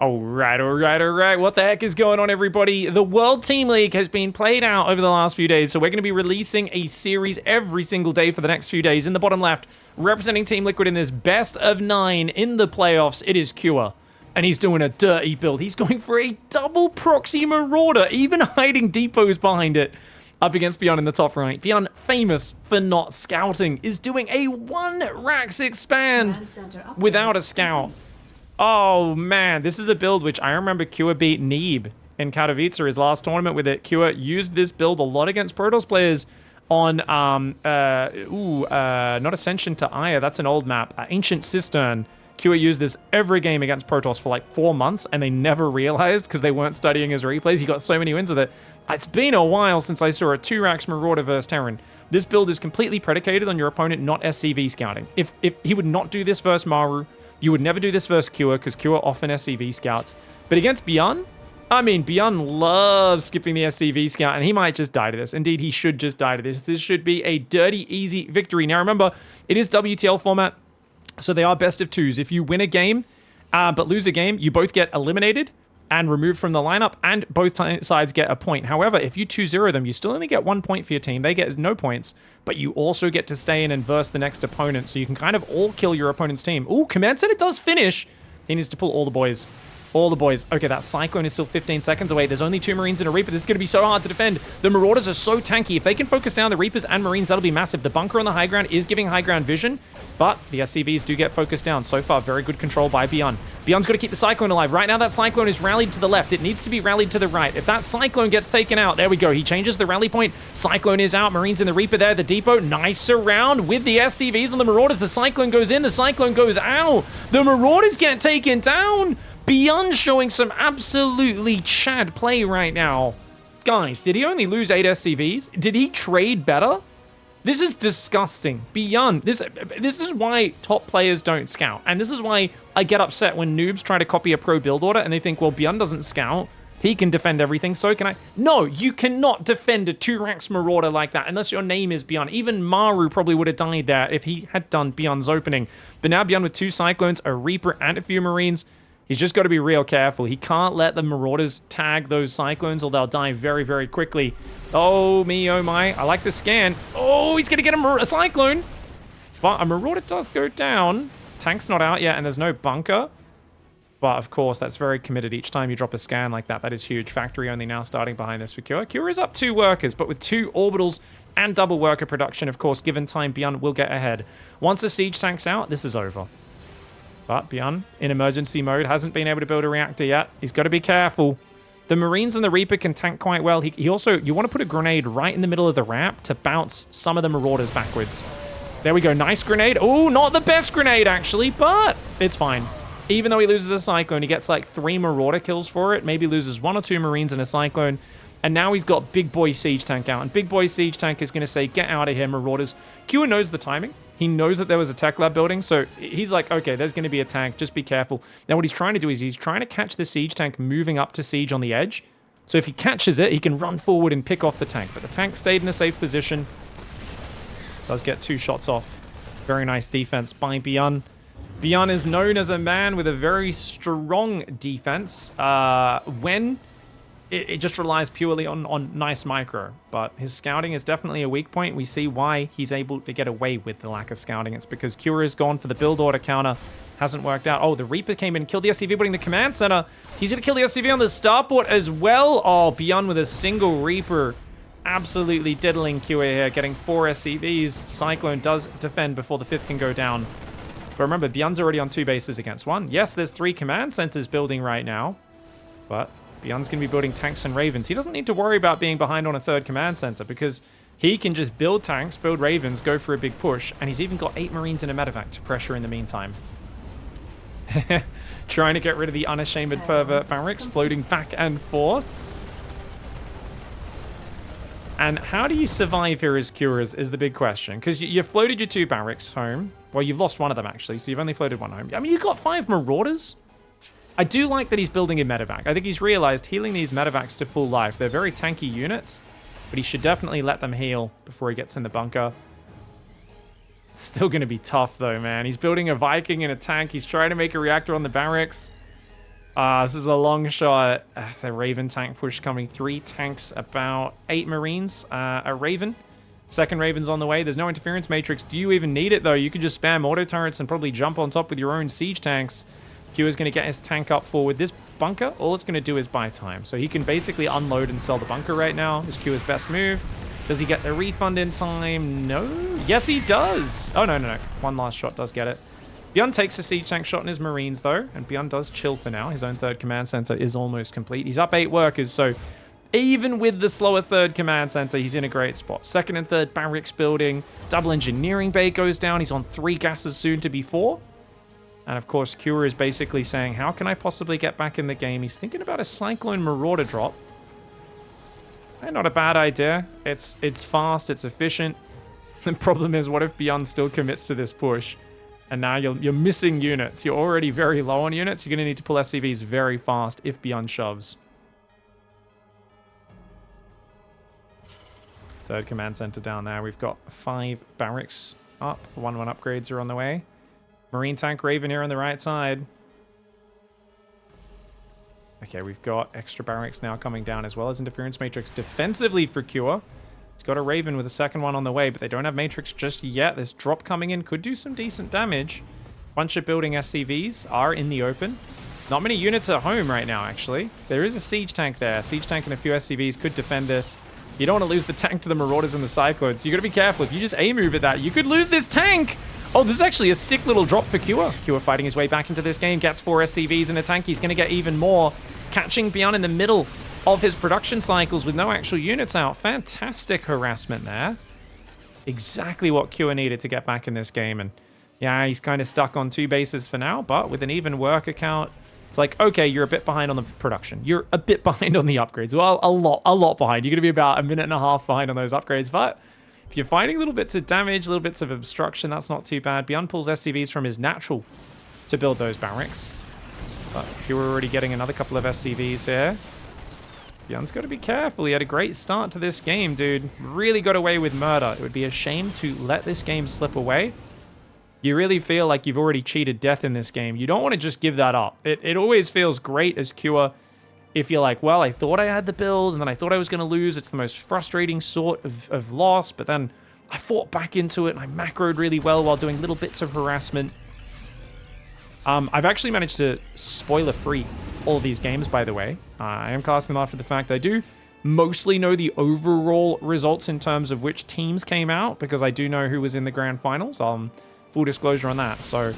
All right. What the heck is going on, everybody? The World Team League has been played out over the last few days, so we're going to be releasing a series every single day for the next few days. In the bottom left, representing Team Liquid in this best of 9 in the playoffs, it is Cure. And he's doing a dirty build. He's going for a double proxy Marauder, even hiding depots behind it. Up against Byun in the top right. Byun, famous for not scouting, is doing a 1 Rax expand without a scout. Oh, man, this is a build which I remember Cure beat Neeb in Katowice, his last tournament with it. Cure used this build a lot against Protoss players on, not Ascension to Aya, that's an old map, Ancient Cistern. Cure used this every game against Protoss for like 4 months, and they never realized because they weren't studying his replays. He got so many wins with it. It's been a while since I saw a 2-Rax Marauder versus Terran. This build is completely predicated on your opponent not SCV scouting. If he would not do this versus Maru, you would never do this versus Cure, because Cure often SCV scouts. But against Byun, I mean, Byun loves skipping the SCV scout, and he might just die to this. Indeed, he should just die to this. This should be a dirty, easy victory. Now, remember, it is WTL format, so they are best of 2s. If you win a game, but lose a game, you both get eliminated and removed from the lineup, and both sides get a point. However, if you 2-0 them, you still only get 1 point for your team. They get no points, but you also get to stay in and verse the next opponent, so you can kind of all kill your opponent's team. Ooh, Command Center does finish. He needs to pull all the boys. All the boys. Okay, that Cyclone is still 15 seconds away. There's only 2 Marines and a Reaper. This is going to be so hard to defend. The Marauders are so tanky. If they can focus down the Reapers and Marines, that'll be massive. The bunker on the high ground is giving high ground vision, but the SCVs do get focused down. So far, very good control by Byun. Byun's got to keep the Cyclone alive. Right now, that Cyclone is rallied to the left. It needs to be rallied to the right. If that Cyclone gets taken out, there we go. He changes the rally point. Cyclone is out. Marines in the Reaper there. The depot, nice surround with the SCVs on the Marauders. The Cyclone goes in. The Cyclone goes out. The Marauders get taken down. Byun showing some absolutely Chad play right now. Guys, did he only lose 8 SCVs? Did he trade better? This is disgusting. Byun, this is why top players don't scout. And this is why I get upset when noobs try to copy a pro build order and they think, well, Byun doesn't scout. He can defend everything, so can I. No, you cannot defend a 2-Rax Marauder like that unless your name is Byun. Even Maru probably would have died there if he had done Byun's opening. But now Byun with 2 Cyclones, a Reaper, and a few Marines, he's just got to be real careful. He can't let the Marauders tag those Cyclones or they'll die very, very quickly. Oh, me, oh my. I like the scan. Oh, he's going to get a Cyclone. But a Marauder does go down. Tank's not out yet, and there's no bunker. But, of course, that's very committed each time you drop a scan like that. That is huge. Factory only now starting behind this for Cure. Cure is up 2 workers, but with 2 orbitals and double worker production, of course, given time, Byun will get ahead. Once the siege tank's out, this is over. But Byun, in emergency mode, hasn't been able to build a reactor yet. He's got to be careful. The Marines and the Reaper can tank quite well. He also, you want to put a grenade right in the middle of the ramp to bounce some of the Marauders backwards. There we go. Nice grenade. Oh, not the best grenade, actually, but it's fine. Even though he loses a Cyclone, he gets like 3 Marauder kills for it. Maybe loses 1 or 2 Marines and a Cyclone. And now he's got Big Boy Siege Tank out. And Big Boy Siege Tank is going to say, get out of here, Marauders. Q knows the timing. He knows that there was a tech lab building, so he's like, okay, there's going to be a tank, just be careful. Now what he's trying to do is he's trying to catch the siege tank moving up to siege on the edge. So if he catches it, he can run forward and pick off the tank. But the tank stayed in a safe position. Does get 2 shots off. Very nice defense by Byun. Byun is known as a man with a very strong defense when it just relies purely on nice micro, but his scouting is definitely a weak point. We see why he's able to get away with the lack of scouting. It's because Cure is gone for the build order counter. Hasn't worked out. Oh, the Reaper came in and killed the SCV, putting the command center. He's going to kill the SCV on the starport as well. Oh, Byun with a single Reaper. Absolutely diddling Cure here, getting 4 SCVs. Cyclone does defend before the 5th can go down. But remember, Byun's already on 2 bases against 1. Yes, there's 3 command centers building right now, but Byun's going to be building tanks and Ravens. He doesn't need to worry about being behind on a 3rd command center because he can just build tanks, build Ravens, go for a big push, and he's even got 8 Marines and a medevac to pressure in the meantime. Trying to get rid of the unashamed pervert barracks, floating back and forth. And how do you survive here as Cures is the big question. Because you floated your 2 barracks home. Well, you've lost 1 of them, actually, so you've only floated 1 home. I mean, you've got 5 Marauders. I do like that he's building a medevac. I think he's realized healing these medevacs to full life. They're very tanky units, but he should definitely let them heal before he gets in the bunker. It's still going to be tough, though, man. He's building a Viking and a tank. He's trying to make a reactor on the barracks. This is a long shot. The Raven tank push coming. 3 tanks, about 8 Marines. A Raven. Second Raven's on the way. There's no interference matrix. Do you even need it, though? You could just spam auto turrets and probably jump on top with your own siege tanks. Q is going to get his tank up forward. This bunker, all it's going to do is buy time. So he can basically unload and sell the bunker right now. Is Q's best move. Does he get the refund in time? No. Yes, he does. Oh, no. One last shot does get it. Byun takes a siege tank shot in his Marines, though. And Byun does chill for now. His own third command center is almost complete. He's up 8 workers, so even with the slower third command center, he's in a great spot. Second and third barracks building. Double engineering bay goes down. He's on 3 gases, soon to be 4. And of course, Cure is basically saying, how can I possibly get back in the game? He's thinking about a Cyclone Marauder drop. Not a bad idea. It's fast, it's efficient. The problem is, what if Byun still commits to this push? And now you're missing units. You're already very low on units. You're going to need to pull SCVs very fast if Byun shoves. Third command center down there. We've got 5 barracks up. 1-1 upgrades are on the way. Marine tank Raven here on the right side. Okay, we've got extra barracks now coming down, as well as interference matrix defensively for Cure. He's got a Raven with a second one on the way, but they don't have matrix just yet. This drop coming in could do some decent damage. Bunch of building SCVs are in the open. Not many units at home right now, actually. There is a siege tank there. Siege tank and a few SCVs could defend this. You don't want to lose the tank to the Marauders and the Cyclones, so you got to be careful. If you just A-move at that, you could lose this tank! Oh, this is actually a sick little drop for Cure. Cure fighting his way back into this game. Gets 4 SCVs in a tank. He's going to get even more. Catching Byun in the middle of his production cycles with no actual units out. Fantastic harassment there. Exactly what Cure needed to get back in this game. And yeah, he's kind of stuck on 2 bases for now, but with an even worker count, it's like, okay, you're a bit behind on the production. You're a bit behind on the upgrades. Well, a lot behind. You're going to be about 1.5 minutes behind on those upgrades, but if you're finding little bits of damage, little bits of obstruction, that's not too bad. Byun pulls SCVs from his natural to build those barracks. But Cure already getting another couple of SCVs here. Byun's got to be careful. He had a great start to this game, dude. Really got away with murder. It would be a shame to let this game slip away. You really feel like you've already cheated death in this game. You don't want to just give that up. It always feels great as Cure if you're like, well, I thought I had the build, and then I thought I was going to lose. It's the most frustrating sort of loss, but then I fought back into it, and I macroed really well while doing little bits of harassment. I've actually managed to spoiler-free all these games, by the way. I am casting them after the fact. I do mostly know the overall results in terms of which teams came out, because I do know who was in the grand finals. Full disclosure on that. So,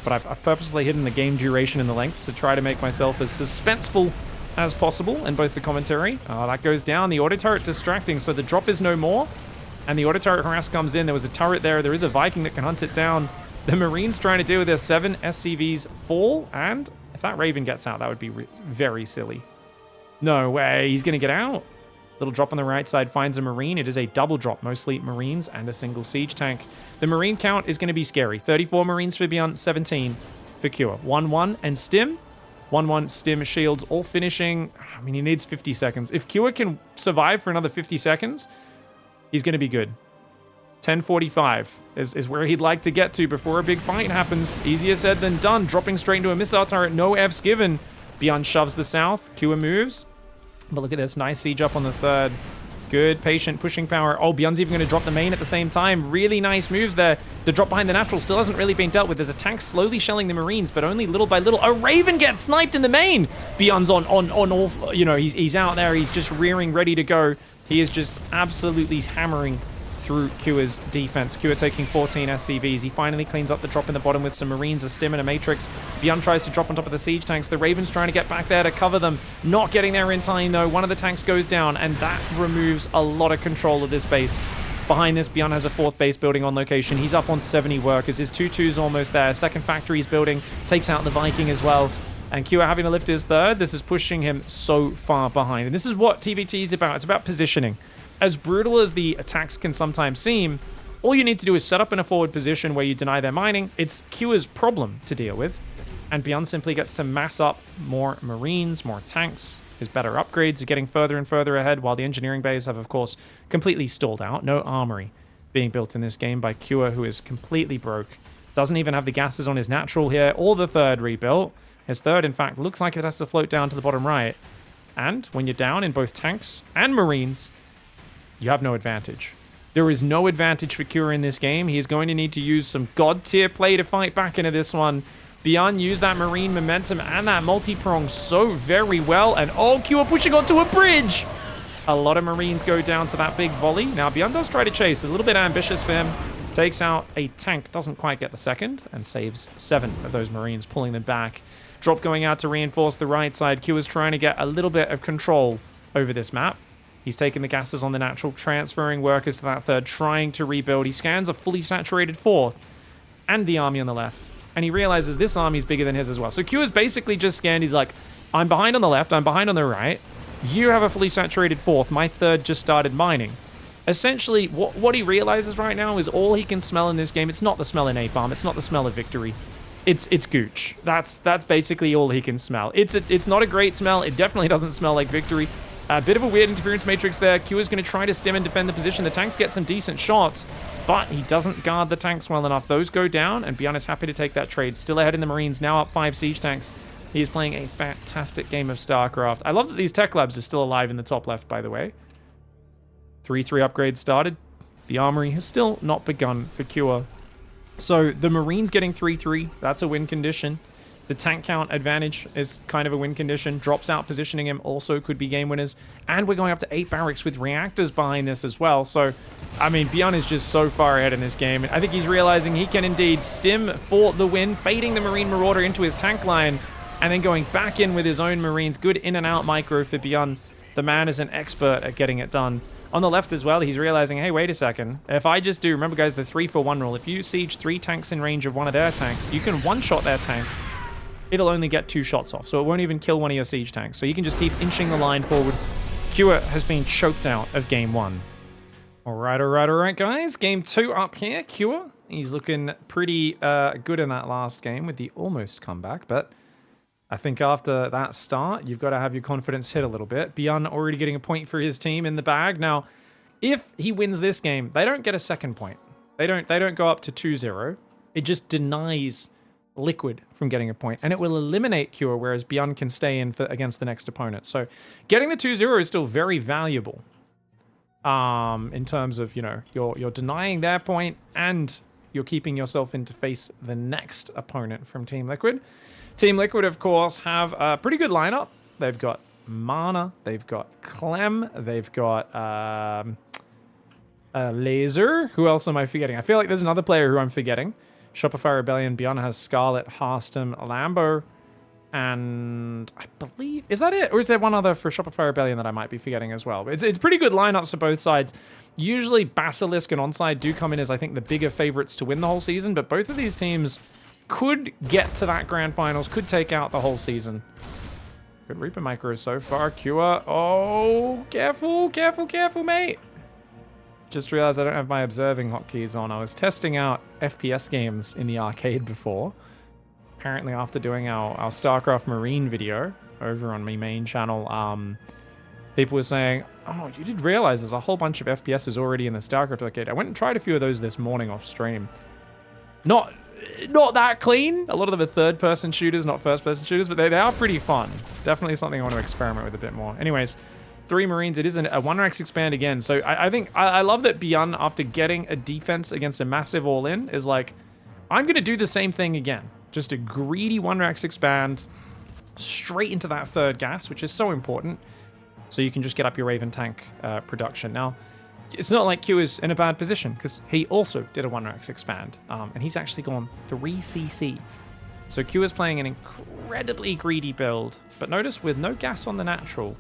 but I've purposely hidden the game duration and the lengths to try to make myself as suspenseful as possible in both the commentary. That goes down. The auto turret distracting, so the drop is no more. And the auto turret harass comes in. There was a turret there. There is a Viking that can hunt it down. The Marines trying to deal with their 7 SCVs fall. And if that Raven gets out, that would be very silly. No way. He's going to get out. Little drop on the right side finds a Marine. It is a double drop, mostly Marines and a single siege tank. The Marine count is going to be scary. 34 Marines for Byun, 17 for Cure. 1-1 and Stim. 1-1 Stim shields all finishing. I mean, he needs 50 seconds. If Cure can survive for another 50 seconds, he's going to be good. 10:45 is where he'd like to get to before a big fight happens. Easier said than done. Dropping straight into a missile turret. No F's given. Byun shoves the south. Cure moves. But look at this. Nice siege up on the third. Good, patient, pushing power. Oh, Byun's even going to drop the main at the same time. Really nice moves there. The drop behind the natural still hasn't really been dealt with. There's a tank slowly shelling the Marines, but only little by little. A Raven gets sniped in the main. Byun's on all, you know, he's out there. He's just rearing, ready to go. He is just absolutely hammering through Cure's defense. Cure taking 14 SCVs. He finally cleans up the drop in the bottom with some Marines, a Stim, and a Matrix. Byun tries to drop on top of the siege tanks. The Raven's trying to get back there to cover them. Not getting there in time, though. One of the tanks goes down, and that removes a lot of control of this base. Behind this, Byun has a 4th base building on location. He's up on 70 workers. His 2-2's almost there. Second factory is building. Takes out the Viking as well. And Cure having to lift his 3rd. This is pushing him so far behind. And this is what TVT is about. It's about positioning. As brutal as the attacks can sometimes seem, all you need to do is set up in a forward position where you deny their mining. It's Cure's problem to deal with. And Byun simply gets to mass up more Marines, more tanks. His better upgrades are getting further and further ahead, while the engineering bays have, of course, completely stalled out. No armory being built in this game by Cure, who is completely broke. Doesn't even have the gases on his natural here, or the 3rd rebuilt. His third, in fact, looks like it has to float down to the bottom right. And when you're down in both tanks and marines, you have no advantage. There is no advantage for Kua in this game. He is going to need to use some god tier play to fight back into this one. Byun used that marine momentum and that multi-prong so very well. And oh, Kua pushing onto a bridge. A lot of marines go down to that big volley. Now, Byun does try to chase. A little bit ambitious for him. Takes out a tank. Doesn't quite get the second. And saves 7 of those marines, pulling them back. Drop going out to reinforce the right side. Kua's trying to get a little bit of control over this map. He's taking the gases on the natural, transferring workers to that third, trying to rebuild. He scans a fully saturated fourth and the army on the left. And he realizes this army's bigger than his as well. So Kua's basically just scanned. He's like, I'm behind on the left. I'm behind on the right. You have a fully saturated fourth. My third just started mining. Essentially, what he realizes right now is all he can smell in this game. It's not the smell of napalm. It's not the smell of victory. It's gooch. That's basically all he can smell. It's not a great smell. It definitely doesn't smell like victory. A bit of a weird interference matrix there. Kua's going to try to stem and defend the position. The tanks get some decent shots, but he doesn't guard the tanks well enough. Those go down, and Byun is happy to take that trade. Still ahead in the Marines, now up 5 siege tanks. He is playing a fantastic game of StarCraft. I love that these tech labs are still alive in the top left, by the way. 3-3 upgrades started. The armory has still not begun for Kua. So the Marines getting 3-3, that's a win condition. The tank count advantage is kind of a win condition. Drops out positioning him also could be game winners. And we're going up to 8 barracks with reactors behind this as well. So, I mean, Byun is just so far ahead in this game. I think he's realizing he can indeed stim for the win, baiting the Marine Marauder into his tank line, and then going back in with his own Marines. Good in and out micro for Byun. The man is an expert at getting it done. On the left as well, he's realizing, hey, wait a second. If I just do, remember guys, the 3-for-1 rule. If you siege 3 tanks in range of one of their tanks, you can one-shot their tank. It'll only get 2 shots off, so it won't even kill one of your siege tanks. So you can just keep inching the line forward. Kua has been choked out of game 1. All right, guys. Game 2 up here. Kua, he's looking pretty good in that last game with the almost comeback, but I think after that start, you've got to have your confidence hit a little bit. Byun already getting a point for his team in the bag. Now, if he wins this game, they don't get a second point. They don't go up to 2-0. It just denies Liquid from getting a point, and it will eliminate Kua, whereas Byun can stay in against the next opponent. So getting the 2-0 is still very valuable in terms of, you know, you're denying their point and you're keeping yourself in to face the next opponent from Team Liquid. Team Liquid, of course, have a pretty good lineup. They've got Mana, they've got Clem, they've got Elazer. Who else am I forgetting? I feel like there's another player who I'm forgetting. Shopify Rebellion. Byun has Scarlett, Harstem, Lambo, and I believe... Is that it? Or is there one other for Shopify Rebellion that I might be forgetting as well? It's pretty good lineups for both sides. Usually Basilisk and Onside do come in as, I think, the bigger favorites to win the whole season, but both of these teams could get to that grand finals, could take out the whole season. Good Reaper micro so far. Kua. Oh, careful, mate. Just realized I don't have my observing hotkeys on. I was testing out FPS games in the arcade before. Apparently after doing our StarCraft Marine video over on my main channel, people were saying, oh, you did realize there's a whole bunch of FPSs already in the StarCraft arcade. I went and tried a few of those this morning off stream. Not that clean. A lot of them are third-person shooters, not first-person shooters, but they are pretty fun. Definitely something I want to experiment with a bit more. Anyways, 3 Marines. It is a 1-rax expand again. So I think I love that Byun, after getting a defense against a massive all-in, is like, I'm going to do the same thing again. Just a greedy 1-rax expand straight into that third gas, which is so important. So you can just get up your Raven tank production. Now, it's not like Q is in a bad position, because he also did a 1-rax expand. And he's actually gone 3 CC. So Q is playing an incredibly greedy build. But notice, with no gas on the natural,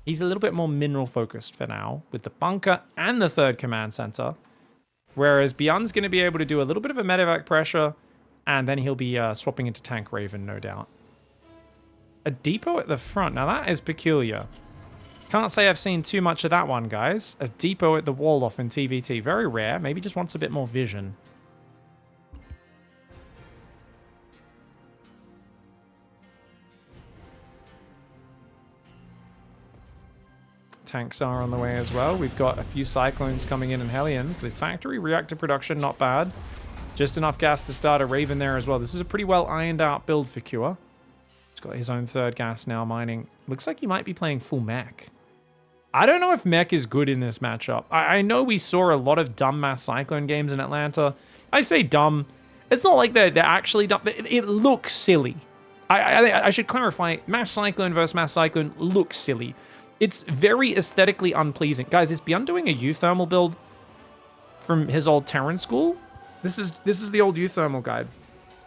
he's a little bit more mineral focused for now, with the bunker and the third command center. Whereas Byun's going to be able to do a little bit of a medevac pressure, and then he'll be swapping into Tank Raven, no doubt. A depot at the front. Now that is peculiar. Can't say I've seen too much of that one, guys. A depot at the wall off in TVT. Very rare. Maybe just wants a bit more vision. Tanks are on the way as well. We've got a few Cyclones coming in and Hellions. The factory reactor production, not bad. Just enough gas to start a Raven there as well. This is a pretty well ironed out build for Kua. got his own third gas now mining. Looks like he might be playing full mech. I don't know if mech is good in this matchup. I know we saw a lot of dumb Mass Cyclone games in Atlanta. I say dumb. It's not like they're actually dumb. It looks silly. I should clarify, Mass Cyclone versus Mass Cyclone looks silly. It's very aesthetically unpleasing. Guys, is Byun doing a U-thermal build from his old Terran school? This is the old U-thermal guide.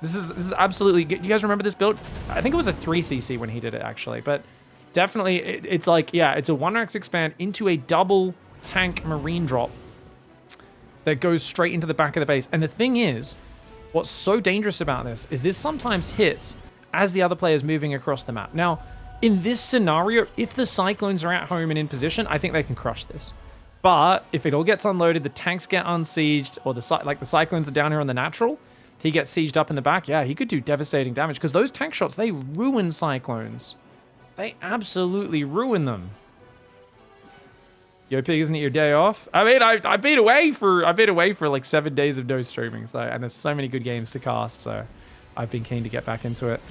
This is absolutely... You guys remember this build? I think it was a 3cc when he did it, actually. But definitely, it's like, yeah, it's a 1-rax expand into a double tank marine drop that goes straight into the back of the base. And the thing is, what's so dangerous about this is this sometimes hits as the other player is moving across the map. Now, in this scenario, if the Cyclones are at home and in position, I think they can crush this. But if it all gets unloaded, the tanks get unsieged, or the Cyclones are down here on the natural, he gets sieged up in the back, yeah, he could do devastating damage, because those tank shots, they ruin Cyclones. They absolutely ruin them. Yo, Pig, isn't it your day off? I mean, I've been away for like 7 days of no streaming, so, and there's so many good games to cast, so I've been keen to get back into it.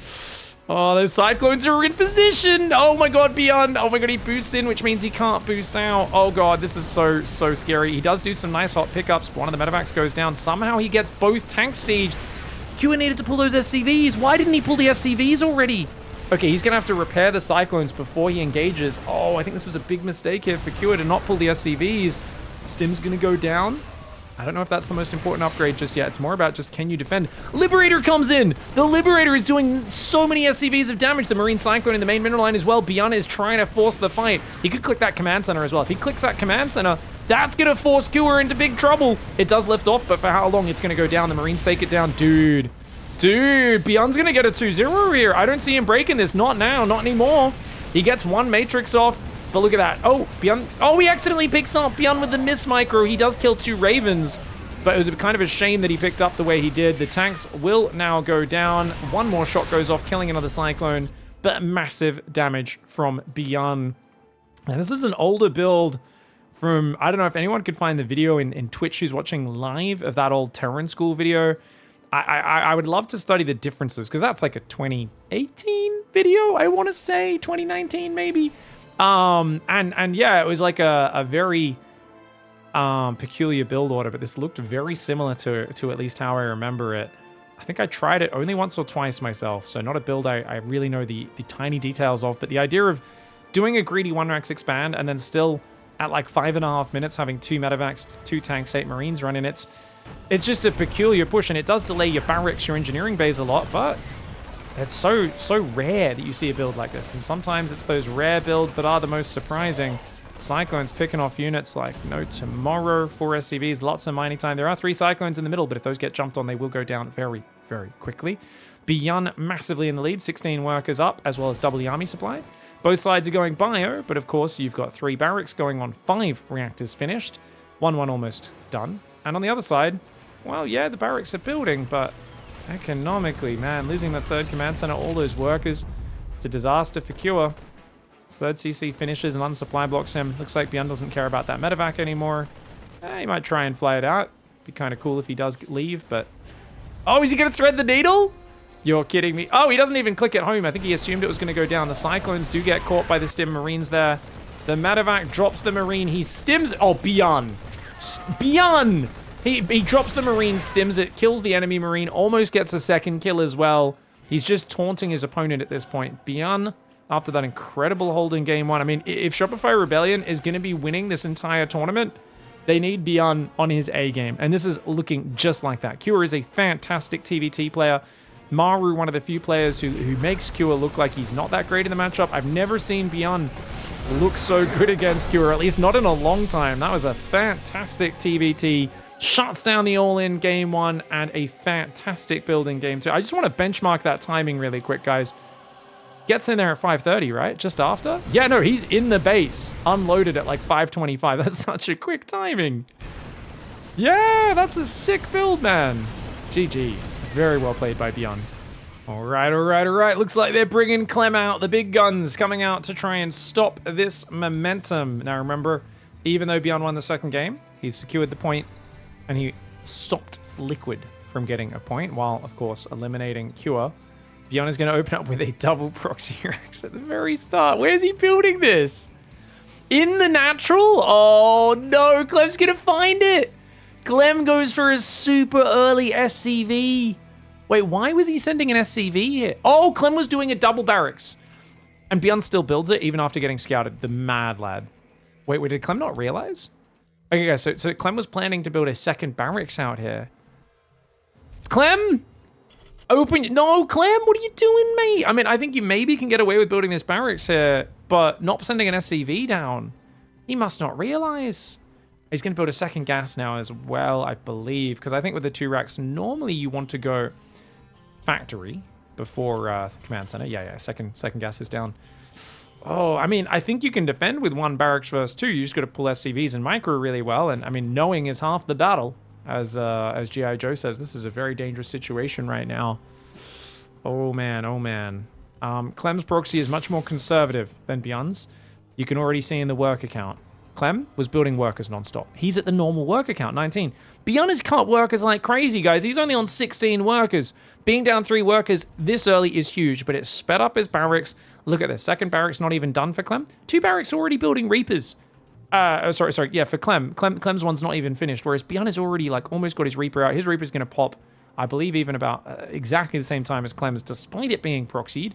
Oh, those Cyclones are in position. Oh my god, Byun. Oh my god, he boosts in, which means he can't boost out. Oh god, this is so scary. He does do some nice hot pickups. One of the medevacs goes down. Somehow he gets both tanks sieged. Q needed to pull those SCVs. Why didn't he pull the SCVs already? Okay, he's going to have to repair the Cyclones before he engages. Oh, I think this was a big mistake here for Q to not pull the SCVs. Stim's going to go down. I don't know if that's the most important upgrade just yet. It's more about just, can you defend? Liberator comes in! The Liberator is doing so many SCVs of damage. The Marine Cyclone in the main mineral line as well. Byun is trying to force the fight. He could click that command center as well. If he clicks that command center, that's going to force Cure into big trouble. It does lift off, but for how long? It's going to go down. The Marines take it down. Dude, Byun's going to get a 2-0 here. I don't see him breaking this. Not now, not anymore. He gets one Matrix off. But look at that. Oh, Byun. Oh, he accidentally picks up Byun with the miss micro. He does kill 2 Ravens. But it was kind of a shame that he picked up the way he did. The tanks will now go down. One more shot goes off, killing another Cyclone. But massive damage from Byun. And this is an older build from... I don't know if anyone could find the video in Twitch who's watching live of that old Terran School video. I would love to study the differences, because that's like a 2018 video, I want to say. 2019, maybe. And yeah, it was like a very peculiar build order, but this looked very similar to at least how I remember it. I think I tried it only once or twice myself, so not a build I really know the tiny details of, but the idea of doing a greedy 1-rax expand and then still at like 5.5 minutes having 2 medevacs, 2 tanks, 8 Marines running, it's just a peculiar push, and it does delay your barracks, your engineering bays a lot, but it's so rare that you see a build like this, and sometimes it's those rare builds that are the most surprising. Cyclones picking off units like no tomorrow. 4 SCVs, lots of mining time. There are 3 Cyclones in the middle, but if those get jumped on, they will go down very, very quickly. Byun massively in the lead, 16 workers up, as well as double the army supply. Both sides are going bio, but of course you've got 3 barracks going on, 5 reactors finished, 1 almost done. And on the other side, well, yeah, the barracks are building, but economically, man, losing the 3rd command center, all those workers, it's a disaster for Cure. His 3rd CC finishes and unsupply blocks him. Looks like Byun doesn't care about that medevac anymore. He might try and fly it out. Be kind of cool if he does leave, but... Oh, is he going to thread the needle? You're kidding me. Oh, he doesn't even click it home. I think he assumed it was going to go down. The Cyclones do get caught by the stim Marines there. The medevac drops the Marine. He stims... Oh, Byun. Byun! He drops the Marine, stims it, kills the enemy Marine, almost gets a 2nd kill as well. He's just taunting his opponent at this point. Byun, after that incredible hold in game 1. I mean, if Shopify Rebellion is going to be winning this entire tournament, they need Byun on his A game. And this is looking just like that. Cure is a fantastic TVT player. Maru, one of the few players who makes Cure look like he's not that great in the matchup. I've never seen Byun look so good against Cure, at least not in a long time. That was a fantastic TVT. Shuts down the all-in game 1 and a fantastic build in game 2. I just want to benchmark that timing really quick, guys. Gets in there at 5:30, right? Just after? Yeah, no, he's in the base. Unloaded at like 5:25. That's such a quick timing. Yeah, that's a sick build, man. GG. Very well played by Byun. All right. Looks like they're bringing Clem out. The big guns coming out to try and stop this momentum. Now, remember, even though Byun won the 2nd game, he's secured the point, and he stopped Liquid from getting a point, while, of course, eliminating Cure. Byun is going to open up with a double proxy Rex at the very start. Where's he building this? In the natural? Oh, no. Clem's going to find it. Clem goes for a super early SCV. Wait, why was he sending an SCV here? Oh, Clem was doing a double barracks. And Byun still builds it even after getting scouted. The mad lad. Wait, did Clem not realize? Okay, guys, so Clem was planning to build a second barracks out here. Clem? No, Clem, what are you doing, mate? I mean, I think you maybe can get away with building this barracks here, but not sending an SCV down. He must not realize. He's going to build a second gas now as well, I believe, because I think with the 2 racks, normally you want to go factory before command center. Yeah, second gas is down. Oh, I mean, I think you can defend with 1 barracks versus 2. You just got to pull SCVs and micro really well, and I mean, knowing is half the battle. As G.I. Joe says, this is a very dangerous situation right now. Oh, man, oh, man. Clem's proxy is much more conservative than Byun's. You can already see in the work account. Clem was building workers nonstop. He's at the normal work account, 19. Byun has cut workers like crazy, guys. He's only on 16 workers. Being down 3 workers this early is huge, but it sped up his barracks. Look at this. Second barracks not even done for Clem. 2 barracks already building Reapers. Sorry. Yeah, for Clem. Clem's one's not even finished, whereas Byun has already, like, almost got his Reaper out. His Reaper's going to pop, I believe, even about exactly the same time as Clem's, despite it being proxied.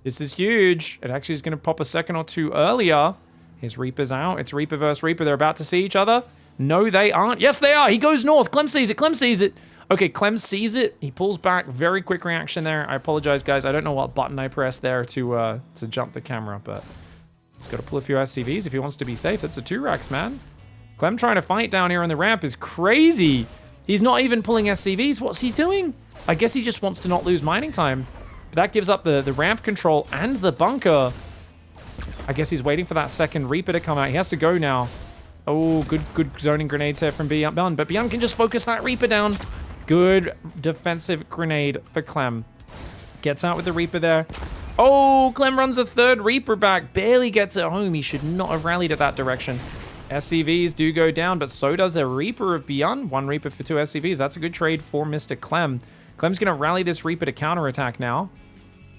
This is huge. It actually is going to pop a second or 2 earlier. His Reaper's out. It's Reaper versus Reaper. They're about to see each other. No, they aren't. Yes, they are. He goes north. Clem sees it. Clem sees it. Okay, Clem sees it. He pulls back. Very quick reaction there. I apologize, guys. I don't know what button I pressed there to jump the camera, but he's got to pull a few SCVs if he wants to be safe. That's a 2 racks, man. Clem trying to fight down here on the ramp is crazy. He's not even pulling SCVs. What's he doing? I guess he just wants to not lose mining time. But that gives up the ramp control and the bunker. I guess he's waiting for that second Reaper to come out. He has to go now. Oh, good zoning grenades here from Byun. But Byun can just focus that Reaper down. Good defensive grenade for Clem. Gets out with the Reaper there. Oh, Clem runs a 3rd Reaper back. Barely gets it home. He should not have rallied at that direction. SCVs do go down, but so does a Reaper of Byun. 1 Reaper for 2 SCVs. That's a good trade for Mr. Clem. Clem's going to rally this Reaper to counterattack now.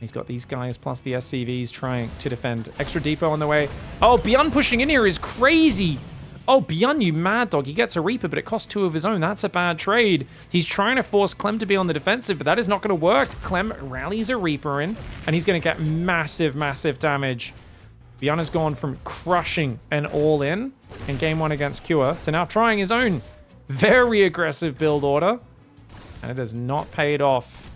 He's got these guys plus the SCVs trying to defend. Extra depot on the way. Oh, Byun pushing in here is crazy. Oh, Byun, you mad dog. He gets a Reaper, but it costs 2 of his own. That's a bad trade. He's trying to force Clem to be on the defensive, but that is not going to work. Clem rallies a Reaper in, and he's going to get massive, massive damage. Byun has gone from crushing an all-in game 1 against Cure to now trying his own very aggressive build order, and it has not paid off.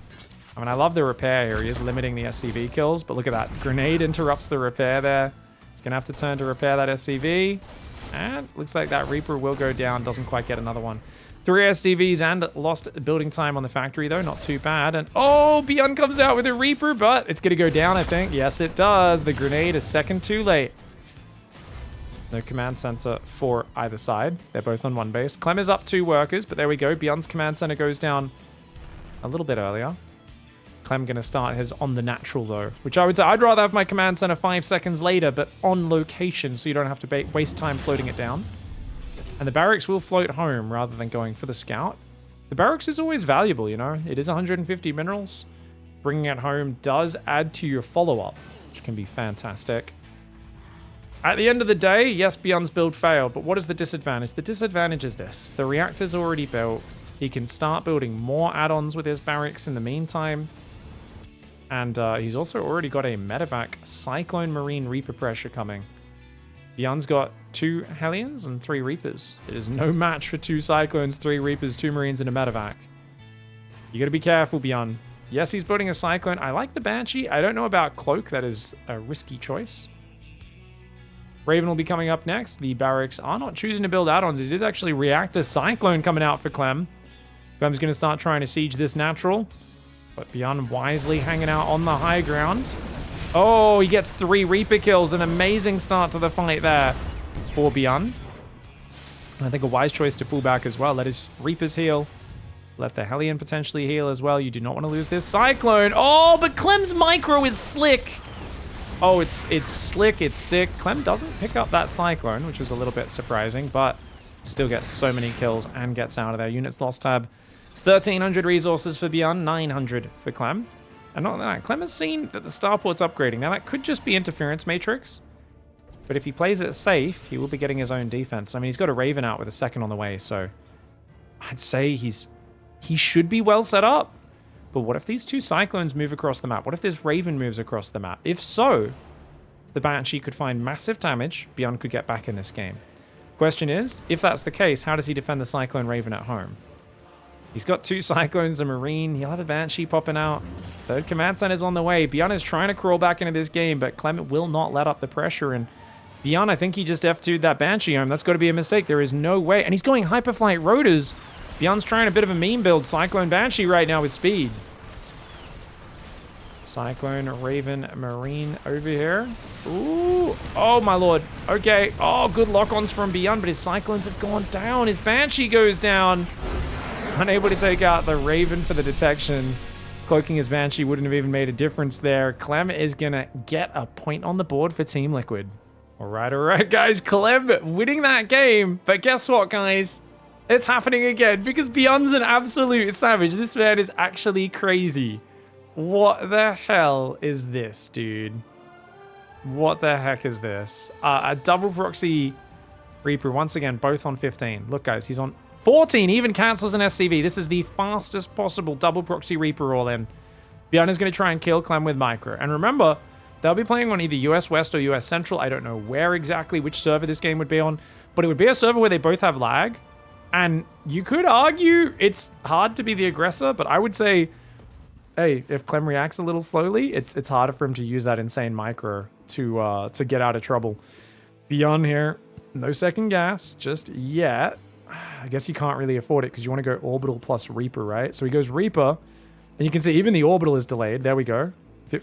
I mean, I love the repair here. He is limiting the SCV kills, but look at that. Grenade interrupts the repair there. He's going to have to turn to repair that SCV. And looks like that Reaper will go down. Doesn't quite get another one. 3 SCVs and lost building time on the factory, though. Not too bad. And, oh, Byun comes out with a Reaper, but it's going to go down, I think. Yes, it does. The grenade is second too late. No command center for either side. They're both on 1 base. Clem is up 2 workers, but there we go. Byun's command center goes down a little bit earlier. Clem going to start his on the natural, though, which I would say I'd rather have my command center 5 seconds later, but on location, so you don't have to waste time floating it down. And the barracks will float home rather than going for the scout. The barracks is always valuable, you know. It is 150 minerals. Bringing it home does add to your follow-up, which can be fantastic. At the end of the day, yes, Byun's build failed, but what is the disadvantage? The disadvantage is this. The reactor's already built. He can start building more add-ons with his barracks in the meantime. And he's also already got a medevac Cyclone Marine Reaper pressure coming. Byun's got 2 Hellions and 3 Reapers. It is no match for 2 Cyclones, 3 Reapers, 2 Marines, and a medevac. You gotta be careful, Byun. Yes, he's building a Cyclone. I like the Banshee. I don't know about Cloak. That is a risky choice. Raven will be coming up next. The barracks are not choosing to build add-ons. It is actually Reactor Cyclone coming out for Clem. Clem's gonna start trying to siege this natural. But Byun wisely hanging out on the high ground. Oh, he gets 3 Reaper kills. An amazing start to the fight there for Byun. I think a wise choice to pull back as well. Let his Reapers heal. Let the Hellion potentially heal as well. You do not want to lose this Cyclone. Oh, but Clem's micro is slick. Oh, it's slick. It's sick. Clem doesn't pick up that Cyclone, which was a little bit surprising, but still gets so many kills and gets out of there. Units lost tab. 1,300 resources for Byun, 900 for Clem. And not that, Clem has seen that the starport's upgrading. Now, that could just be interference matrix. But if he plays it safe, he will be getting his own defense. I mean, he's got a Raven out with a second on the way, so I'd say he should be well set up. But what if these two Cyclones move across the map? What if this Raven moves across the map? If so, the Banshee could find massive damage. Byun could get back in this game. Question is, if that's the case, how does he defend the Cyclone Raven at home? He's got two Cyclones, a Marine. He'll have a Banshee popping out. Third command center's on the way. Byun is trying to crawl back into this game, but Clement will not let up the pressure. And Byun, I think he just F2'd that Banshee home. That's got to be a mistake. There is no way. And he's going Hyperflight Rotors. Byun's trying a bit of a meme build. Cyclone Banshee right now with speed. Cyclone, Raven, Marine over here. Ooh. Oh, my lord. Okay. Oh, good lock-ons from Byun, but his Cyclones have gone down. His Banshee goes down. Unable to take out the Raven for the detection. Cloaking his Banshee wouldn't have even made a difference there. Clem is going to get a point on the board for Team Liquid. All right, guys. Clem winning that game. But guess what, guys? It's happening again because Byun's an absolute savage. This man is actually crazy. What the hell is this, dude? What the heck is this? A double proxy Reaper, once again, both on 15. Look, guys, he's on 14. He even cancels an SCV. This is the fastest possible double proxy Reaper all in. Byun is going to try and kill Clem with Micro. And remember, they'll be playing on either US West or US Central. I don't know where exactly, which server this game would be on, but it would be a server where they both have lag. And you could argue it's hard to be the aggressor, but I would say, hey, if Clem reacts a little slowly, it's harder for him to use that insane Micro to get out of trouble. Byun here, no second gas just yet. I guess you can't really afford it because you want to go Orbital plus Reaper, right? So he goes Reaper, and you can see even the Orbital is delayed. There we go.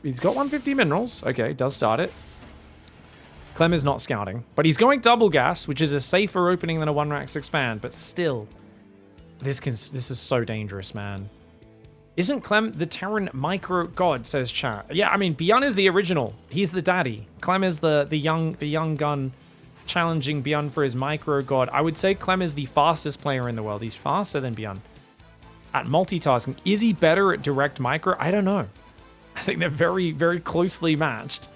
He's got 150 minerals. Okay, does start it. Clem is not scouting, but he's going double gas, which is a safer opening than a 1-Rax expand, but still, this is so dangerous, man. Isn't Clem the Terran micro god, says chat. Yeah, I mean, Byun is the original. He's the daddy. Clem is the young gun challenging Byun for his micro god. I would say Clem is the fastest player in the world. He's faster than Byun at multitasking. Is he better at direct micro? I don't know. I think they're very, very closely matched.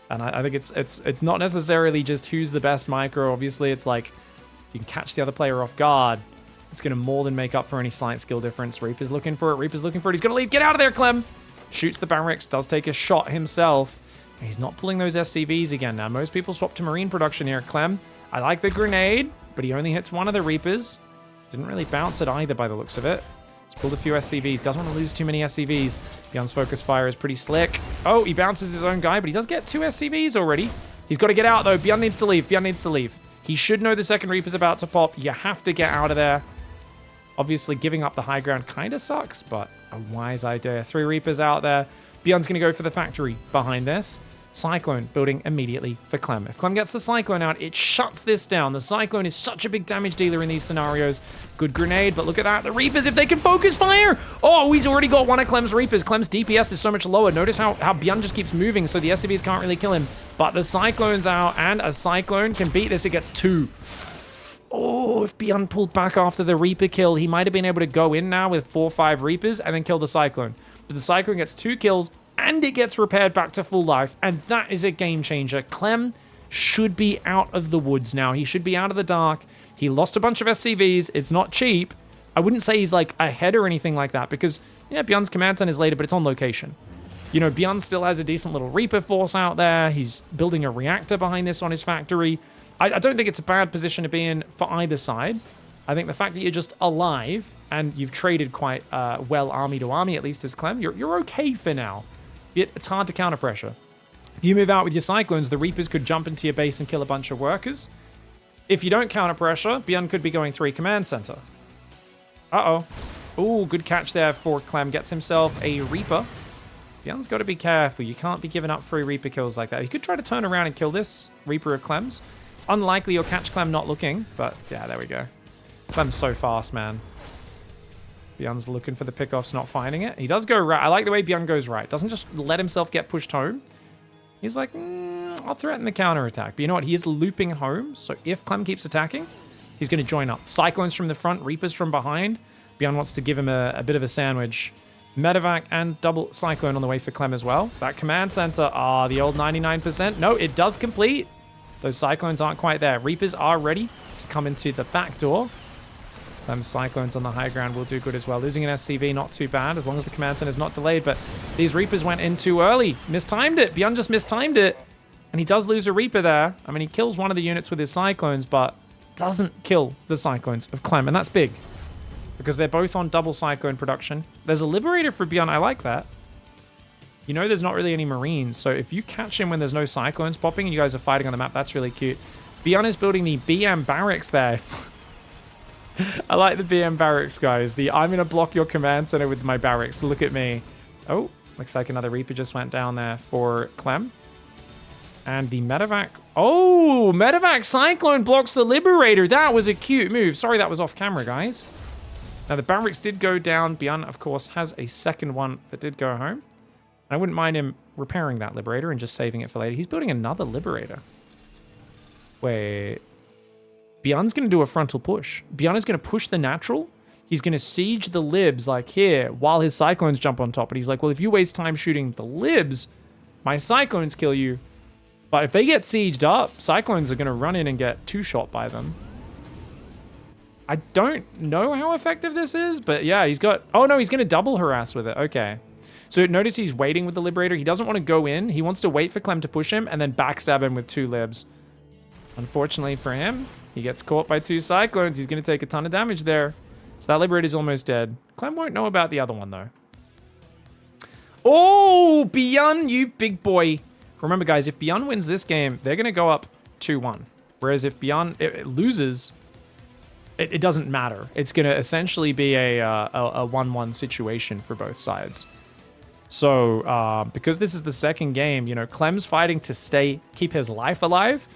And I think it's not necessarily just who's the best micro. Obviously, it's like you can catch the other player off guard. It's going to more than make up for any slight skill difference. Reaper's looking for it. Reaper's looking for it. He's going to leave. Get out of there, Clem. Shoots the Barracks. Does take a shot himself. He's not pulling those SCVs again. Now, most people swap to Marine production here. Clem, I like the grenade, but he only hits one of the Reapers. Didn't really bounce it either by the looks of it. He's pulled a few SCVs. Doesn't want to lose too many SCVs. Byun's focus fire is pretty slick. Oh, he bounces his own guy, but he does get 2 SCVs already. He's got to get out, though. Byun needs to leave. Byun needs to leave. He should know the second Reaper's about to pop. You have to get out of there. Obviously, giving up the high ground kind of sucks, but a wise idea. 3 Reapers out there. Byun's going to go for the factory behind this. Cyclone building immediately for Clem. If Clem gets the Cyclone out, it shuts this down. The Cyclone is such a big damage dealer in these scenarios. Good grenade, but look at that. The Reapers, if they can focus fire! Oh, he's already got one of Clem's Reapers. Clem's DPS is so much lower. Notice how Byun just keeps moving, so the SCVs can't really kill him. But the Cyclone's out, and a Cyclone can beat this. It gets 2. Oh, if Byun pulled back after the Reaper kill, he might have been able to go in now with 4 or 5 Reapers and then kill the Cyclone. But the Cyclone gets 2 kills, and it gets repaired back to full life, and that is a game changer. Clem should be out of the woods now. He should be out of the dark. He lost a bunch of SCVs. It's not cheap. I wouldn't say he's like ahead or anything like that because, yeah, Byun's command center is later, but it's on location. You know, Byun still has a decent little Reaper force out there. He's building a reactor behind this on his factory. I don't think it's a bad position to be in for either side. I think the fact that you're just alive and you've traded quite well army to army, at least as Clem, you're okay for now. It's hard to counter pressure. If you move out with your Cyclones, the Reapers could jump into your base and kill a bunch of workers. If you don't counter pressure, Byun could be going 3 command center. Uh-oh. Ooh, good catch there for Clem. Gets himself a Reaper. Byun's got to be careful. You can't be giving up 3 Reaper kills like that. You could try to turn around and kill this Reaper of Clem's. It's unlikely you'll catch Clem not looking, but yeah, there we go. Clem's so fast, man. Byun's looking for the pickoffs, not finding it. He does go right. I like the way Byun goes right. Doesn't just let himself get pushed home. He's like, I'll threaten the counterattack. But you know what? He is looping home. So if Clem keeps attacking, he's going to join up. Cyclones from the front, Reapers from behind. Byun wants to give him a bit of a sandwich. Medevac and double Cyclone on the way for Clem as well. That command center, the old 99%. No, it does complete. Those Cyclones aren't quite there. Reapers are ready to come into the back door. Them Cyclones on the high ground will do good as well. Losing an SCV, not too bad, as long as the command center is not delayed. But these Reapers went in too early. Mistimed it. Byun just mistimed it. And he does lose a Reaper there. I mean, he kills one of the units with his Cyclones, but doesn't kill the Cyclones of Clem. And that's big, because they're both on double Cyclone production. There's a Liberator for Byun. I like that. You know there's not really any Marines, so if you catch him when there's no Cyclones popping and you guys are fighting on the map, that's really cute. Byun is building the BM barracks there. I like the BM barracks, guys. I'm going to block your command center with my barracks. Look at me. Oh, looks like another Reaper just went down there for Clem. And the Medevac. Oh, Medevac Cyclone blocks the Liberator. That was a cute move. Sorry that was off camera, guys. Now, the barracks did go down. Byun, of course, has a second one that did go home. I wouldn't mind him repairing that Liberator and just saving it for later. He's building another Liberator. Wait. Byun's going to do a frontal push. Byun is going to push the natural. He's going to siege the libs like here while his Cyclones jump on top. And he's like, well, if you waste time shooting the libs, my Cyclones kill you. But if they get sieged up, Cyclones are going to run in and get two-shot by them. I don't know how effective this is, but yeah, he's got... Oh, no, he's going to double harass with it. Okay. So notice he's waiting with the Liberator. He doesn't want to go in. He wants to wait for Clem to push him and then backstab him with two libs. Unfortunately for him, he gets caught by two Cyclones. He's going to take a ton of damage there. So that Liberator's almost dead. Clem won't know about the other one, though. Oh, Byun, you big boy. Remember, guys, if Byun wins this game, they're going to go up 2-1. Whereas if Byun it loses... It doesn't matter. It's going to essentially be a 1-1 situation for both sides. So, because this is the second game, you know, Clem's fighting to keep his life alive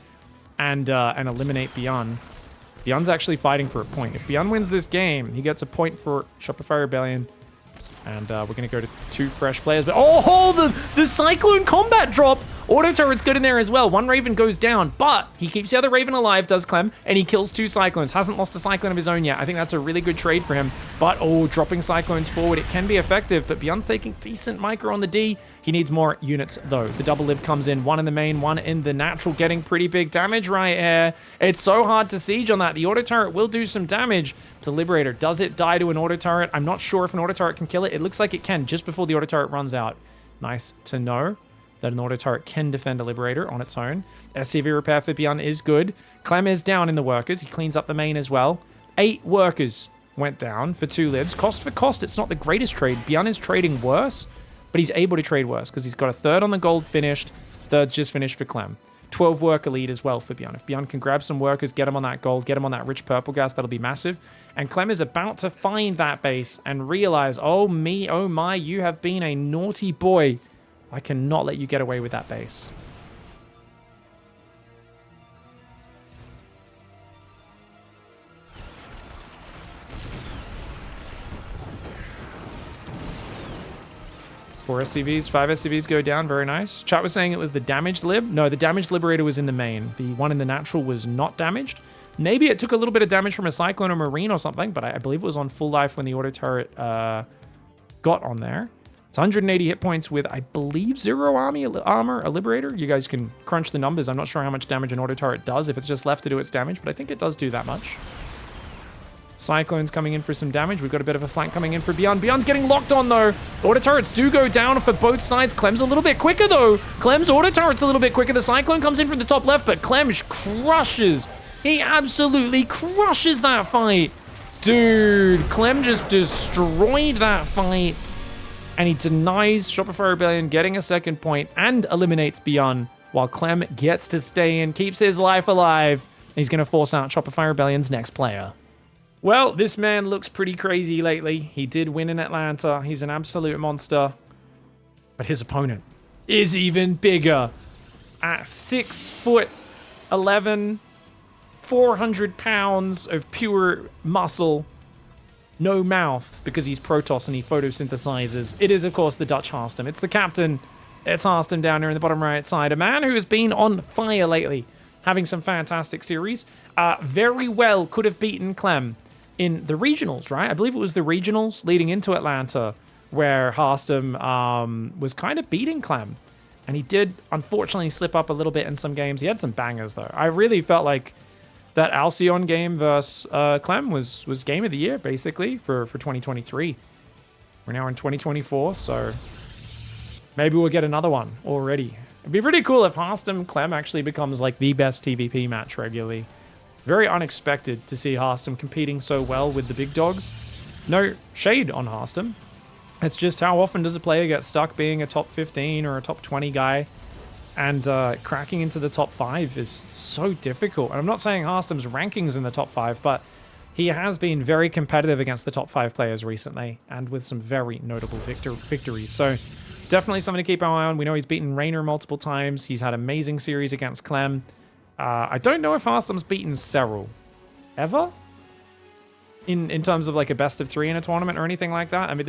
and eliminate Byun. Byun's actually fighting for a point. If Byun wins this game, he gets a point for Shopify Rebellion. And we're going to go to 2 fresh players. But oh, the Cyclone combat drop. Auto turret's good in there as well. One Raven goes down, but he keeps the other Raven alive, does Clem, and he kills 2 Cyclones. Hasn't lost a Cyclone of his own yet. I think that's a really good trade for him. But, oh, dropping Cyclones forward, it can be effective, but Byun's taking decent micro on the D. He needs more units, though. The double lib comes in, 1 in the main, 1 in the natural, getting pretty big damage right here. It's so hard to siege on that. The auto turret will do some damage. The Liberator, does it die to an auto turret? I'm not sure if an auto turret can kill it. It looks like it can just before the auto turret runs out. Nice to know that an auto turret can defend a Liberator on its own. SCV repair for Byun is good. Clem is down in the workers. He cleans up the main as well. 8 workers went down for 2 libs. Cost for cost, it's not the greatest trade. Byun is trading worse, but he's able to trade worse because he's got a 3rd on the gold finished. 3rd's just finished for Clem. 12 worker lead as well for Byun. If Byun can grab some workers, get him on that gold, get him on that rich purple gas, that'll be massive. And Clem is about to find that base and realize, oh me, oh my, you have been a naughty boy. I cannot let you get away with that base. Four SCVs, 5 SCVs go down. Very nice. Chat was saying it was the damaged lib. No, the damaged Liberator was in the main. The one in the natural was not damaged. Maybe it took a little bit of damage from a Cyclone or Marine or something, but I believe it was on full life when the auto turret got on there. It's 180 hit points with, I believe, 0 armor, a Liberator. You guys can crunch the numbers. I'm not sure how much damage an auto turret does if it's just left to do its damage, but I think it does do that much. Cyclone's coming in for some damage. We've got a bit of a flank coming in for Byun. Byun's getting locked on, though. Auto turrets do go down for both sides. Clem's a little bit quicker, though. Clem's auto turret's a little bit quicker. The Cyclone comes in from the top left, but Clem crushes. He absolutely crushes that fight. Dude, Clem just destroyed that fight. And he denies Shopify Rebellion getting a 2nd point and eliminates Byun, while Clem gets to stay in, keeps his life alive. He's going to force out Shopify Rebellion's next player. Well, this man looks pretty crazy lately. He did win in Atlanta. He's an absolute monster. But his opponent is even bigger. At 6'11", 400 pounds of pure muscle. No mouth, because he's Protoss and he photosynthesizes. It is, of course, the Dutch Harstem. It's the captain. It's Harstem down here in the bottom right side. A man who has been on fire lately, having some fantastic series. Very well could have beaten Clem in the regionals, right? I believe it was the regionals leading into Atlanta where Harstem was kind of beating Clem. And he did, unfortunately, slip up a little bit in some games. He had some bangers, though. I really felt like that Alcyon game versus Clem was game of the year, basically, for 2023. We're now in 2024, so maybe we'll get another one already. It'd be pretty cool if Harstem Clem actually becomes like the best TVP match regularly. Very unexpected to see Harstem competing so well with the big dogs. No shade on Harstem. It's just how often does a player get stuck being a top 15 or a top 20 guy, and cracking into the top 5 is so difficult. And I'm not saying Harstem's rankings in the top 5, but he has been very competitive against the top 5 players recently, and with some very notable victories. So definitely something to keep our eye on. We know he's beaten Raynor multiple times. He's had amazing series against Clem. I don't know if Harstem's beaten Serral ever in terms of like a best of 3 in a tournament or anything like that. I mean,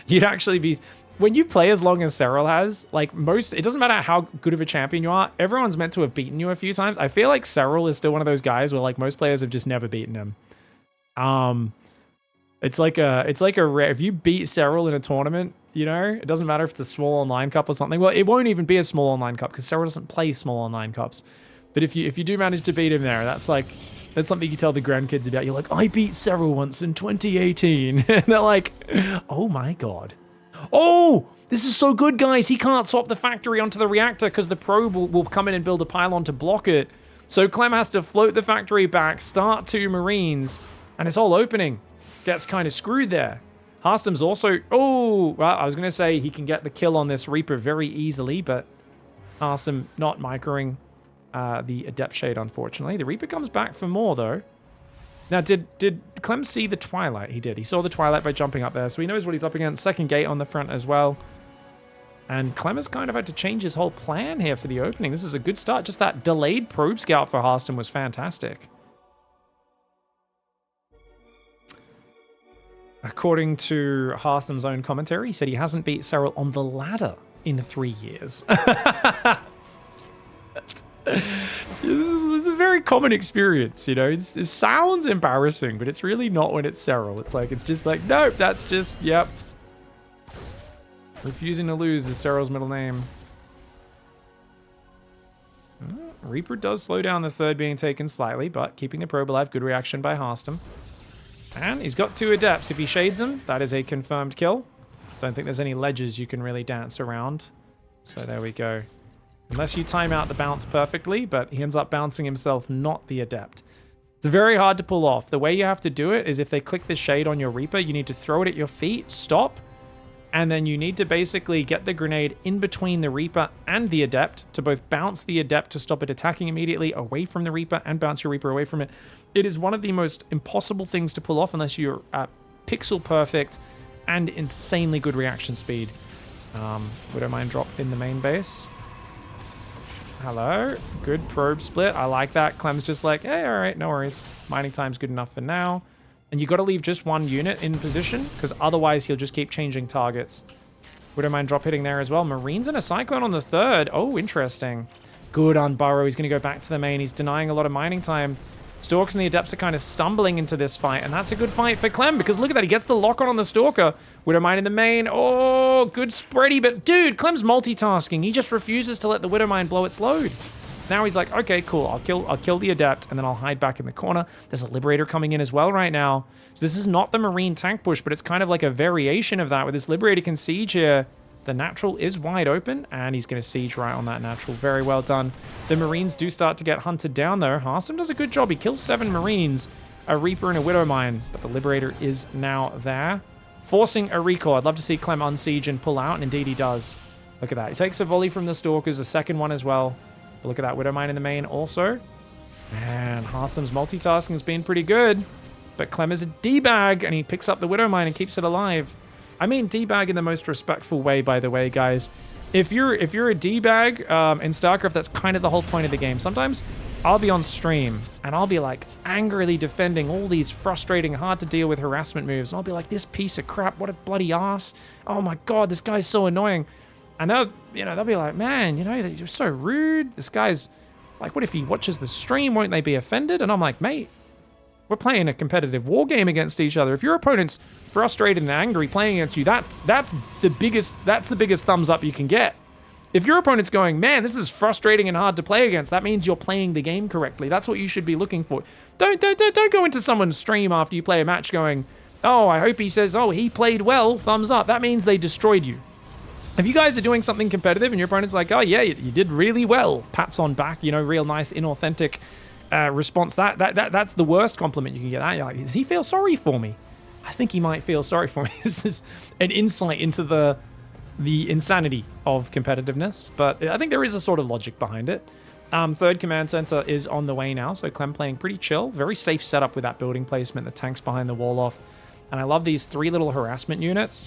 you'd actually be, when you play as long as Serral has, like it doesn't matter how good of a champion you are, everyone's meant to have beaten you a few times. I feel like Serral is still one of those guys where like most players have just never beaten him. It's like a rare, if you beat Serral in a tournament, you know, it doesn't matter if it's a small online cup or something. Well, it won't even be a small online cup because Serral doesn't play small online cups. But if you do manage to beat him there, that's something you tell the grandkids about. You're like, I beat Serral once in 2018. And they're like, oh my god. Oh, this is so good, guys. He can't swap the factory onto the reactor because the probe will come in and build a pylon to block it. So Clem has to float the factory back, start 2 Marines, and it's all opening. Gets kind of screwed there. Harstem's also... Oh, well, I was going to say he can get the kill on this Reaper very easily, but Harstem not microing the Adept Shade, unfortunately. The Reaper comes back for more, though. Now, did Clem see the Twilight? He did. He saw the Twilight by jumping up there, so he knows what he's up against. Second gate on the front as well. And Clem has kind of had to change his whole plan here for the opening. This is a good start. Just that delayed probe scout for Harstem was fantastic. According to Harstem's own commentary, he said he hasn't beat Serral on the ladder in 3 years. This is a very common experience, you know. It sounds embarrassing, but it's really not when it's Serral. It's just like, nope, that's just, yep. Refusing to lose is Serral's middle name. Reaper does slow down the third being taken slightly, but keeping the probe alive. Good reaction by Harstem. And he's got 2 Adepts. If he shades them, that is a confirmed kill. Don't think there's any ledges you can really dance around. So there we go. Unless you time out the bounce perfectly, but he ends up bouncing himself, not the Adept. It's very hard to pull off. The way you have to do it is if they click the shade on your Reaper, you need to throw it at your feet, stop, and then you need to basically get the grenade in between the Reaper and the Adept to both bounce the Adept to stop it attacking immediately away from the Reaper and bounce your Reaper away from it. It is one of the most impossible things to pull off unless you're at pixel perfect and insanely good reaction speed. Widowmine drop in the main base. Hello. Good probe split. I like that. Clem's just like, hey, all right, no worries. Mining time's good enough for now. And you got to leave just 1 unit in position because otherwise he'll just keep changing targets. Widowmine drop hitting there as well. Marines and a Cyclone on the third. Oh, interesting. Good on Burrow. He's going to go back to the main. He's denying a lot of mining time. Stalkers and the Adepts are kind of stumbling into this fight, and that's a good fight for Clem because look at that. He gets the lock on the Stalker. Widowmine in the main. Oh, good spready, but dude, Clem's multitasking. He just refuses to let the Widowmine blow its load. Now he's like, okay, cool. I'll kill the Adept, and then I'll hide back in the corner. There's a Liberator coming in as well right now. So this is not the Marine tank push, but it's kind of like a variation of that where this Liberator can siege here. The natural is wide open, and he's going to siege right on that natural. Very well done. The Marines do start to get hunted down, though. Harstem does a good job. He kills 7 Marines, a Reaper, and a Widowmine, but the Liberator is now there, forcing a recall. I'd love to see Clem unsiege and pull out, and indeed he does. Look at that. He takes a volley from the Stalkers, a second one as well. But look at that. Widowmine in the main also. And Harstem's multitasking has been pretty good, but Clem is a D-bag, and he picks up the Widowmine and keeps it alive. I mean D-bag in the most respectful way, by the way, guys. If you're a D-bag in StarCraft, that's kind of the whole point of the game. Sometimes I'll be on stream and I'll be like angrily defending all these frustrating, hard to deal with harassment moves. And I'll be like, this piece of crap, what a bloody ass. Oh my God, this guy's so annoying. And they'll be like, man, you're so rude. This guy's like, what if he watches the stream? Won't they be offended? And I'm like, mate, We're playing a competitive war game against each other. If your opponent's frustrated and angry playing against you, that's the biggest thumbs up you can get. If your opponent's going, man, this is frustrating and hard to play against, that means you're playing the game correctly. That's what you should be looking for. Don't go into someone's stream after you play a match going, oh, I hope he says, oh, he played well, thumbs up. That means they destroyed you. If you guys are doing something competitive and your opponent's like, oh yeah, you did really well, pats on back, you know, real nice, inauthentic response, that's the worst compliment you can get. You're like, does he feel sorry for me? I think he might feel sorry for me. This is an insight into the insanity of competitiveness, but I think there is a sort of logic behind it. Third command center is on the way now, so Clem playing pretty chill. Very safe setup with that building placement, the tanks behind the wall off. And I love these 3 little harassment units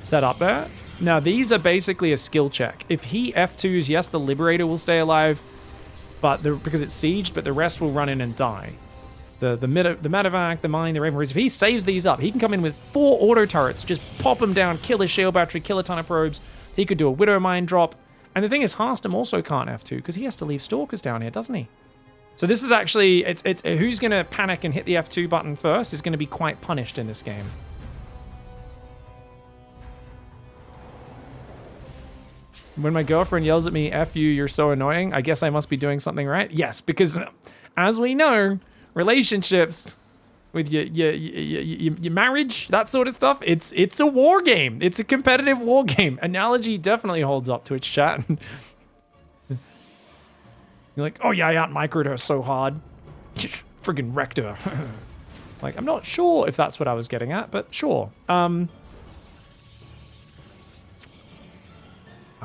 set up there. Now, these are basically a skill check. If he F2s, yes, the Liberator will stay alive, but because it's siege, but the rest will run in and die. The Medevac, the Mine, the Raven Breeze, if he saves these up, he can come in with 4 auto turrets, just pop them down, kill his shield battery, kill a ton of probes. He could do a Widow Mine drop. And the thing is, Harstem also can't F2 because he has to leave Stalkers down here, doesn't he? So this is actually, it's who's going to panic and hit the F2 button first is going to be quite punished in this game. When my girlfriend yells at me, F you, you're so annoying, I guess I must be doing something right. Yes, because as we know, relationships with your marriage, that sort of stuff, it's a war game. It's a competitive war game. Analogy definitely holds up to its chat. You're like, oh yeah, I out-microed her so hard. Friggin' wrecked her. Like, I'm not sure if that's what I was getting at, but sure. I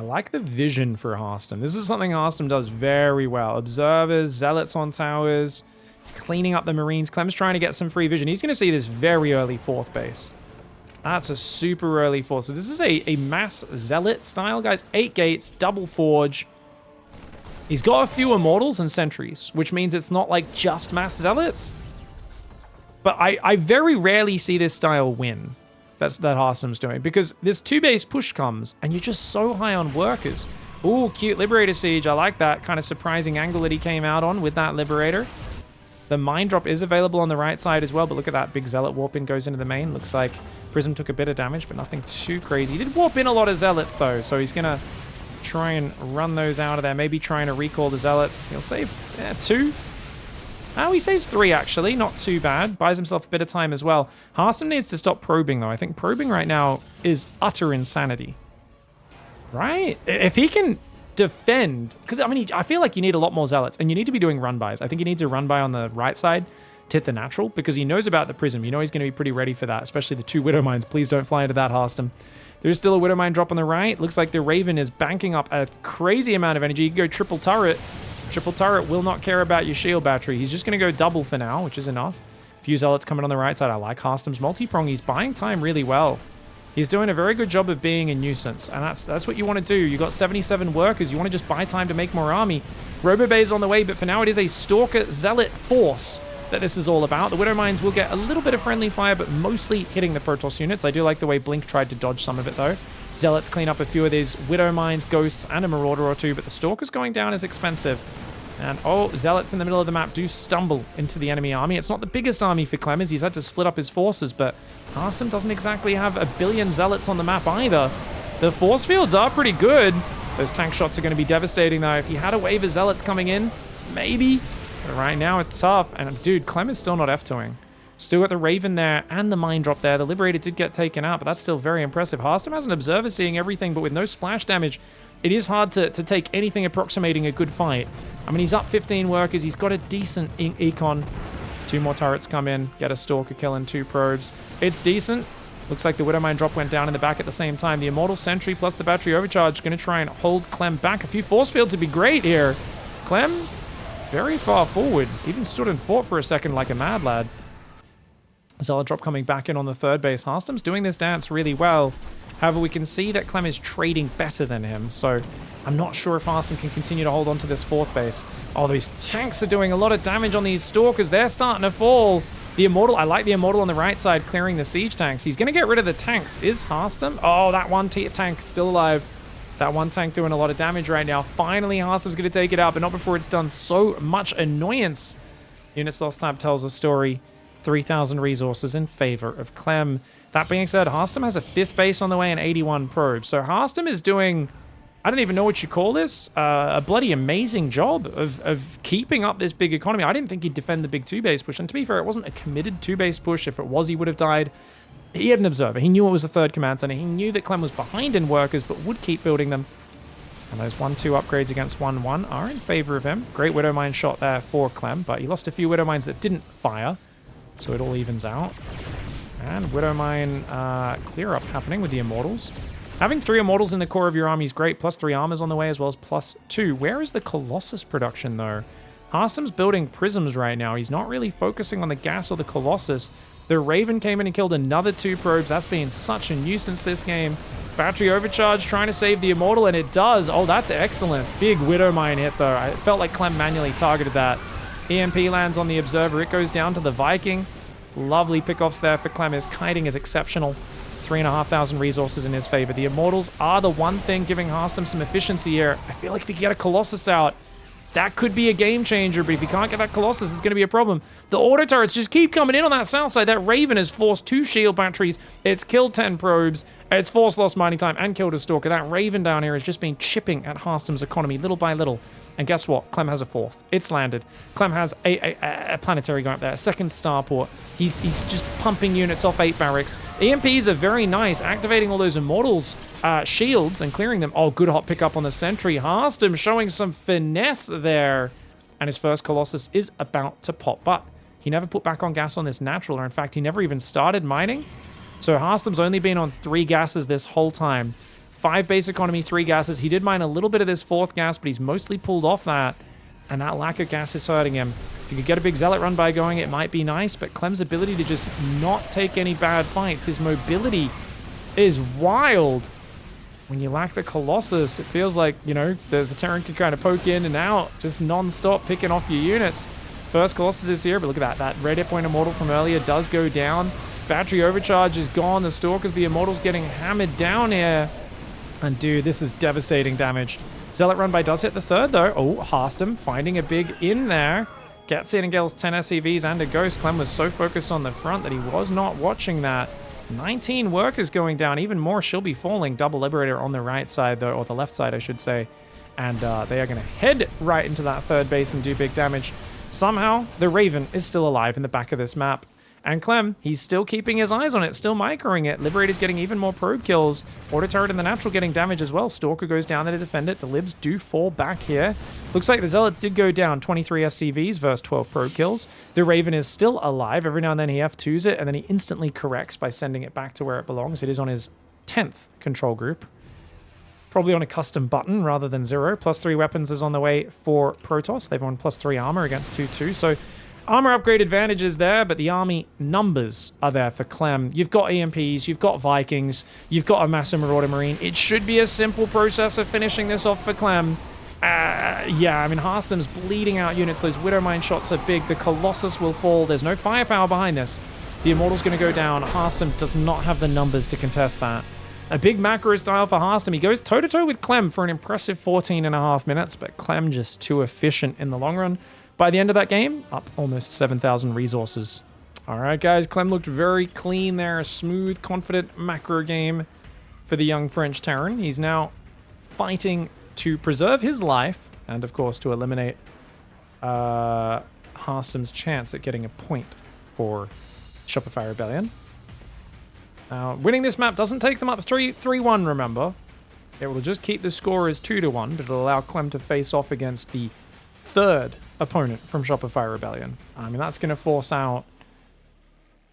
like the vision for Harstem. This is something Harstem does very well. Observers, zealots on towers, cleaning up the Marines. Clem's trying to get some free vision. He's going to see this very early 4th base. That's a super early 4th. So this is a mass zealot style, guys. 8 gates, double forge. He's got a few immortals and sentries, which means it's not like just mass zealots. But I very rarely see this style win. That Harstem's doing, because this 2-base push comes and you're just so high on workers. Ooh, cute Liberator Siege. I like that kind of surprising angle that he came out on with that Liberator. The Mine Drop is available on the right side as well, but look at that big Zealot warp in goes into the main. Looks like Prism took a bit of damage, but nothing too crazy. He did warp in a lot of Zealots though, so he's gonna try and run those out of there. Maybe trying to recall the Zealots. He'll save 2. Oh, he saves 3, actually. Not too bad. Buys himself a bit of time as well. Harstem needs to stop probing, though. I think probing right now is utter insanity. Right? If he can defend... Because, I mean, I feel like you need a lot more Zealots, and you need to be doing run-bys. I think he needs a run-by on the right side to hit the natural, because he knows about the Prism. You know he's going to be pretty ready for that, especially the 2 Widow Mines. Please don't fly into that, Harstem. There's still a Widow Mine drop on the right. Looks like the Raven is banking up a crazy amount of energy. You can go triple turret. Triple turret will not care about your shield battery. He's just going to go double for now, which is enough. Few Zealots coming on the right side. I like Harstem's multi-prong. He's buying time really well. He's doing a very good job of being a nuisance, and that's what you want to do. You got 77 workers. You want to just buy time to make more army. Robobay on the way, but for now it is a Stalker Zealot force that this is all about. The Widow Mines will get a little bit of friendly fire, but mostly hitting the Protoss units. I do like the way Blink tried to dodge some of it, though. Zealots clean up a few of these Widow Mines, Ghosts, and a Marauder or 2, but the Stalkers going down is expensive. And, oh, Zealots in the middle of the map do stumble into the enemy army. It's not the biggest army for Clem, as he's had to split up his forces, but Harstem doesn't exactly have a billion Zealots on the map either. The force fields are pretty good. Those tank shots are going to be devastating, though. If he had a wave of Zealots coming in, maybe. But right now, it's tough. And, dude, Clem is still not F2ing. Still got the Raven there and the Mine Drop there. The Liberator did get taken out, but that's still very impressive. Harstem has an Observer seeing everything, but with no splash damage, it is hard to take anything approximating a good fight. I mean, he's up 15 workers. He's got a decent econ. 2 more turrets come in. Get a Stalker kill and 2 probes. It's decent. Looks like the Widow Mine drop went down in the back at the same time. The Immortal Sentry plus the Battery Overcharge going to try and hold Clem back. A few force fields would be great here. Clem, very far forward. Even stood and fought for a second like a mad lad. Zealot drop coming back in on the 3rd base. Harstem's doing this dance really well. However, we can see that Clem is trading better than him, so I'm not sure if Harstem can continue to hold on to this 4th base. Oh, these tanks are doing a lot of damage on these Stalkers. They're starting to fall. The Immortal, I like the Immortal on the right side clearing the siege tanks. He's going to get rid of the tanks. Is Harstem? Oh, that one tank still alive. That one tank doing a lot of damage right now. Finally, Harstem's going to take it out, but not before it's done so much annoyance. Units Lost Tab tells a story. 3,000 resources in favor of Clem. That being said, Harstem has a 5th base on the way and 81 probes. So Harstem is doing, I don't even know what you call this, a bloody amazing job of keeping up this big economy. I didn't think he'd defend the big 2-base push. And to be fair, it wasn't a committed 2-base push. If it was, he would have died. He had an observer. He knew it was a 3rd command center. He knew that Clem was behind in workers, but would keep building them. And those 1-2 upgrades against 1-1 are in favor of him. Great Widow Mine shot there for Clem, but he lost a few Widow Mines that didn't fire. So it all evens out. And Widow Mine clear up happening with the Immortals. Having 3 Immortals in the core of your army is great. Plus 3 armors on the way as well as +2. Where is the Colossus production though? Harstem's building Prisms right now. He's not really focusing on the gas or the Colossus. The Raven came in and killed another 2 probes. That's been such a nuisance this game. Battery overcharge trying to save the Immortal, and it does. Oh, that's excellent. Big Widow Mine hit though. I felt like Clem manually targeted that. EMP lands on the Observer. It goes down to the Viking. Lovely pickoffs there for Clem. His kiting is exceptional. 3,500 resources in his favor. The Immortals are the one thing giving Harstem some efficiency here. I feel like if he can get a Colossus out, that could be a game changer, but if you can't get that Colossus, it's going to be a problem. The auto turrets just keep coming in on that south side. That Raven has forced 2 shield batteries. It's killed 10 probes. It's forced lost mining time and killed a Stalker. That Raven down here has just been chipping at Harstem's economy little by little. And guess what? Clem has a 4th. It's landed. Clem has a planetary going up there, a 2nd starport. He's just pumping units off 8 barracks. EMPs are very nice, activating all those Immortals shields and clearing them. Oh, good hot pickup on the sentry. Harstem showing some finesse there. And his first Colossus is about to pop. But he never put back on gas on this natural, or in fact, he never even started mining. So Harstem's only been on 3 gases this whole time. 5 base economy, 3 gases. He did mine a little bit of this 4th gas, but he's mostly pulled off that. And that lack of gas is hurting him. If you could get a big Zealot run by going, it might be nice, but Clem's ability to just not take any bad fights, his mobility is wild. When you lack the Colossus, it feels like, you know, the Terran can kind of poke in and out, just non-stop picking off your units. First Colossus is here, but look at that. That red hit point Immortal from earlier does go down. Battery overcharge is gone. The Stalkers, the Immortal's getting hammered down here. And dude, this is devastating damage. Zealot run by does hit the 3rd though. Oh, Harstem finding a big in there. Gets in and gets 10 SCVs and a Ghost. Clem was so focused on the front that he was not watching that. 19 workers going down. Even more she'll be falling. Double Liberator on the right side though, or the left side I should say. And they are going to head right into that 3rd base and do big damage. Somehow, the Raven is still alive in the back of this map. And Clem, he's still keeping his eyes on it, still microing it. Liberator's getting even more probe kills. Auto turret and the natural getting damage as well. Stalker goes down there to defend it. The Libs do fall back here. Looks like the Zealots did go down. 23 SCVs versus 12 probe kills. The Raven is still alive. Every now and then he F2s it, and then he instantly corrects by sending it back to where it belongs. It is on his 10th control group. Probably on a custom button rather than 0. +3 weapons is on the way for Protoss. They've won +3 armor against 2-2. So armor upgrade advantages there, but the army numbers are there for Clem. You've got EMPs, you've got Vikings, you've got a massive Marauder Marine. It should be a simple process of finishing this off for Clem. Yeah, I mean, Harstem's bleeding out units. Those Widow Mine shots are big. The Colossus will fall. There's no firepower behind this. The Immortal's going to go down. Harstem does not have the numbers to contest that. A big macro style for Harstem. He goes toe-to-toe with Clem for an impressive 14.5 minutes, but Clem just too efficient in the long run. By the end of that game, up almost 7,000 resources. All right, guys, Clem looked very clean there. A smooth, confident macro game for the young French Terran. He's now fighting to preserve his life and, of course, to eliminate Harstem's chance at getting a point for Shopify Rebellion. Now, winning this map doesn't take them up 3-1, remember. It will just keep the score as 2-1, but it'll allow Clem to face off against the 3rd opponent from Shopify Rebellion. I mean, that's going to force out,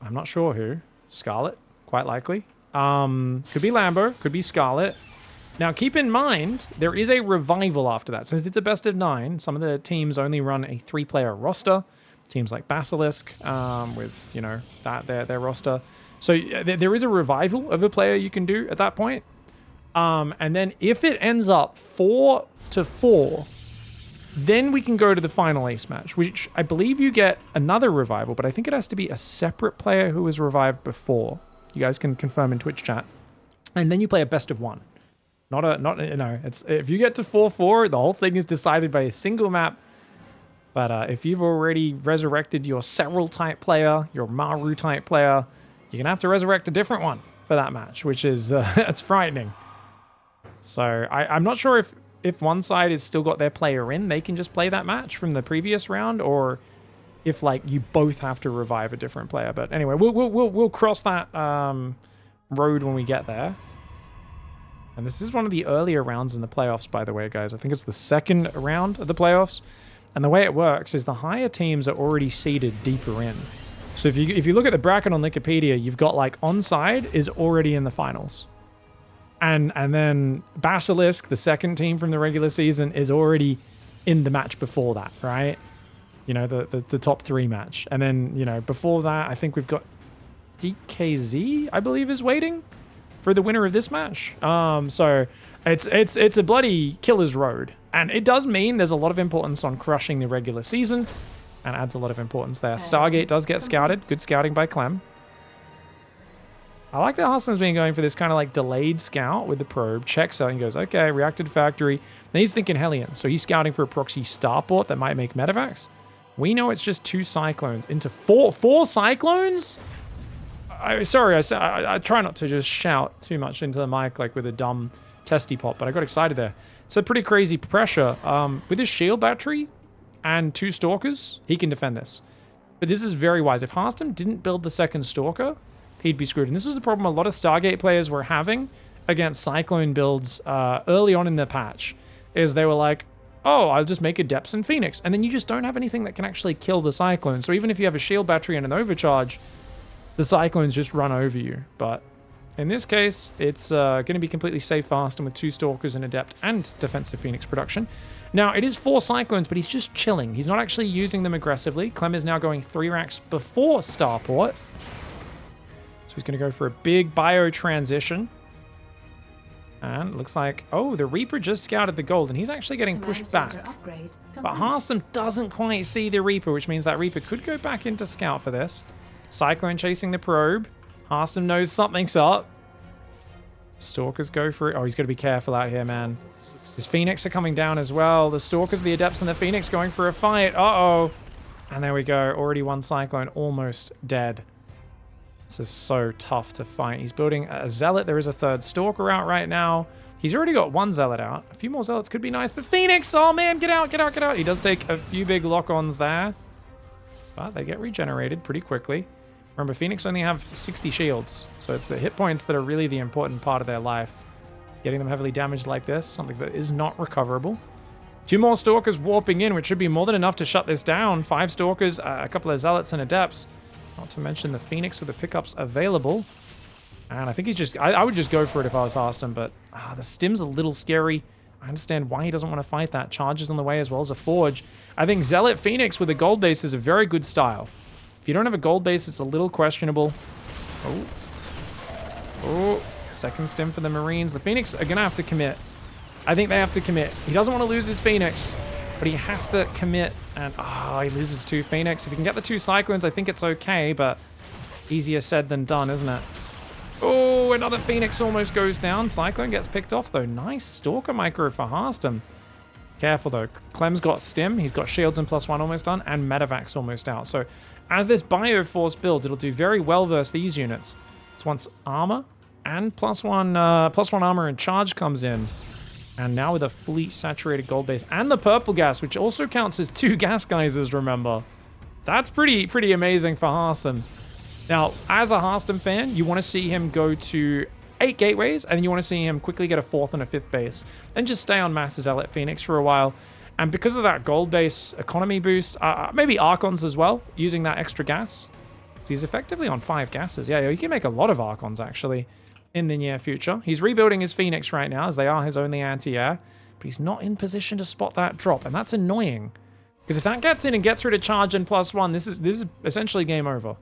I'm not sure who. Scarlett, quite likely. Could be Lambo, could be Scarlett. Now, keep in mind, there is a revival after that. Since it's a best of 9, some of the teams only run a 3-player roster. Teams like Basilisk, with, you know, their roster. So there is a revival of a player you can do at that point. And then if it ends up 4-4, then we can go to the final ace match, which I believe you get another revival, but I think it has to be a separate player who was revived before. You guys can confirm in Twitch chat. And then you play a best of 1. It's if you get to 4-4, the whole thing is decided by a single map. But if you've already resurrected your Serral type player, your Maru type player, you're gonna have to resurrect a different one for that match, which is it's frightening. So I'm not sure if one side has still got their player in, they can just play that match from the previous round, or if like you both have to revive a different player. But anyway, we'll cross that road when we get there. And this is one of the earlier rounds in the playoffs, by the way, guys. I think it's the second round of the playoffs. And the way it works is the higher teams are already seeded deeper in. So if you look at the bracket on Wikipedia, you've got like Onside is already in the finals. And then Basilisk, the second team from the regular season, is already in the match before that, right? You know, the top 3 match. And then, you know, before that, I think we've got DKZ, I believe, is waiting for the winner of this match. So it's a bloody killer's road. And it does mean there's a lot of importance on crushing the regular season, and adds a lot of importance there. Stargate does get scouted. Good scouting by Clem. I like that Harstem's been going for this kind of like delayed scout with the probe. Checks out and goes, okay, reacted factory. Then he's thinking Hellion. So he's scouting for a proxy starport that might make medevacs. We know it's just 2 cyclones into 4 Cyclones? Sorry, I try not to just shout too much into the mic like with a dumb testy pop, but I got excited there. So pretty crazy pressure. With his shield battery and 2 stalkers, he can defend this. But this is very wise. If Harstem didn't build the second stalker, he'd be screwed. And this was the problem a lot of Stargate players were having against Cyclone builds early on in the patch, is they were like, oh, I'll just make Adepts and Phoenix. And then you just don't have anything that can actually kill the Cyclone. So even if you have a shield battery and an overcharge, the Cyclones just run over you. But in this case, it's going to be completely safe fast and with 2 Stalkers, an Adept, and defensive Phoenix production. Now, it is 4 Cyclones, but he's just chilling. He's not actually using them aggressively. Clem is now going 3 racks before Starport. So he's going to go for a big bio transition. And it looks like, oh, the Reaper just scouted the gold, and he's actually getting pushed back. But Harstem doesn't quite see the Reaper, which means that Reaper could go back into scout for this. Cyclone chasing the probe. Harstem knows something's up. Stalkers go for it. Oh, he's got to be careful out here, man. His Phoenix are coming down as well. The Stalkers, the Adepts, and the Phoenix going for a fight. Uh-oh. And there we go. Already 1 Cyclone, almost dead. This is so tough to fight. He's building a Zealot. There is a 3rd Stalker out right now. He's already got 1 Zealot out. A few more Zealots could be nice, but Phoenix! Oh, man, get out, get out, get out. He does take a few big lock-ons there. But they get regenerated pretty quickly. Remember, Phoenix only have 60 shields, so it's the hit points that are really the important part of their life. Getting them heavily damaged like this, something that is not recoverable. 2 more Stalkers warping in, which should be more than enough to shut this down. 5 Stalkers, a couple of Zealots and Adepts. Not to mention the Phoenix with the pickups available. And I think he's just... I would just go for it if I was Harstem, but the stim's a little scary. I understand why he doesn't want to fight that. Charges on the way as well as a Forge. I think Zealot Phoenix with a gold base is a very good style. If you don't have a gold base, it's a little questionable. Oh. Oh. Second stim for the Marines. The Phoenix are going to have to commit. I think they have to commit. He doesn't want to lose his Phoenix, but he has to commit. And, he loses 2 Phoenix. If he can get the 2 Cyclones, I think it's okay, but easier said than done, isn't it? Oh, another Phoenix almost goes down. Cyclone gets picked off, though. Nice Stalker micro for Harstem. Careful, though. Clem's got Stim. He's got Shields and +1 almost done, and Medevac's almost out. So as this Bioforce builds, it'll do very well versus these units. It's once armor and +1 armor and charge comes in. And now with a fully saturated gold base and the purple gas, which also counts as 2 gas geysers, remember. That's pretty amazing for Harstem. Now, as a Harstem fan, you want to see him go to 8 gateways, and you want to see him quickly get a 4th and a 5th base, and just stay on Master Zealot Phoenix for a while. And because of that gold base economy boost, maybe Archons as well, using that extra gas. So he's effectively on 5 gases. Yeah, he can make a lot of Archons, actually, in the near future. He's rebuilding his Phoenix right now, as they are his only anti-air, but he's not in position to spot that drop, and that's annoying. Because if that gets in and gets rid of charge and +1, this is essentially game over.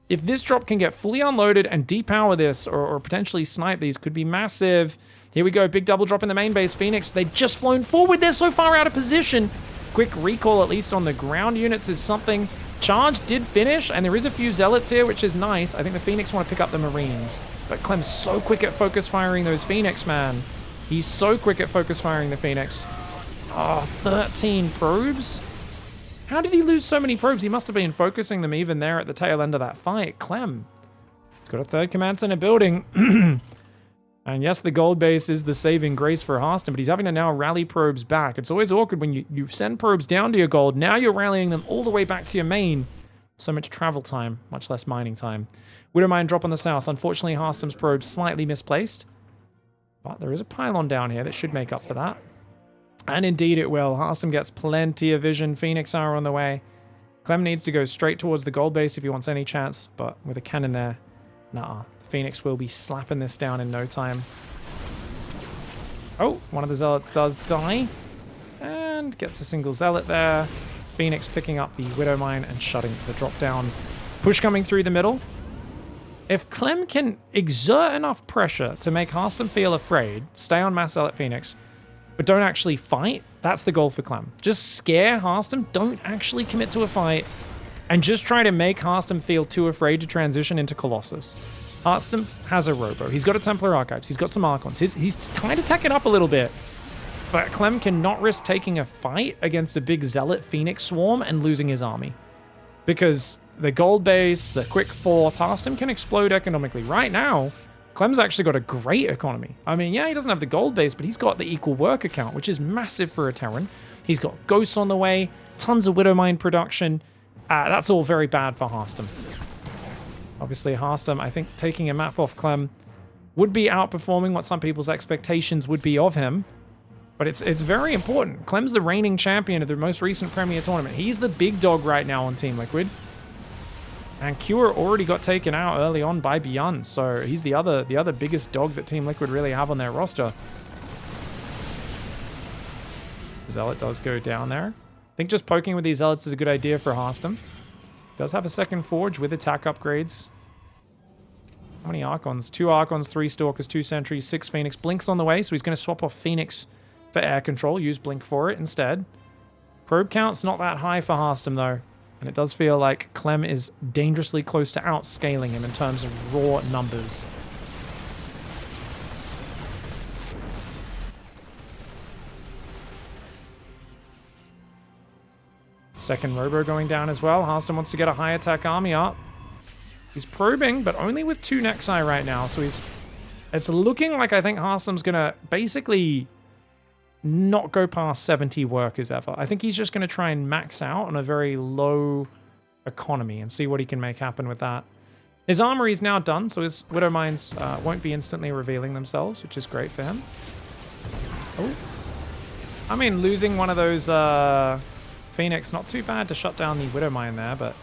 If this drop can get fully unloaded and depower this, or potentially snipe these, could be massive. Here we go, big double drop in the main base. Phoenix, they've just flown forward. They're so far out of position. Quick recall, at least on the ground units, is something. Charge did finish, and there is a few Zealots here, which is nice. I think the Phoenix want to pick up the Marines. But Clem's so quick at focus firing those Phoenix, man. He's so quick at focus firing the Phoenix. Oh, 13 probes. How did he lose so many probes? He must have been focusing them even there at the tail end of that fight. Clem. He's got a third command center building. And yes, the gold base is the saving grace for Harstem, but he's having to now rally probes back. It's always awkward when you send probes down to your gold. Now you're rallying them all the way back to your main. So much travel time, much less mining time. Widowmine drop on the south. Unfortunately, Harstem's probe slightly misplaced. But there is a pylon down here that should make up for that. And indeed it will. Harstem gets plenty of vision. Phoenix are on the way. Clem needs to go straight towards the gold base if he wants any chance. But with a cannon there, nah. Phoenix will be slapping this down in no time. Oh, one of the zealots does die. And gets a single zealot there. Phoenix picking up the Widowmine and shutting the drop down. Push coming through the middle. If Clem can exert enough pressure to make Harstem feel afraid, stay on mass zealot Phoenix, but don't actually fight, that's the goal for Clem. Just scare Harstem, don't actually commit to a fight, and just try to make Harstem feel too afraid to transition into Colossus. Harstem has a Robo. He's got a Templar Archives. He's got some Archons. He's kind of tacking up a little bit. But Clem cannot risk taking a fight against a big Zealot Phoenix swarm and losing his army. Because the gold base, the quick fourth, Harstem can explode economically. Right now, Clem's actually got a great economy. I mean, yeah, he doesn't have the gold base, but he's got the equal work account, which is massive for a Terran. He's got ghosts on the way, tons of Widowmine production. That's all very bad for Harstem. Obviously, Harstem, I think, taking a map off Clem would be outperforming what some people's expectations would be of him. But it's very important. Clem's the reigning champion of the most recent Premier tournament. He's the big dog right now on Team Liquid. And Cure already got taken out early on by Byun, so he's the other biggest dog that Team Liquid really have on their roster. Zealot does go down there. I think just poking with these Zealots is a good idea for Harstem. Does have a second Forge with attack upgrades. How many Archons? 2 Archons, 3 Stalkers, 2 Sentries, 6 Phoenix. Blink's on the way, so he's going to swap off Phoenix for air control. Use Blink for it instead. Probe count's not that high for Harstem, though. And it does feel like Clem is dangerously close to outscaling him in terms of raw numbers. Second Robo going down as well. Harstem wants to get a high attack army up. He's probing, but only with 2 Nexi right now. So it's looking like I think Harstem's going to basically not go past 70 workers ever. I think he's just going to try and max out on a very low economy and see what he can make happen with that. His armory is now done, so his Widowmines won't be instantly revealing themselves, which is great for him. Oh. I mean, losing one of those Phoenix, not too bad to shut down the Widowmine there, but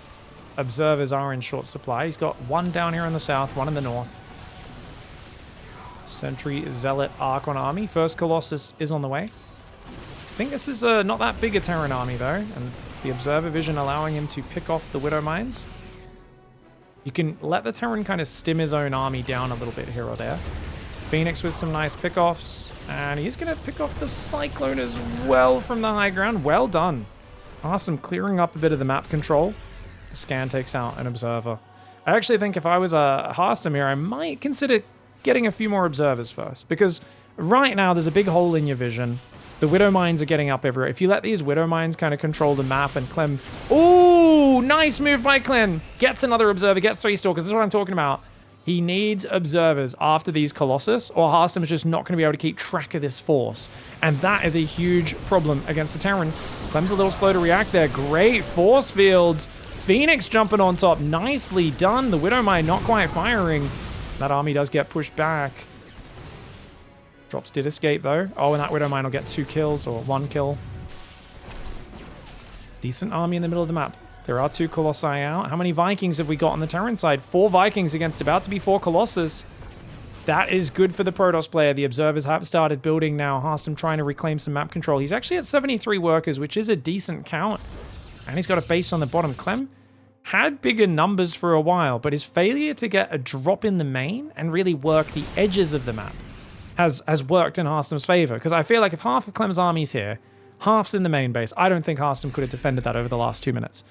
observers are in short supply. He's got 1 down here in the south, 1 in the north. Sentry, Zealot, Archon army. First Colossus is on the way. I think this is not that big a Terran army, though, and the Observer Vision allowing him to pick off the Widowmines. You can let the Terran kind of stim his own army down a little bit here or there. Phoenix with some nice pickoffs, and he's going to pick off the Cyclone as well from the high ground. Well done. Awesome, clearing up a bit of the map control. The scan takes out an Observer. I actually think if I was a Harstem here, I might consider getting a few more Observers first, because right now there's a big hole in your vision. The Widowmines are getting up everywhere. If you let these Widowmines kind of control the map and Clem... Ooh, nice move by Clem. Gets another Observer, gets 3 Stalkers. This is what I'm talking about. He needs Observers after these Colossus, or Harstem is just not going to be able to keep track of this force. And that is a huge problem against the Terran. Clem's a little slow to react there. Great force fields. Phoenix jumping on top. Nicely done. The Widowmine not quite firing. That army does get pushed back. Drops did escape, though. Oh, and that Widowmine will get 2 kills, or 1 kill. Decent army in the middle of the map. There are 2 Colossi out. How many Vikings have we got on the Terran side? 4 Vikings against about to be 4 Colossus. That is good for the Protoss player. The Observers have started building now. Harstem trying to reclaim some map control. He's actually at 73 workers, which is a decent count. And he's got a base on the bottom. Clem had bigger numbers for a while, but his failure to get a drop in the main and really work the edges of the map has worked in Harstem's favor. Because I feel like if half of Clem's army's here, half's in the main base, I don't think Harstem could have defended that over the last 2 minutes.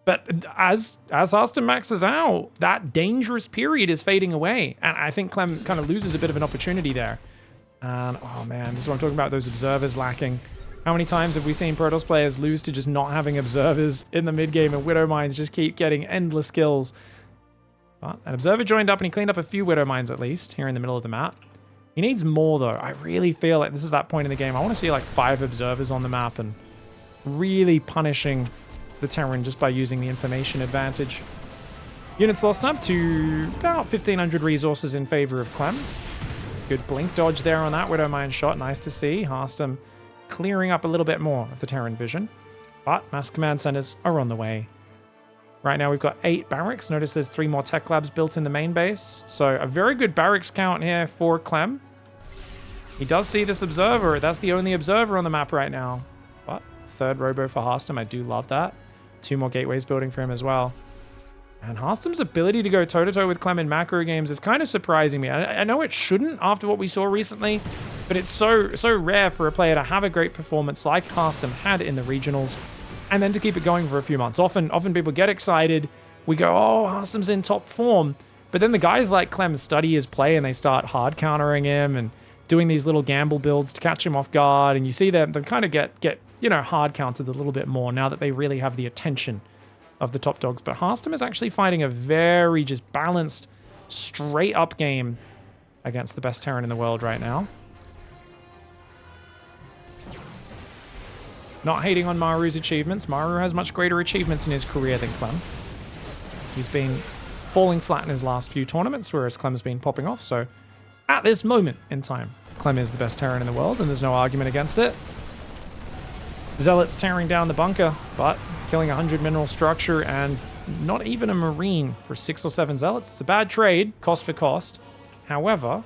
But as Harstem maxes out, that dangerous period is fading away. And I think Clem kind of loses a bit of an opportunity there. And, oh man, this is what I'm talking about, those Observers lacking. How many times have we seen Protoss players lose to just not having observers in the mid game, and Widow Mines just keep getting endless kills? But an observer joined up and he cleaned up a few Widow Mines at least here in the middle of the map. He needs more though. I really feel like this is that point in the game. I want to see like 5 observers on the map and really punishing the Terran just by using the information advantage. Units lost up to about 1,500 resources in favor of Clem. Good blink dodge there on that Widow Mine shot. Nice to see. Harstem clearing up a little bit more of the Terran vision. But mass command centers are on the way. Right now we've got 8 barracks. Notice there's 3 more tech labs built in the main base. So a very good barracks count here for Clem. He does see this observer. That's the only observer on the map right now. But 3rd robo for Harstem. I do love that. 2 more gateways building for him as well. And Harstem's ability to go toe-to-toe with Clem in macro games is kind of surprising me. I know it shouldn't after what we saw recently, but it's so rare for a player to have a great performance like Harstem had in the regionals, and then to keep it going for a few months. Often people get excited. We go, oh, Harstem's in top form. But then the guys like Clem study his play and they start hard countering him and doing these little gamble builds to catch him off guard. And you see them kind of get hard counted a little bit more now that they really have the attention of the top dogs. But Harstem is actually fighting a very just balanced, straight up game against the best Terran in the world right now. Not hating on Maru's achievements. Maru has much greater achievements in his career than Clem. He's been falling flat in his last few tournaments, whereas Clem's been popping off. So at this moment in time, Clem is the best Terran in the world, and there's no argument against it. Zealots tearing down the bunker, but killing 100 mineral structure and not even a marine for 6 or 7 Zealots. It's a bad trade, cost for cost. However,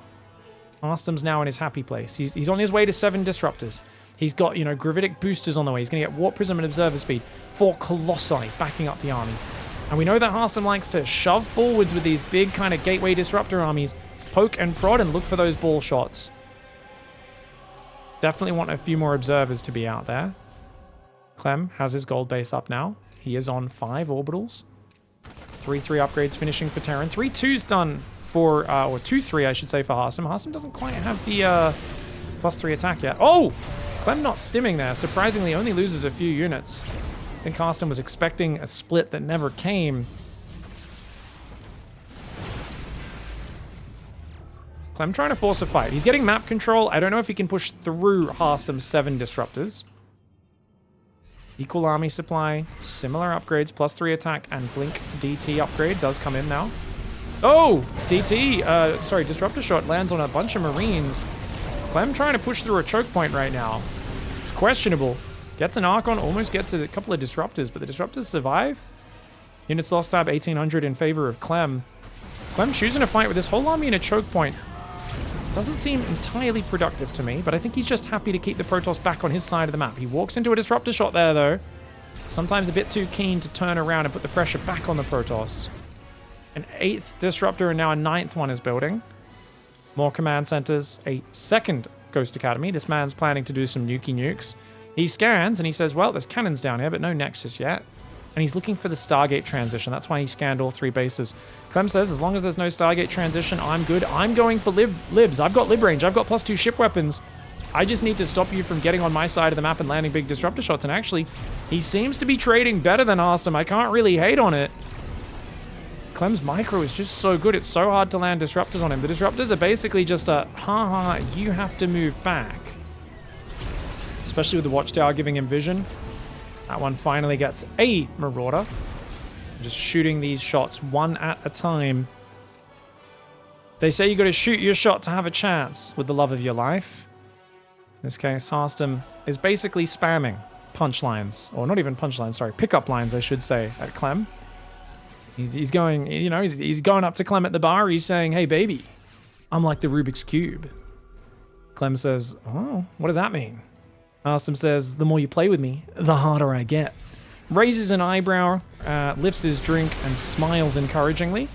Harstem's now in his happy place. He's on his way to 7 disruptors. He's got, gravitic boosters on the way. He's going to get Warp Prism and Observer Speed, 4 Colossi backing up the army. And we know that Harstem likes to shove forwards with these big kind of gateway disruptor armies, poke and prod and look for those ball shots. Definitely want a few more observers to be out there. Clem has his gold base up now. He is on 5 orbitals. 3-3 upgrades finishing for Terran. 3-2's done for, or 2-3 I should say for Harstem. Harstem doesn't quite have the +3 attack yet. Oh! Clem not stimming there. Surprisingly only loses a few units. I think Harstem was expecting a split that never came. Clem trying to force a fight. He's getting map control. I don't know if he can push through Harstem's 7 disruptors. Equal army supply, similar upgrades, +3 attack, and blink DT upgrade does come in now. Oh! DT, disruptor shot lands on a bunch of marines. Clem trying to push through a choke point right now. It's questionable. Gets an Archon, almost gets a couple of disruptors, but the disruptors survive. Units lost tab 1800 in favor of Clem. Clem choosing to fight with this whole army in a choke point. Doesn't seem entirely productive to me, but I think he's just happy to keep the Protoss back on his side of the map. He walks into a disruptor shot there, though. Sometimes a bit too keen to turn around and put the pressure back on the Protoss. An 8th disruptor and now a 9th one is building. More command centers, a 2nd Ghost Academy. This man's planning to do some nukes. He scans and he says, well, there's cannons down here, but no Nexus yet. And he's looking for the Stargate transition. That's why he scanned all 3 bases. Clem says, as long as there's no Stargate transition, I'm good. I'm going for libs. I've got lib range. I've got +2 ship weapons. I just need to stop you from getting on my side of the map and landing big disruptor shots. And actually, he seems to be trading better than Harstem. I can't really hate on it. Clem's micro is just so good. It's so hard to land disruptors on him. The disruptors are basically just a, you have to move back. Especially with the Watchtower giving him vision. That one finally gets a Marauder. Just shooting these shots one at a time. They say you got to shoot your shot to have a chance with the love of your life. In this case, Harstem is basically spamming punchlines, or not even punchlines, sorry, pickup lines, I should say, at Clem. He's going, he's going up to Clem at the bar. He's saying, hey, baby, I'm like the Rubik's Cube. Clem says, oh, what does that mean? Harstem says, the more you play with me, the harder I get. Raises an eyebrow, lifts his drink, and smiles encouragingly.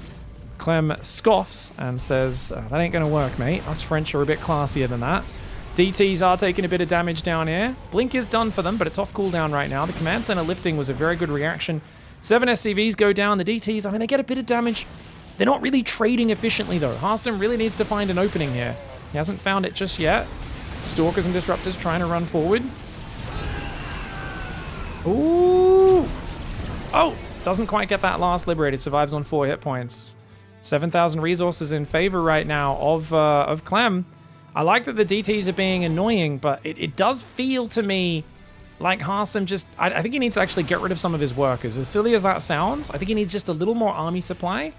Clem scoffs and says, that ain't gonna work, mate. Us French are a bit classier than that. DTs are taking a bit of damage down here. Blink is done for them, but it's off cooldown right now. The command center lifting was a very good reaction. 7 SCVs go down. The DTs, they get a bit of damage. They're not really trading efficiently, though. Harstem really needs to find an opening here. He hasn't found it just yet. Stalkers and Disruptors trying to run forward. Ooh! Oh! Doesn't quite get that last Liberator. Survives on 4 hit points. 7,000 resources in favor right now of Clem. I like that the DTs are being annoying, but it does feel to me like Harstem just... I think he needs to actually get rid of some of his workers. As silly as that sounds, I think he needs just a little more army supply.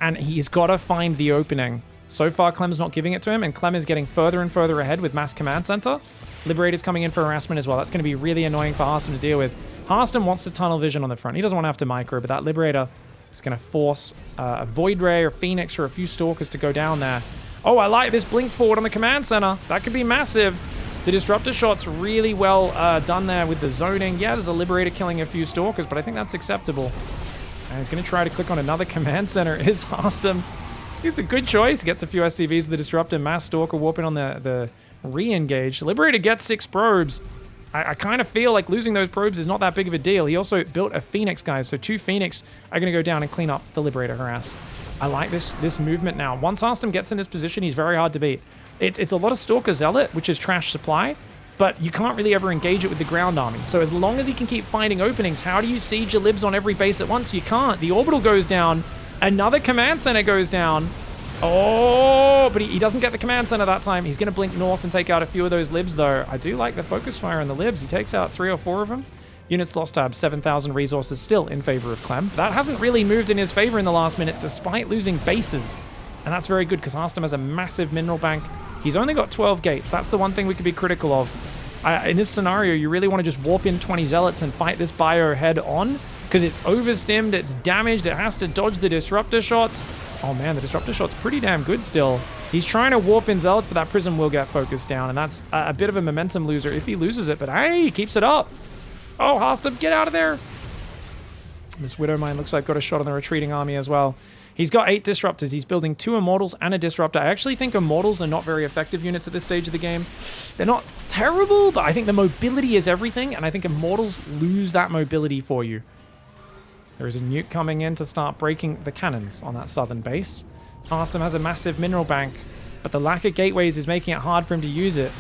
And he's got to find the opening. So far, Clem's not giving it to him, and Clem is getting further and further ahead with Mass Command Center. Liberator's coming in for harassment as well. That's going to be really annoying for Harstem to deal with. Harstem wants to tunnel vision on the front. He doesn't want to have to micro, but that Liberator is going to force a Void Ray or Phoenix or a few Stalkers to go down there. Oh, I like this blink forward on the command center. That could be massive. The Disruptor shot's really well done there with the zoning. Yeah, there's a Liberator killing a few Stalkers, but I think that's acceptable. And he's going to try to click on another command center. Is Harstem. It's a good choice. Gets a few SCVs with the Disruptor. Mass Stalker warping on the re-engage. Liberator gets 6 probes. I kind of feel like losing those probes is not that big of a deal. He also built a Phoenix, guys. So 2 Phoenix are going to go down and clean up the Liberator harass. I like this movement now. Once Harstem gets in this position, he's very hard to beat. It's a lot of Stalker Zealot, which is trash supply, but you can't really ever engage it with the ground army. So as long as he can keep finding openings, how do you siege your libs on every base at once? You can't. The orbital goes down. Another command center goes down. Oh, but he doesn't get the command center that time. He's going to blink north and take out a few of those libs, though. I do like the focus fire on the libs. He takes out 3 or 4 of them. Units lost tab, 7,000 resources still in favor of Clem. That hasn't really moved in his favor in the last minute, despite losing bases. And that's very good, because Harstem has a massive mineral bank. He's only got 12 gates. That's the one thing we could be critical of. In this scenario, you really want to just warp in 20 Zealots and fight this bio head on, because it's overstimmed, it's damaged, it has to dodge the Disruptor shots. Oh man, the Disruptor shot's pretty damn good still. He's trying to warp in Zealots, but that Prism will get focused down, and that's a bit of a momentum loser if he loses it, but hey, he keeps it up. Oh, Harstem, get out of there. This Widowmine looks like got a shot on the retreating army as well. He's got 8 Disruptors. He's building 2 Immortals and a Disruptor. I actually think Immortals are not very effective units at this stage of the game. They're not terrible, but I think the mobility is everything, and I think Immortals lose that mobility for you. There is a nuke coming in to start breaking the cannons on that southern base. Harstem has a massive mineral bank, but the lack of gateways is making it hard for him to use it.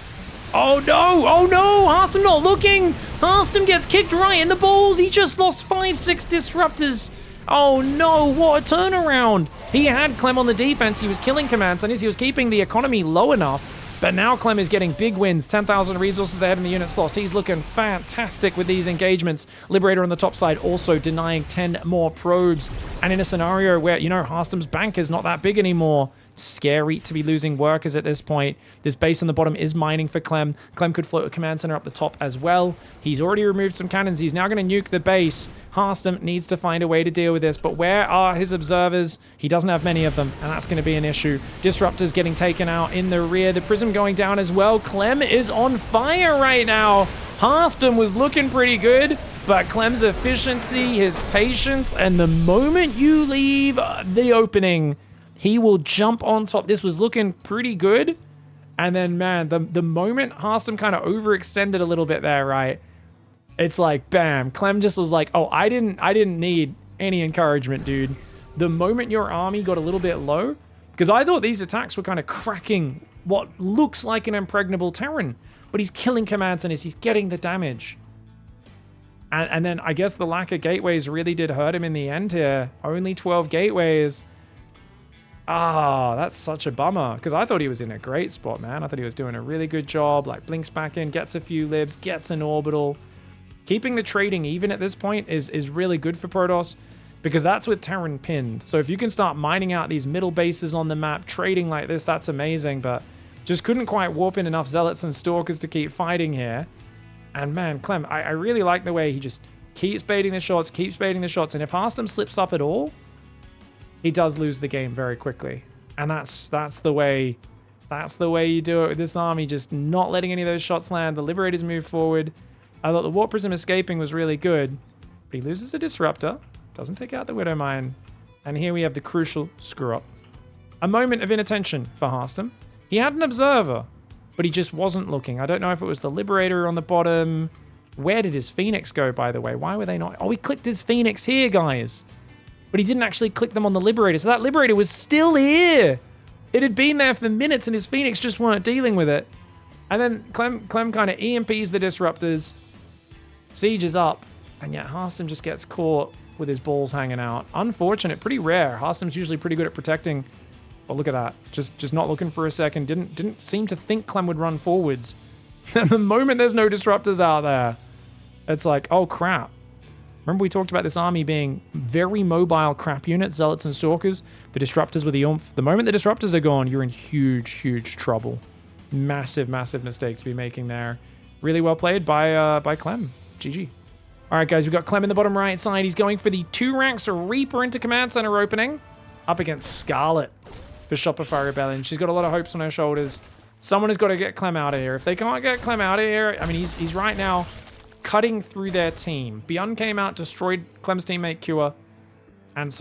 Oh no! Oh no! Harstem not looking! Harstem gets kicked right in the balls! He just lost 5-6 Disruptors! Oh no, what a turnaround! He had Clem on the defense, he was killing command centers, he was keeping the economy low enough, but now Clem is getting big wins, 10,000 resources ahead in the units lost. He's looking fantastic with these engagements. Liberator on the top side also denying 10 more probes. And in a scenario where, you know, Harstem's bank is not that big anymore, scary to be losing workers at this point. This base on the bottom is mining for Clem. Clem could float a command center up the top as well. He's already removed some cannons. He's now going to nuke the base. Harstem needs to find a way to deal with this, but where are his observers? He doesn't have many of them, and that's going to be an issue. Disruptors getting taken out in the rear. The Prism going down as well. Clem is on fire right now. Harstem was looking pretty good, but Clem's efficiency, his patience, and the moment you leave the opening, he will jump on top. This was looking pretty good. And then, man, the moment Harstem kind of overextended a little bit there, right? It's like, bam. Clem just was like, oh, I didn't need any encouragement, dude. The moment your army got a little bit low, because I thought these attacks were kind of cracking what looks like an impregnable Terran, but he's killing command centers. He's getting the damage. And then I guess the lack of gateways really did hurt him in the end here. Only 12 gateways. Ah, that's such a bummer, because I thought he was in a great spot, man. I thought he was doing a really good job, like blinks back in, gets a few libs, gets an orbital. Keeping the trading even at this point is really good for Protoss, because that's with Terran pinned. So if you can start mining out these middle bases on the map, trading like this, that's amazing, but just couldn't quite warp in enough Zealots and Stalkers to keep fighting here. And man, Clem, I really like the way he just keeps baiting the shots, and if Harstem slips up at all, he does lose the game very quickly. And that's the way you do it with this army, just not letting any of those shots land. The Liberators move forward. I thought the Warp Prism escaping was really good, but he loses a Disruptor, doesn't take out the Widowmine, and here we have the crucial screw-up. A moment of inattention for Harstem. He had an Observer, but he just wasn't looking. I don't know if it was the Liberator on the bottom. Where did his Phoenix go, by the way? Why were they not... Oh, he clicked his Phoenix here, guys. But he didn't actually click them on the Liberator, so that Liberator was still here. It had been there for minutes, and his Phoenix just weren't dealing with it. And then Clem kind of EMPs the Disruptors, Siege is up, and yet Harstem just gets caught with his balls hanging out. Unfortunate, pretty rare. Harstem's usually pretty good at protecting, but look at that. Just not looking for a second. Didn't seem to think Clem would run forwards. And the moment there's no disruptors out there, it's like, oh crap. Remember we talked about this army being very mobile crap units, Zealots and Stalkers, but disruptors with the oomph. The moment the disruptors are gone, you're in huge, huge trouble. Massive, massive mistake to be making there. Really well played by Clem. GG. All right, guys, we've got Clem in the bottom right side. He's going for the 2 ranks Reaper into Command Center opening up against Scarlett for Shopify Rebellion. She's got a lot of hopes on her shoulders. Someone has got to get Clem out of here. If they can't get Clem out of here, I mean, he's right now cutting through their team. Byun came out, destroyed Clem's teammate Cure, and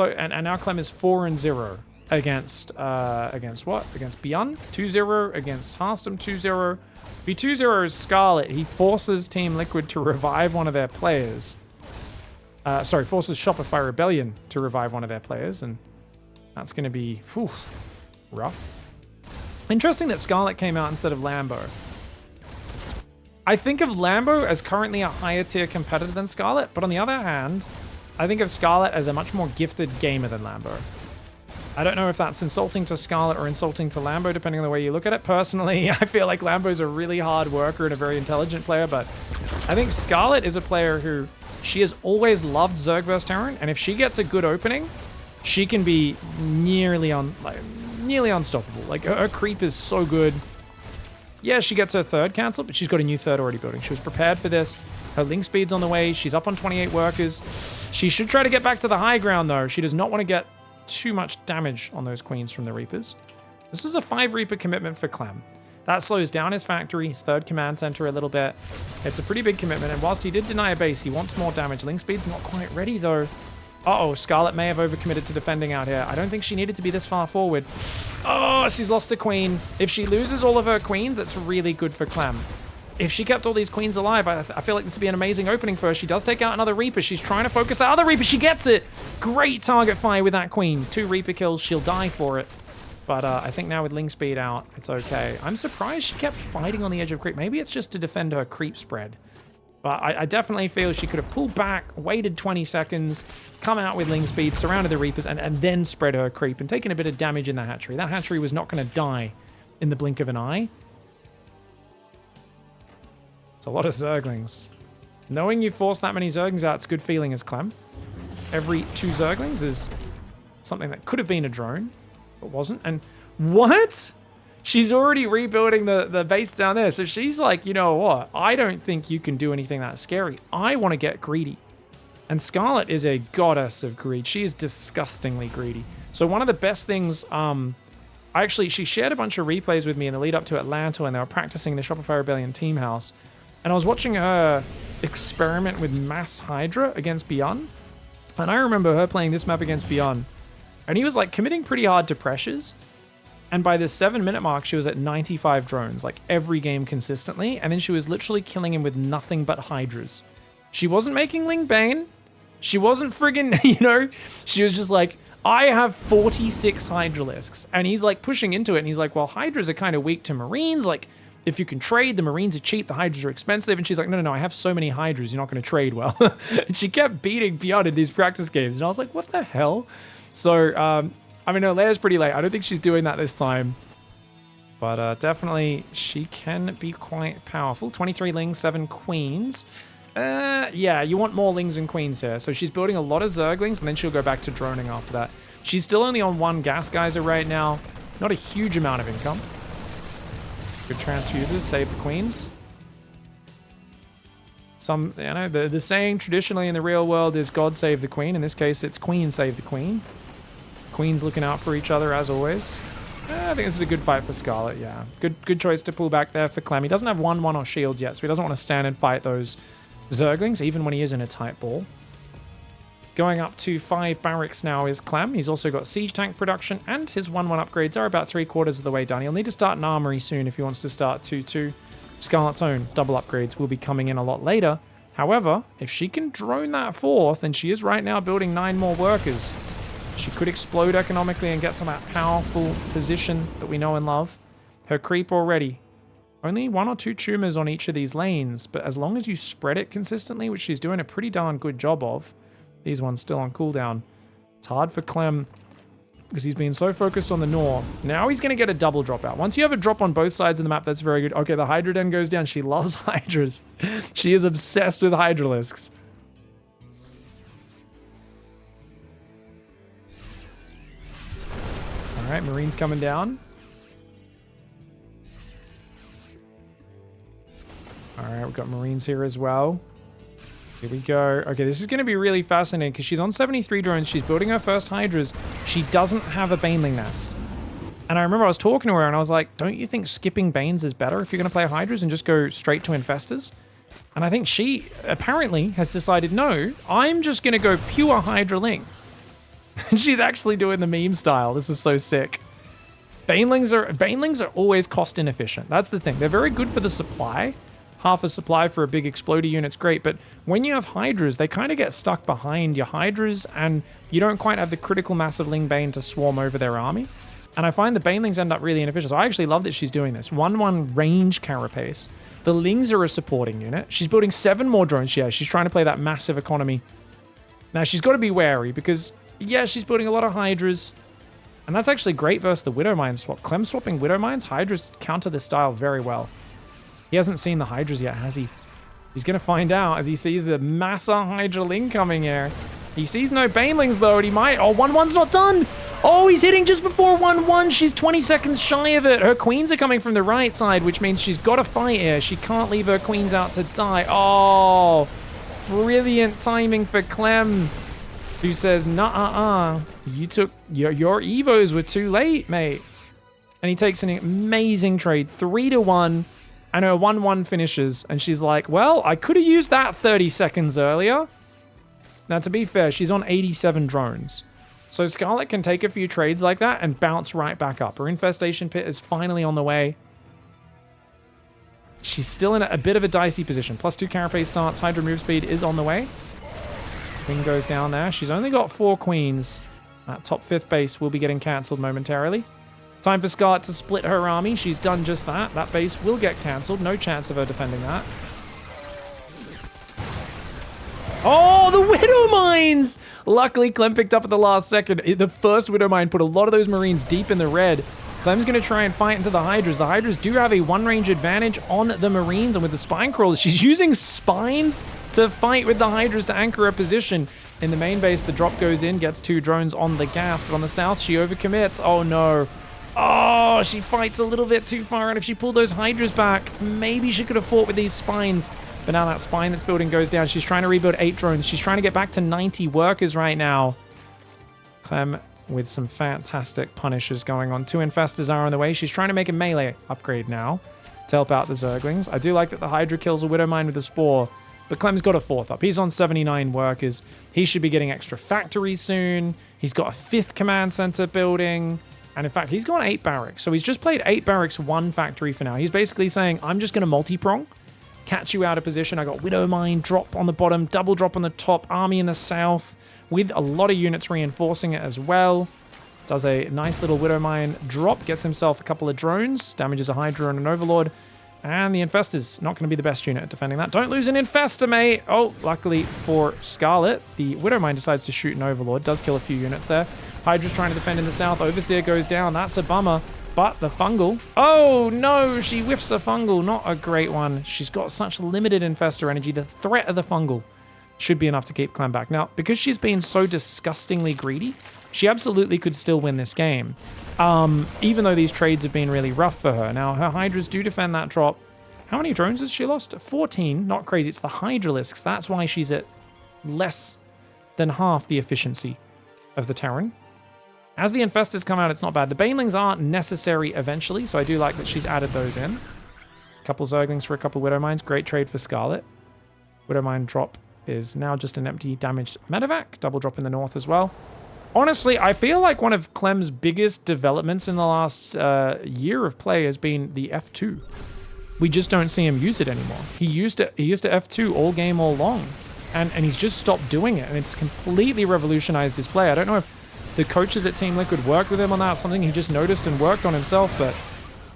now Clem is 4-0 against what? Against Byun 2-0, against Harstem 2-0. If he 2-0 Scarlett, he forces Team Liquid to revive one of their players. Forces Shopify Rebellion to revive one of their players, and that's going to be rough. Interesting that Scarlett came out instead of Lambo. I think of Lambo as currently a higher tier competitor than Scarlett, but on the other hand, I think of Scarlett as a much more gifted gamer than Lambo. I don't know if that's insulting to Scarlett or insulting to Lambo, depending on the way you look at it. Personally, I feel like Lambo's a really hard worker and a very intelligent player, but I think Scarlett is a player who, she has always loved Zerg vs. Terran, and if she gets a good opening, she can be nearly unstoppable. Like, her creep is so good. Yeah, she gets her third cancelled, but she's got a new third already building. She was prepared for this. Her link speed's on the way. She's up on 28 workers. She should try to get back to the high ground, though. She does not want to get too much damage on those queens from the Reapers. This was a 5 Reaper commitment for Clem. That slows down his factory, his third command center a little bit. It's a pretty big commitment, and whilst he did deny a base, he wants more damage. Link speed's not quite ready, though. Uh-oh, Scarlett may have overcommitted to defending out here. I don't think she needed to be this far forward. Oh, she's lost a queen. If she loses all of her queens, that's really good for Clem. If she kept all these queens alive, I feel like this would be an amazing opening for her. She does take out another Reaper. She's trying to focus that other Reaper. She gets it. Great target fire with that queen. 2 Reaper kills. She'll die for it. But I think now with link speed out, it's okay. I'm surprised she kept fighting on the edge of creep. Maybe it's just to defend her creep spread. But I definitely feel she could have pulled back, waited 20 seconds, come out with link speed, surrounded the Reapers, and then spread her creep and taken a bit of damage in the hatchery. That hatchery was not going to die in the blink of an eye. A lot of Zerglings. Knowing you forced that many Zerglings out, it's a good feeling as Clem. Every 2 Zerglings is something that could have been a drone, but wasn't. And what? She's already rebuilding the base down there. So she's like, you know what? I don't think you can do anything that scary. I want to get greedy. And Scarlett is a goddess of greed. She is disgustingly greedy. So one of the best things, she shared a bunch of replays with me in the lead up to Atlanta when they were practicing the Shopify Rebellion team house. And I was watching her experiment with Mass Hydra against Byun. And I remember her playing this map against Byun. And he was like committing pretty hard to pressures. And by the 7-minute mark, she was at 95 drones, like every game consistently. And then she was literally killing him with nothing but Hydras. She wasn't making Ling Bane. She wasn't friggin', she was just like, I have 46 Hydralisks. And he's like pushing into it. And he's like, well, Hydras are kind of weak to Marines. Like, if you can trade, the Marines are cheap, the Hydras are expensive. And she's like, no, I have so many Hydras, you're not going to trade well. And she kept beating Byun in these practice games. And I was like, what the hell? So, Elazer's pretty late. I don't think she's doing that this time. But definitely, she can be quite powerful. 23 lings, 7 queens. Yeah, you want more lings and queens here. So she's building a lot of Zerglings, and then she'll go back to droning after that. She's still only on 1 gas geyser right now. Not a huge amount of income. Good transfuses, save the queens. The saying traditionally in the real world is God save the queen. In this case, it's queen save the queen. Queen's looking out for each other as always. I think this is a good fight for Scarlett, yeah. Good choice to pull back there for Clem. He doesn't have 1-1 or shields yet, so he doesn't want to stand and fight those Zerglings, even when he is in a tight ball. Going up to 5 barracks now is Clem. He's also got siege tank production, and his 1-1 upgrades are about 3/4 of the way done. He'll need to start an armory soon if he wants to start 2-2. Scarlett's own double upgrades will be coming in a lot later. However, if she can drone that 4th, and she is right now building 9 more workers, she could explode economically and get to that powerful position that we know and love. Her creep already Only 1 or 2 tumors on each of these lanes, but as long as you spread it consistently, which she's doing a pretty darn good job of, these ones still on cooldown. It's hard for Clem because he's been so focused on the north. Now he's going to get a double drop out. Once you have a drop on both sides of the map, that's very good. Okay, the Hydra Den goes down. She loves Hydras. She is obsessed with Hydralisks. All right, Marine's coming down. All right, we've got Marines here as well. Here we go. Okay, this is going to be really fascinating because she's on 73 drones. She's building her first Hydras. She doesn't have a Baneling nest. And I remember I was talking to her and I was like, don't you think skipping Banes is better if you're going to play Hydras and just go straight to Infestors? And I think she apparently has decided, no, I'm just going to go pure Hydra Ling. She's actually doing the meme style. This is so sick. Banelings are always cost inefficient. That's the thing. They're very good for the supply. Half a supply for a big exploder unit's great, but when you have Hydras, they kind of get stuck behind your Hydras, and you don't quite have the critical mass of Ling Bane to swarm over their army. And I find the Banelings end up really inefficient, so I actually love that she's doing this. 1-1 range carapace. The Lings are a supporting unit. She's building 7 more drones. Yeah, she's trying to play that massive economy. Now, she's got to be wary, because, yeah, she's building a lot of Hydras, and that's actually great versus the Widowmine swap. Clem swapping Widowmines, Hydras counter this style very well. He hasn't seen the Hydras yet, has he? He's going to find out as he sees the Massa Hydra Ling coming here. He sees no Banelings, though, and he might... Oh, 1-1's not done! Oh, he's hitting just before 1-1. She's 20 seconds shy of it. Her queens are coming from the right side, which means she's got to fight here. She can't leave her queens out to die. Oh, brilliant timing for Clem, who says, nah, you took... Your Evos were too late, mate. And he takes an amazing trade, 3-1. And her 1-1 finishes, and she's like, well, I could have used that 30 seconds earlier. Now, to be fair, she's on 87 drones. So Scarlett can take a few trades like that and bounce right back up. Her infestation pit is finally on the way. She's still in a bit of a dicey position. +2 carapace starts. Hydra move speed is on the way. Queen goes down there. She's only got 4 queens. That top 5th base will be getting cancelled momentarily. Time for Scarlett to split her army. She's done just that. That base will get cancelled. No chance of her defending that. Oh, the Widow Mines! Luckily, Clem picked up at the last second. The first Widow Mine put a lot of those Marines deep in the red. Clem's going to try and fight into the Hydras. The Hydras do have a 1-range advantage on the Marines, and with the Spine Crawlers, she's using Spines to fight with the Hydras to anchor her position. In the main base, the drop goes in, gets 2 drones on the gas, but on the south, she overcommits. Oh, no. Oh, she fights a little bit too far, and if she pulled those Hydras back, maybe she could have fought with these Spines. But now that Spine that's building goes down. She's trying to rebuild 8 drones. She's trying to get back to 90 workers right now. Clem with some fantastic Punishers going on. 2 Infestors are on the way. She's trying to make a melee upgrade now to help out the Zerglings. I do like that the Hydra kills a Widowmine with a Spore, but Clem's got a 4th up. He's on 79 workers. He should be getting extra factories soon. He's got a 5th command center building. And in fact, he's got 8 barracks. So he's just played 8 barracks, 1 factory for now. He's basically saying, I'm just going to multi-prong, catch you out of position. I got Widowmine, drop on the bottom, double drop on the top, army in the south, with a lot of units reinforcing it as well. Does a nice little Widowmine drop, gets himself a couple of drones, damages a Hydra and an Overlord. And the Infestor's not going to be the best unit at defending that. Don't lose an Infestor, mate! Oh, luckily for Scarlett, the Widowmine decides to shoot an Overlord. Does kill a few units there. Hydra's trying to defend in the south. Overseer goes down. That's a bummer. But the Fungal... Oh, no! She whiffs a Fungal. Not a great one. She's got such limited Infestor energy. The threat of the Fungal should be enough to keep Clem back. Now, because she's been so disgustingly greedy, she absolutely could still win this game. Even though these trades have been really rough for her. Now, her Hydras do defend that drop. How many drones has she lost? 14. Not crazy. It's the Hydralisks. That's why she's at less than half the efficiency of the Terran. As the Infestors come out, it's not bad. The Banelings aren't necessary eventually, so I do like that she's added those in. A couple Zerglings for a couple Widowmines. Great trade for Scarlett. Widowmine drop is now just an empty damaged medevac. Double drop in the north as well. Honestly, I feel like one of Clem's biggest developments in the last year of play has been the F2. We just don't see him use it anymore. He used to F2 all game, all long. And he's just stopped doing it. And it's completely revolutionized his play. I don't know if the coaches at Team Liquid worked with him on that, something he just noticed and worked on himself, but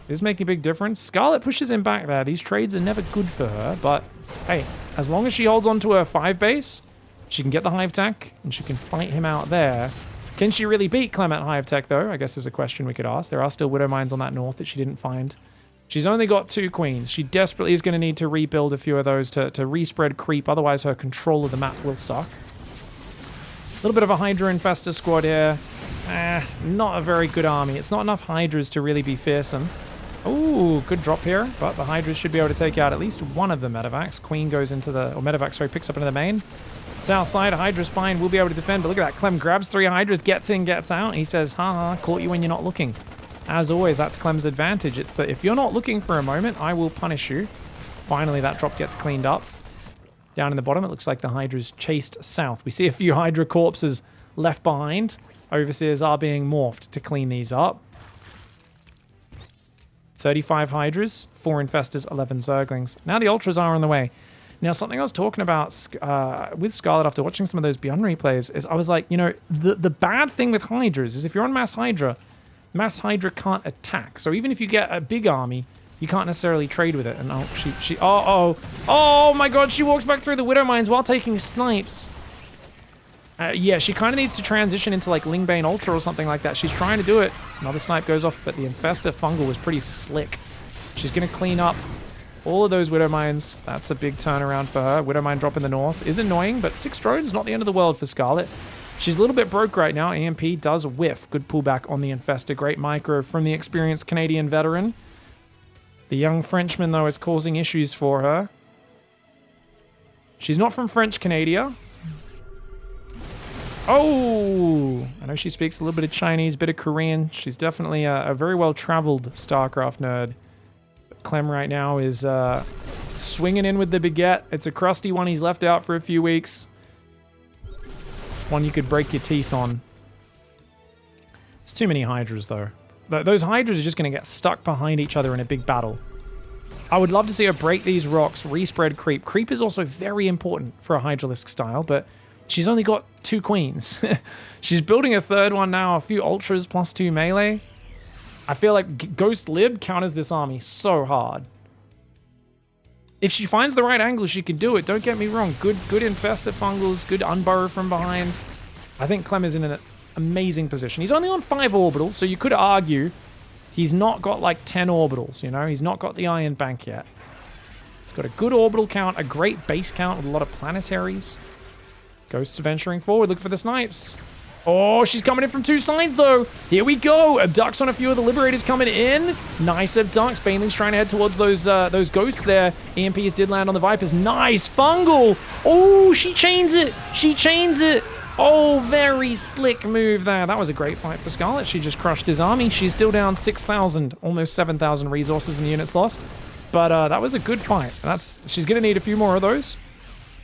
is making a big difference. Scarlett pushes him back there. These trades are never good for her, but hey, as long as she holds on to her 5 base, she can get the hive tech, and she can fight him out there. Can she really beat Clem at hive tech, though? I guess is a question we could ask. There are still Widow Mines on that north that she didn't find. She's only got 2 queens. She desperately is going to need to rebuild a few of those to respread creep, otherwise her control of the map will suck. A little bit of a Hydra Infestor squad here. Not a very good army. It's not enough Hydras to really be fearsome. Ooh, good drop here, but the Hydras should be able to take out at least one of the Medivacs. Queen goes into the, or Medivac, sorry, picks up into the main. South side, Hydra Spine will be able to defend, but look at that. Clem grabs 3 Hydras, gets in, gets out. He says, haha, caught you when you're not looking. As always, that's Clem's advantage. It's that if you're not looking for a moment, I will punish you. Finally, that drop gets cleaned up. Down in the bottom, it looks like the Hydra's chased south. We see a few Hydra corpses left behind. Overseers are being morphed to clean these up. 35 Hydras, 4 Infestors, 11 Zerglings. Now the Ultras are on the way. Now, something I was talking about with Scarlett after watching some of those Byun replays is I was like, you know, the bad thing with Hydras is if you're on Mass Hydra can't attack. So even if you get a big army, you can't necessarily trade with it. And oh my god, she walks back through the Widow Mines while taking snipes. Yeah, she kind of needs to transition into like Lingbane Ultra or something like that. She's trying to do it. Another snipe goes off, but the Infestor Fungal was pretty slick. She's going to clean up all of those Widow Mines. That's a big turnaround for her. Widow Mine drop in the north is annoying, but 6 drones, not the end of the world for Scarlett. She's a little bit broke right now. EMP does whiff. Good pullback on the Infestor. Great micro from the experienced Canadian veteran. The young Frenchman, though, is causing issues for her. She's not from French Canada. Oh! I know she speaks a little bit of Chinese, bit of Korean. She's definitely a very well-traveled StarCraft nerd. But Clem right now is swinging in with the baguette. It's a crusty one. He's left out for a few weeks. One you could break your teeth on. It's too many Hydras, though. Those Hydras are just going to get stuck behind each other in a big battle. I would love to see her break these rocks, respread creep. Creep is also very important for a Hydralisk style, but she's only got 2 queens. She's building a 3rd one now, a few Ultras plus 2 melee. I feel like Ghost Lib counters this army so hard. If she finds the right angle, she can do it. Don't get me wrong. Good Infestor Fungals, good Unburrow from behind. I think Clem is in an amazing position. He's only on 5 orbitals, so you could argue he's not got like 10 orbitals, you know? He's not got the Iron Bank yet. He's got a good orbital count, a great base count with a lot of planetaries. Ghosts are venturing forward. Look for the snipes. Oh, she's coming in from 2 sides, though. Here we go. Abducts on a few of the Liberators coming in. Nice abducts. Baneling's trying to head towards those ghosts there. EMPs did land on the Vipers. Nice. Fungal. Oh, she chains it. She chains it. Oh, very slick move there. That was a great fight for Scarlett. She just crushed his army. She's still down 6,000, almost 7,000 resources in the units lost. But that was a good fight. She's going to need a few more of those.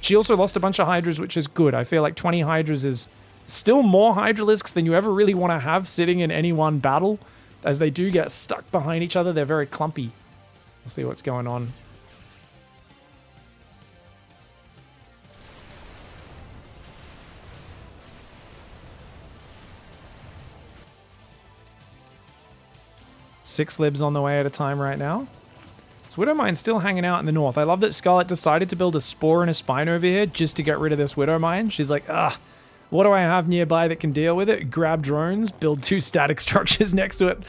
She also lost a bunch of Hydras, which is good. I feel like 20 Hydras is still more Hydralisks than you ever really want to have sitting in any one battle, as they do get stuck behind each other. They're very clumpy. We'll see what's going on. Six libs on the way at a time right now. So Widow Mine's still hanging out in the north. I love that Scarlett decided to build a Spore and a Spine over here just to get rid of this Widow Mine. She's like, what do I have nearby that can deal with it? Grab drones, build 2 static structures next to it.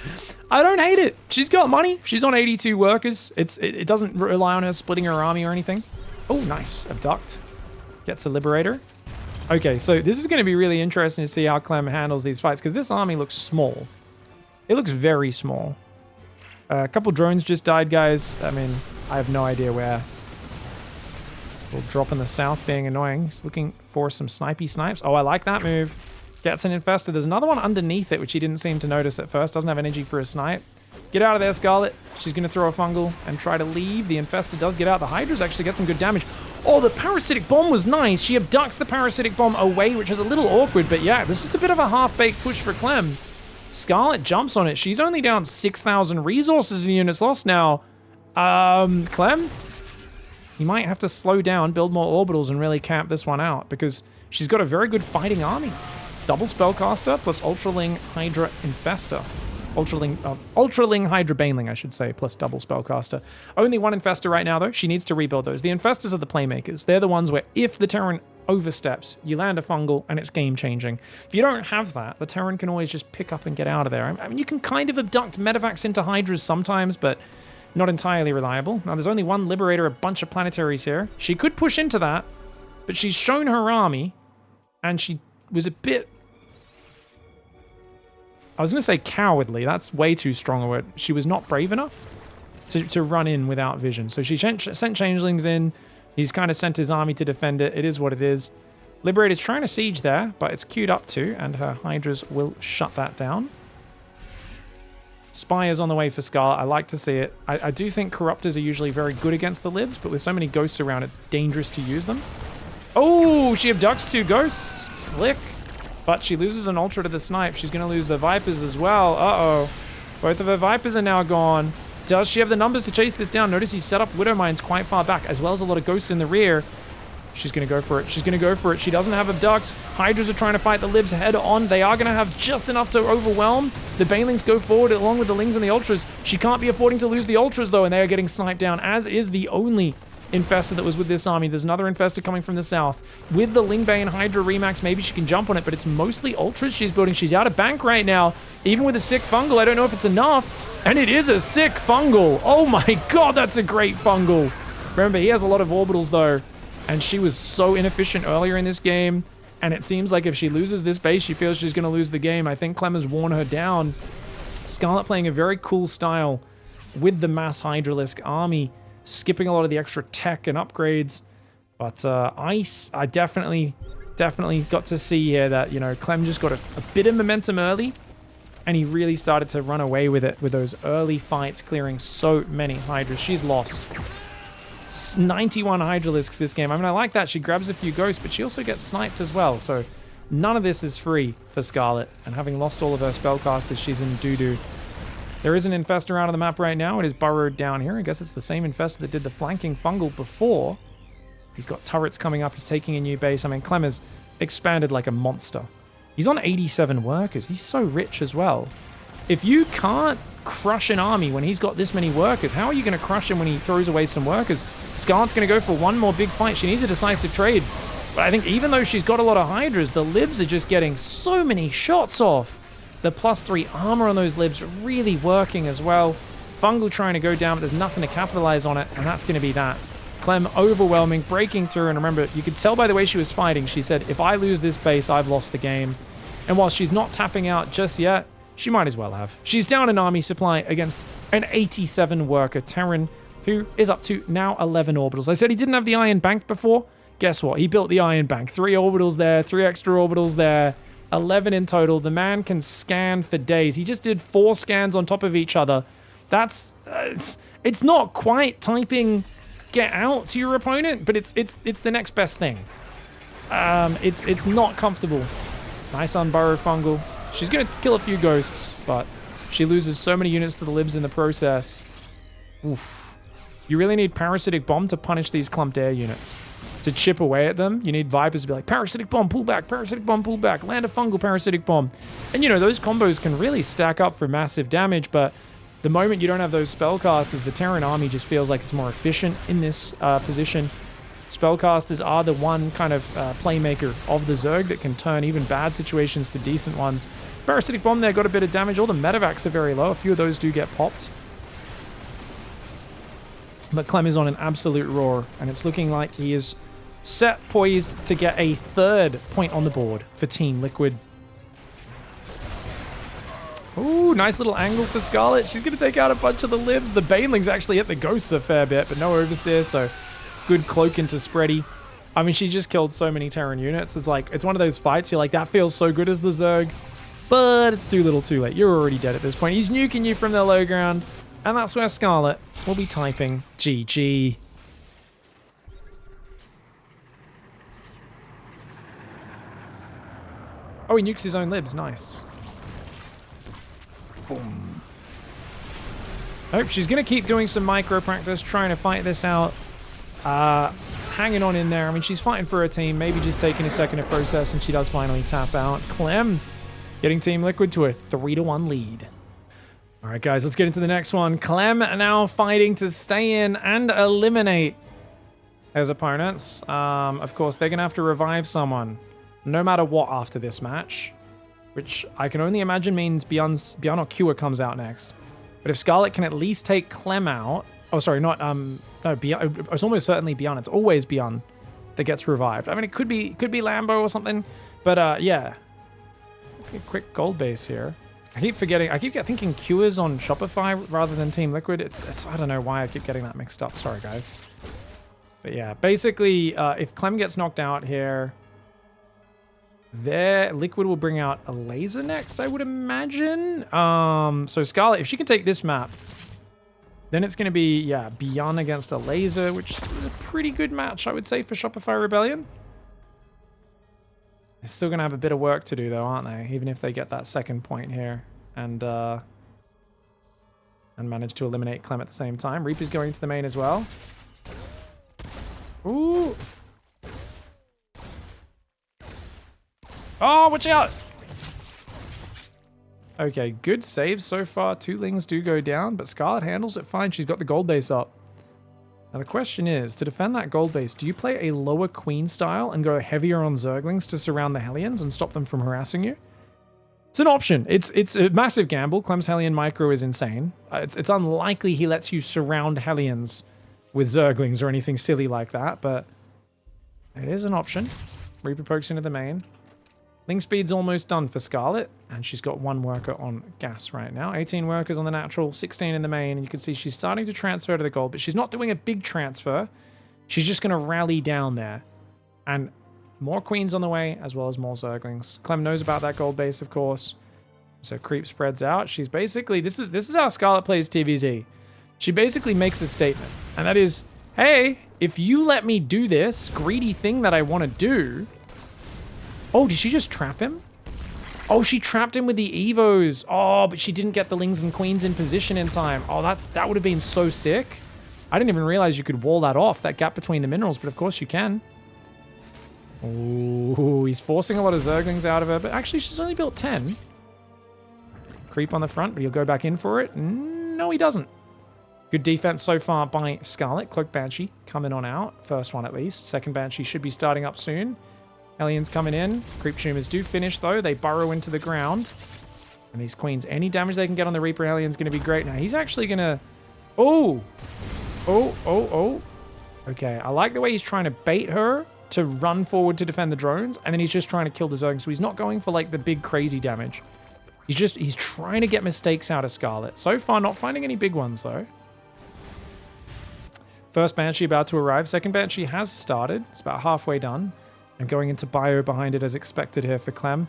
I don't hate it. She's got money. She's on 82 workers. It doesn't rely on her splitting her army or anything. Oh, nice. Abduct. Gets a Liberator. Okay, so this is going to be really interesting to see how Clem handles these fights, because this army looks small. It looks very small. A couple drones just died, guys. I mean, I have no idea where. We'll drop in the south, being annoying. He's looking for some snipes. Oh, I like that move. Gets an Infestor. There's another one underneath it, which he didn't seem to notice at first. Doesn't have energy for a snipe. Get out of there, Scarlett. She's going to throw a Fungal and try to leave. The Infestor does get out. The Hydras actually get some good damage. Oh, the Parasitic Bomb was nice. She abducts the Parasitic Bomb away, which is a little awkward. But yeah, this was a bit of a half-baked push for Clem. Scarlett jumps on it. She's only down 6,000 resources in units lost now. Clem? You might have to slow down, build more orbitals, and really camp this one out, because she's got a very good fighting army. Double Spellcaster plus Ultraling Hydra Infestor. Ultraling Hydra Baneling, I should say, plus double Spellcaster. Only one Infestor right now, though. She needs to rebuild those. The Infestors are the playmakers. They're the ones where if the Terran oversteps, you land a fungal and it's game-changing. If you don't have that, the Terran can always just pick up and get out of there. I mean, you can kind of abduct Medivacs into Hydras sometimes, but not entirely reliable. Now, there's only one Liberator, a bunch of Planetaries here. She could push into that, but she's shown her army, and she was a bit... I was going to say cowardly. That's way too strong a word. She was not brave enough to run in without vision. So she sent Changelings in. He's kind of sent his army to defend it. It is what it is. Liberator's trying to siege there, but it's queued up to, and her Hydras will shut that down. Spire's on the way for Scarlett. I like to see it. I do think Corruptors are usually very good against the Libs, but with so many Ghosts around, it's dangerous to use them. Oh, she abducts 2 Ghosts. Slick. But she loses an Ultra to the Snipe. She's going to lose the Vipers as well. Uh-oh. Both of her Vipers are now gone. Does she have the numbers to chase this down? Notice he set up Widow Mines quite far back, as well as a lot of Ghosts in the rear. She's going to go for it. She's going to go for it. She doesn't have abducts. Hydras are trying to fight the Libs head on. They are going to have just enough to overwhelm. The Banelings go forward along with the Lings and the Ultras. She can't be affording to lose the Ultras, though, and they are getting sniped down, as is the only Infestor that was with this army. There's another Infestor coming from the south. With the Lingbane Hydra Remax, maybe she can jump on it, but it's mostly Ultras she's building. She's out of bank right now. Even with a sick fungal, I don't know if it's enough. And it is a sick fungal. Oh my god, that's a great fungal. Remember, he has a lot of orbitals, though. And she was so inefficient earlier in this game. And it seems like if she loses this base, she feels she's going to lose the game. I think Clem has worn her down. Scarlett playing a very cool style with the mass Hydralisk army, skipping a lot of the extra tech and upgrades. But I definitely got to see here that, you know, Clem just got a bit of momentum early, and he really started to run away with it with those early fights, clearing so many Hydras. She's lost 91 Hydralisks this game. I mean, I like that. She grabs a few Ghosts, but she also gets sniped as well. So none of this is free for Scarlett. And having lost all of her Spellcasters, she's in doo-doo. There is an Infestor out on the map right now. It is burrowed down here. I guess it's the same Infestor that did the flanking fungal before. He's got turrets coming up. He's taking a new base. I mean, Clem has expanded like a monster. He's on 87 workers. He's so rich as well. If you can't crush an army when he's got this many workers, how are you going to crush him when he throws away some workers? Scarlett's going to go for one more big fight. She needs a decisive trade. But I think even though she's got a lot of Hydras, the Libs are just getting so many shots off. The +3 armor on those Libs really working as well. Fungal trying to go down, but there's nothing to capitalize on it, and that's going to be that. Clem overwhelming, breaking through, and remember, you could tell by the way she was fighting, she said, if I lose this base, I've lost the game. And while she's not tapping out just yet, she might as well have. She's down an army supply against an 87 worker Terran, who is up to now 11 orbitals. I said he didn't have the Iron Bank before. Guess what? He built the Iron Bank. 3 orbitals there, 3 extra orbitals there. 11 in total. The man can scan for days. He just did 4 scans on top of each other. That's it's not quite typing get out to your opponent, but it's the next best thing. It's not comfortable. Nice unburrowed fungal. She's gonna kill a few Ghosts, but she loses so many units to the Libs in the process. Oof. You really need Parasitic Bomb to punish these clumped air units. To chip away at them, you need Vipers to be like, Parasitic Bomb, pull back, Parasitic Bomb, pull back, land a fungal Parasitic Bomb. And you know, those combos can really stack up for massive damage, but the moment you don't have those Spellcasters, the Terran army just feels like it's more efficient in this position. Spellcasters are the one kind of playmaker of the Zerg that can turn even bad situations to decent ones. Parasitic Bomb there got a bit of damage. All the Medivacs are very low. A few of those do get popped. But Clem is on an absolute roar, and it's looking like he is set, poised to get a 3rd point on the board for Team Liquid. Ooh, nice little angle for Scarlett. She's going to take out a bunch of the Libs. The Banelings actually hit the Ghosts a fair bit, but no Overseer, so good cloak into Spready. I mean, she just killed so many Terran units. It's like, it's one of those fights, you're like, that feels so good as the Zerg, but it's too little too late. You're already dead at this point. He's nuking you from the low ground, and that's where Scarlett will be typing GG. Oh, he nukes his own Libs. Nice. Boom. Nope, she's going to keep doing some micro practice, trying to fight this out. Hanging on in there. I mean, she's fighting for her team. Maybe just taking a second to process, and she does finally tap out. Clem getting Team Liquid to a 3-1 lead. All right, guys, let's get into the next one. Clem now fighting to stay in and eliminate his opponents. Of course, they're going to have to revive someone no matter what after this match, which I can only imagine means Byun or Cure comes out next. But if Scarlett can at least take Clem out... Oh, sorry, not... no, Byun, it's almost certainly Byun. It's always Byun that gets revived. I mean, it could be Lambo or something, but yeah. Okay, quick gold base here. I keep forgetting. I keep thinking Cure's on Shopify rather than Team Liquid. It's I don't know why I keep getting that mixed up. Sorry, guys. But yeah, basically, if Clem gets knocked out here, Liquid will bring out Elazer next, I would imagine. So Scarlett, if she can take this map, then it's going to be, yeah, Byun against Elazer, which is a pretty good match, I would say, for Shopify Rebellion. They're still going to have a bit of work to do, though, aren't they? Even if they get that second point here and manage to eliminate Clem at the same time. Reaper's going to the main as well. Ooh. Oh, watch out! Okay, good saves so far. 2 Lings do go down, but Scarlett handles it fine. She's got the gold base up. Now the question is, to defend that gold base, do you play a lower queen style and go heavier on Zerglings to surround the Hellions and stop them from harassing you? It's an option. It's a massive gamble. Clem's Hellion micro is insane. It's unlikely he lets you surround Hellions with Zerglings or anything silly like that, but it is an option. Reaper pokes into the main. Ling speed's almost done for Scarlett, and she's got 1 worker on gas right now. 18 workers on the natural, 16 in the main, and you can see she's starting to transfer to the gold, but she's not doing a big transfer. She's just going to rally down there. And more queens on the way, as well as more Zerglings. Clem knows about that gold base, of course. So creep spreads out. She's basically, this is how Scarlett plays TVZ. She basically makes a statement, and that is, hey, if you let me do this greedy thing that I want to do... Oh, did she just trap him? Oh, she trapped him with the Evos. Oh, but she didn't get the Lings and Queens in position in time. Oh, that would have been so sick. I didn't even realize you could wall that off, that gap between the minerals, but of course you can. Oh, he's forcing a lot of Zerglings out of her, but actually she's only built 10. Creep on the front, but he'll go back in for it. No, he doesn't. Good defense so far by Scarlett. Cloak Banshee coming on out. First one at least. Second Banshee should be starting up soon. Hellions coming in. Creep Tumors do finish, though. They burrow into the ground. And these queens, any damage they can get on the Reaper Hellion is going to be great. Now, he's actually going to... Oh! Oh. Okay, I like the way he's trying to bait her to run forward to defend the drones, and then he's just trying to kill the Zerg. So he's not going for, like, the big crazy damage. He's trying to get mistakes out of Scarlett. So far, not finding any big ones, though. First Banshee about to arrive. Second Banshee has started. It's about halfway done. And going into bio behind it as expected here for Clem.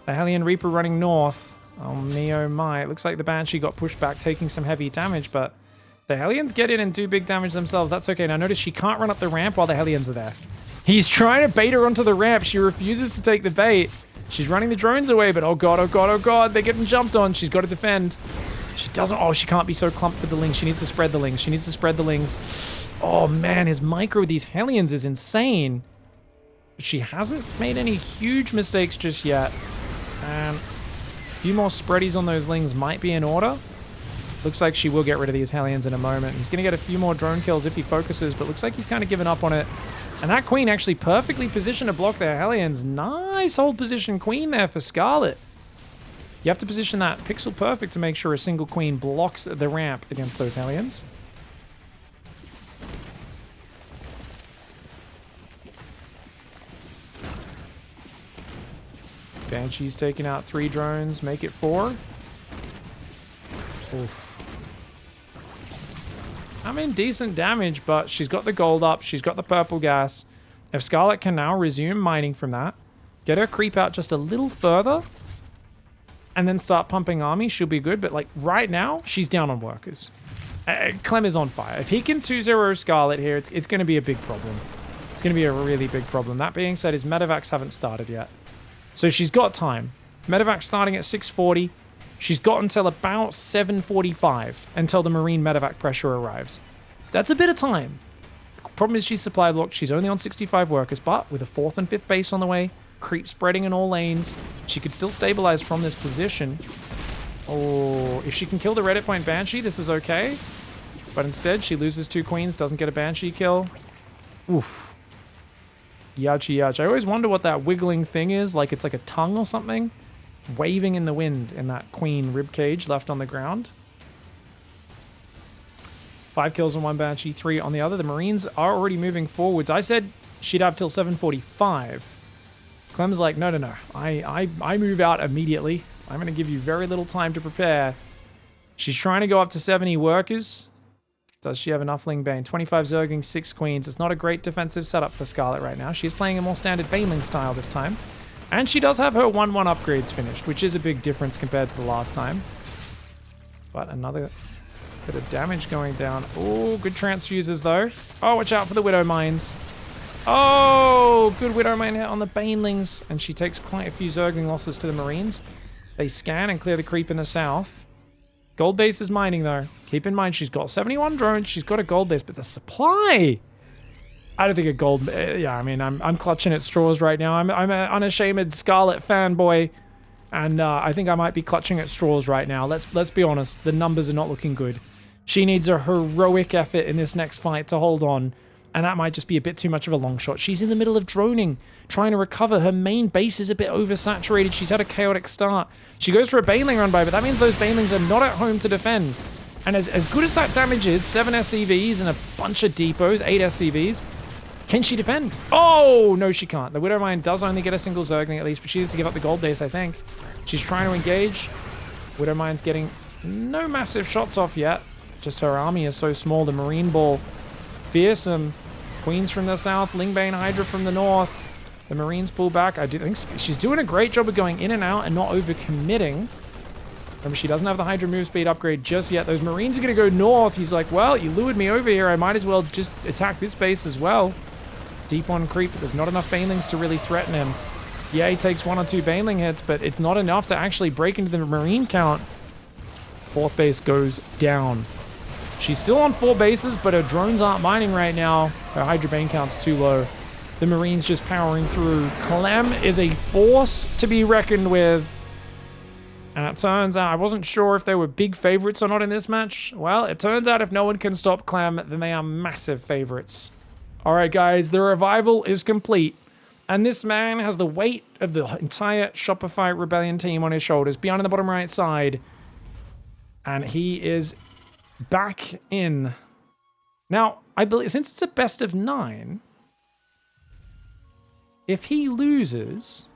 The Hellion Reaper running north. Oh, me, oh my. It looks like the Banshee got pushed back, taking some heavy damage, but the Hellions get in and do big damage themselves. That's okay. Now notice she can't run up the ramp while the Hellions are there. He's trying to bait her onto the ramp. She refuses to take the bait. She's running the drones away, but oh god, oh god, oh god. They're getting jumped on. She's got to defend. She doesn't... Oh, she can't be so clumped with the Lings. She needs to spread the Lings. She needs to spread the Lings. Oh man, his micro with these Hellions is insane. She hasn't made any huge mistakes just yet. And a few more spreadies on those Lings might be in order. Looks like she will get rid of these Hellions in a moment. He's going to get a few more drone kills if he focuses, but looks like he's kind of given up on it. And that Queen actually perfectly positioned to block their Hellions. Nice hold position Queen there for Scarlett. You have to position that pixel perfect to make sure a single Queen blocks the ramp against those Hellions. Banshee's taking out 3 drones, make it 4. Oof. I mean, decent damage, but she's got the gold up, she's got the purple gas. If Scarlett can now resume mining from that, get her creep out just a little further, and then start pumping army, she'll be good. But like right now, she's down on workers. Clem is on fire. If he can 2-0 Scarlett here, it's going to be a big problem. It's going to be a really big problem. That being said, his medevacs haven't started yet. So she's got time. Medevac starting at 6:40. She's got until about 7:45 until the Marine medevac pressure arrives. That's a bit of time. The problem is she's supply blocked. She's only on 65 workers, but with a 4th and 5th base on the way, creep spreading in all lanes, she could still stabilize from this position. Oh, if she can kill the Reddit point Banshee, this is okay. But instead, she loses 2 queens, doesn't get a Banshee kill. Oof. Yachi yach. I always wonder what that wiggling thing is. Like it's like a tongue or something. Waving in the wind in that queen ribcage left on the ground. 5 kills on one Banshee, 3 on the other. The Marines are already moving forwards. I said she'd have till 7:45. Clem's like, no. I move out immediately. I'm going to give you very little time to prepare. She's trying to go up to 70 workers. Does she have enough Ling Bane? 25 Zergling, 6 queens. It's not a great defensive setup for Scarlett right now. She's playing a more standard Baneling style this time. And she does have her 1-1 upgrades finished, which is a big difference compared to the last time. But another bit of damage going down. Oh, good transfuses though. Oh, watch out for the Widow Mines. Oh, good Widow Mine hit on the Banelings. And she takes quite a few Zergling losses to the Marines. They scan and clear the creep in the south. Gold base is mining though. Keep in mind she's got 71 drones. She's got a gold base, but the supply. I don't think a gold. Yeah, I mean I'm clutching at straws right now. I'm an unashamed Scarlett fanboy, and I think I might be clutching at straws right now. Let's be honest. The numbers are not looking good. She needs a heroic effort in this next fight to hold on, and that might just be a bit too much of a long shot. She's in the middle of droning, trying to recover. Her main base is a bit oversaturated. She's had a chaotic start. She goes for a Baneling run by, but that means those Banelings are not at home to defend. And as good as that damage is, 7 SCVs and a bunch of depots, 8 SCVs, can she defend? Oh, no, she can't. The Widow Mine does only get a single Zergling at least, but she needs to give up the gold base, I think. She's trying to engage. Widow Mine's getting no massive shots off yet. Just her army is so small. The Marine Ball, fearsome. Queens from the south, Lingbane Hydra from the north. The Marines pull back. I do think she's doing a great job of going in and out and not overcommitting. Remember, she doesn't have the Hydra move speed upgrade just yet. Those Marines are going to go north. He's like, well, you lured me over here. I might as well just attack this base as well. Deep on creep, but there's not enough Banelings to really threaten him. Yeah, he takes 1 or 2 Baneling hits, but it's not enough to actually break into the Marine count. 4th base goes down. She's still on 4 bases, but her drones aren't mining right now. Her Hydra Bane count's too low. The Marines just powering through. Clem is a force to be reckoned with. And it turns out, I wasn't sure if they were big favorites or not in this match. Well, it turns out if no one can stop Clem, then they are massive favorites. Alright guys, the revival is complete. And this man has the weight of the entire Shopify Rebellion team on his shoulders. Beyond in the bottom right side. And he is back in. Now, I believe, since it's a best of 9, if he loses,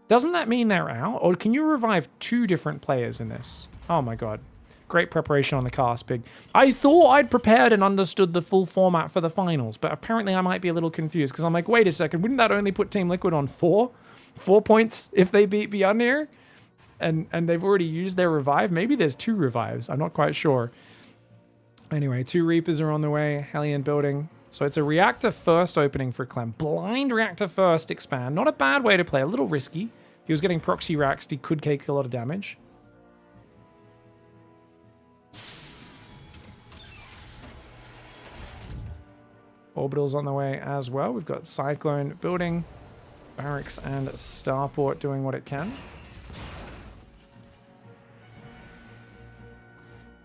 doesn't that mean they're out? Or can you revive 2 different players in this? Oh my god. Great preparation on the cast, Pig. I thought I'd prepared and understood the full format for the finals, but apparently I might be a little confused, because I'm like, wait a second, wouldn't that only put Team Liquid on 4? 4 points if they beat Byun here? And they've already used their revive? Maybe there's 2 revives. I'm not quite sure. Anyway, 2 Reapers are on the way. Hellion building. So it's a reactor first opening for Clem. Blind reactor first expand. Not a bad way to play. A little risky. If he was getting proxy racks, he could take a lot of damage. Orbital's on the way as well. We've got Cyclone building. Barracks and Starport doing what it can.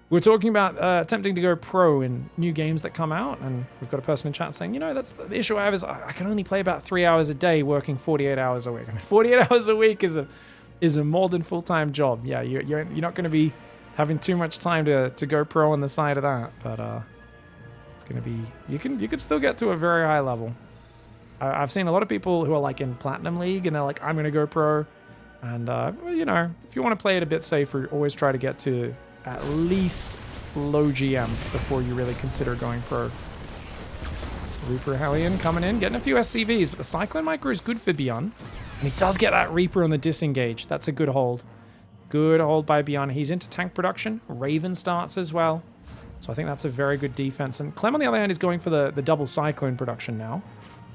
We're talking about attempting to go pro in new games that come out, and we've got a person in chat saying, you know, that's the issue I have is I can only play about 3 hours a day working 48 hours a week. I mean, 48 hours a week is a more than full-time job. Yeah, you're not going to be having too much time to go pro on the side of that, but it's going to be, you can still get to a very high level. I've seen a lot of people who are like in Platinum League, and they're like, I'm going to go pro, and you know, if you want to play it a bit safer, always try to get to at least low GM before you really consider going pro. Reaper Hellion coming in, getting a few SCVs, but the Cyclone Micro is good for Byun. And he does get that Reaper on the disengage. That's a good hold. Good hold by Byun. He's into tank production. Raven starts as well. So I think that's a very good defense. And Clem, on the other hand, is going for the double Cyclone production now.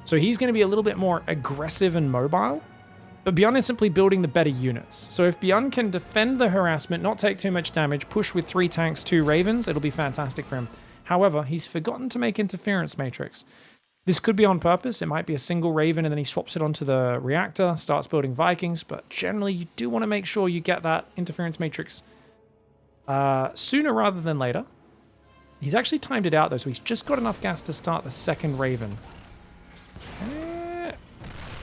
So he's going to be a little bit more aggressive and mobile. But Byun is simply building the better units. So if Byun can defend the harassment, not take too much damage, push with 3 tanks, 2 Ravens, it'll be fantastic for him. However, he's forgotten to make Interference Matrix. This could be on purpose. It might be a single Raven and then he swaps it onto the reactor, starts building Vikings, but generally you do want to make sure you get that interference matrix sooner rather than later. He's actually timed it out though, so he's just got enough gas to start the second Raven.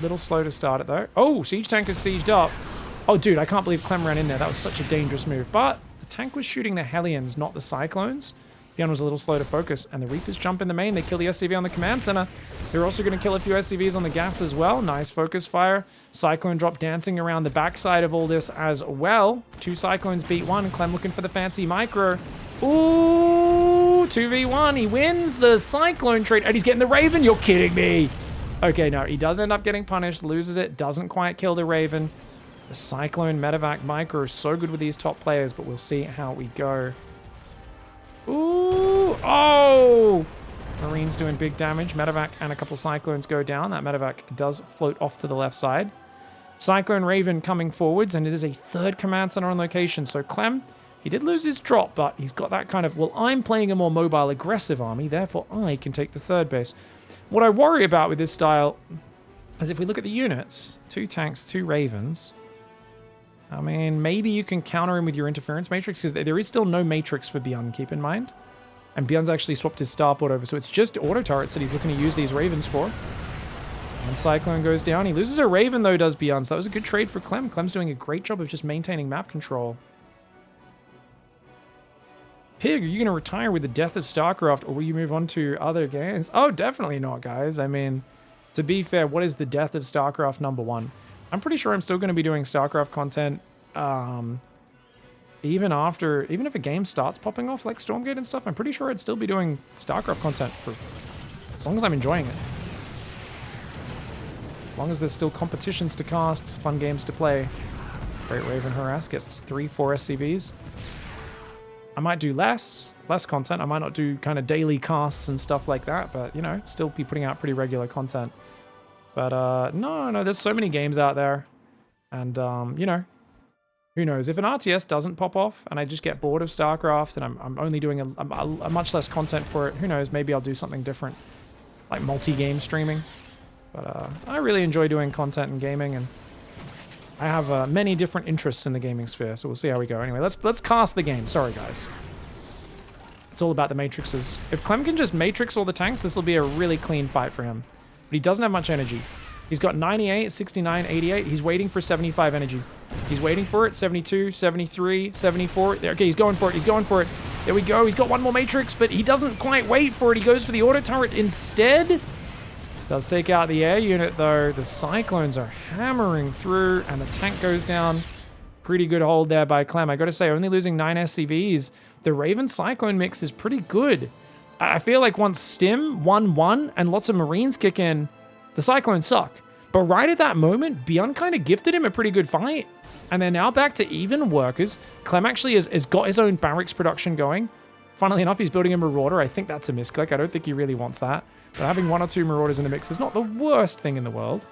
Little slow to start it though. Oh, siege tank is sieged up. Oh dude, I can't believe Clem ran in there. That was such a dangerous move. But the tank was shooting the Hellions, not the Cyclones. Byun was a little slow to focus, and the Reapers jump in the main. They kill the SCV on the command center. They're also going to kill a few SCVs on the gas as well. Nice focus fire. Cyclone drop dancing around the backside of all this as well. 2 Cyclones beat 1. Clem looking for the fancy micro. Ooh, 2v1. He wins the Cyclone trade, and he's getting the Raven. You're kidding me. Okay, no, he does end up getting punished, loses it, doesn't quite kill the Raven. The Cyclone Medevac micro is so good with these top players, but we'll see how we go. Ooh, oh! Marines doing big damage. Medevac and a couple Cyclones go down. That Medevac does float off to the left side. Cyclone Raven coming forwards, and it is a 3rd command center on location. So Clem, he did lose his drop, but he's got that kind of, well, I'm playing a more mobile, aggressive army, therefore I can take the 3rd base. What I worry about with this style is if we look at the units, 2 tanks, 2 Ravens, I mean, maybe you can counter him with your interference matrix, because there is still no matrix for Byun, keep in mind. And Byun's actually swapped his starport over, so it's just auto turrets that he's looking to use these Ravens for. And Cyclone goes down. He loses a Raven, though, does Byun, so that was a good trade for Clem. Clem's doing a great job of just maintaining map control. Pig, are you going to retire with the death of StarCraft, or will you move on to other games? Oh, definitely not, guys. I mean, to be fair, what is the death of StarCraft #1? I'm pretty sure I'm still going to be doing StarCraft content even if a game starts popping off like Stormgate and stuff. I'm pretty sure I'd still be doing StarCraft content for as long as I'm enjoying it. As long as there's still competitions to cast, fun games to play. Great Raven Harass gets 3-4 SCVs. I might do less content. I might not do kind of daily casts and stuff like that, but, you know, still be putting out pretty regular content. But, no, there's so many games out there. And, you know, who knows? If an RTS doesn't pop off and I just get bored of StarCraft and I'm only doing a much less content for it, who knows? Maybe I'll do something different, like multi-game streaming. But I really enjoy doing content and gaming, and I have many different interests in the gaming sphere, so we'll see how we go. Anyway, let's cast the game. Sorry, guys. It's all about the matrices. If Clem can just matrix all the tanks, this will be a really clean fight for him. But he doesn't have much energy. He's got 98, 69, 88. He's waiting for 75 energy. He's waiting for it. 72, 73, 74. Okay, he's going for it. He's going for it. There we go. He's got one more matrix, but he doesn't quite wait for it. He goes for the auto turret instead. Does take out the air unit, though. The Cyclones are hammering through, and the tank goes down. Pretty good hold there by Clem. I got to say, only losing 9 SCVs. The Raven Cyclone mix is pretty good. I feel like once Stim 1-1 and lots of Marines kick in, the Cyclones suck. But right at that moment, Byun kind of gifted him a pretty good fight. And they're now back to even workers. Clem actually has got his own barracks production going. Funnily enough, he's building a Marauder. I think that's a misclick. I don't think he really wants that. But having 1 or 2 Marauders in the mix is not the worst thing in the world.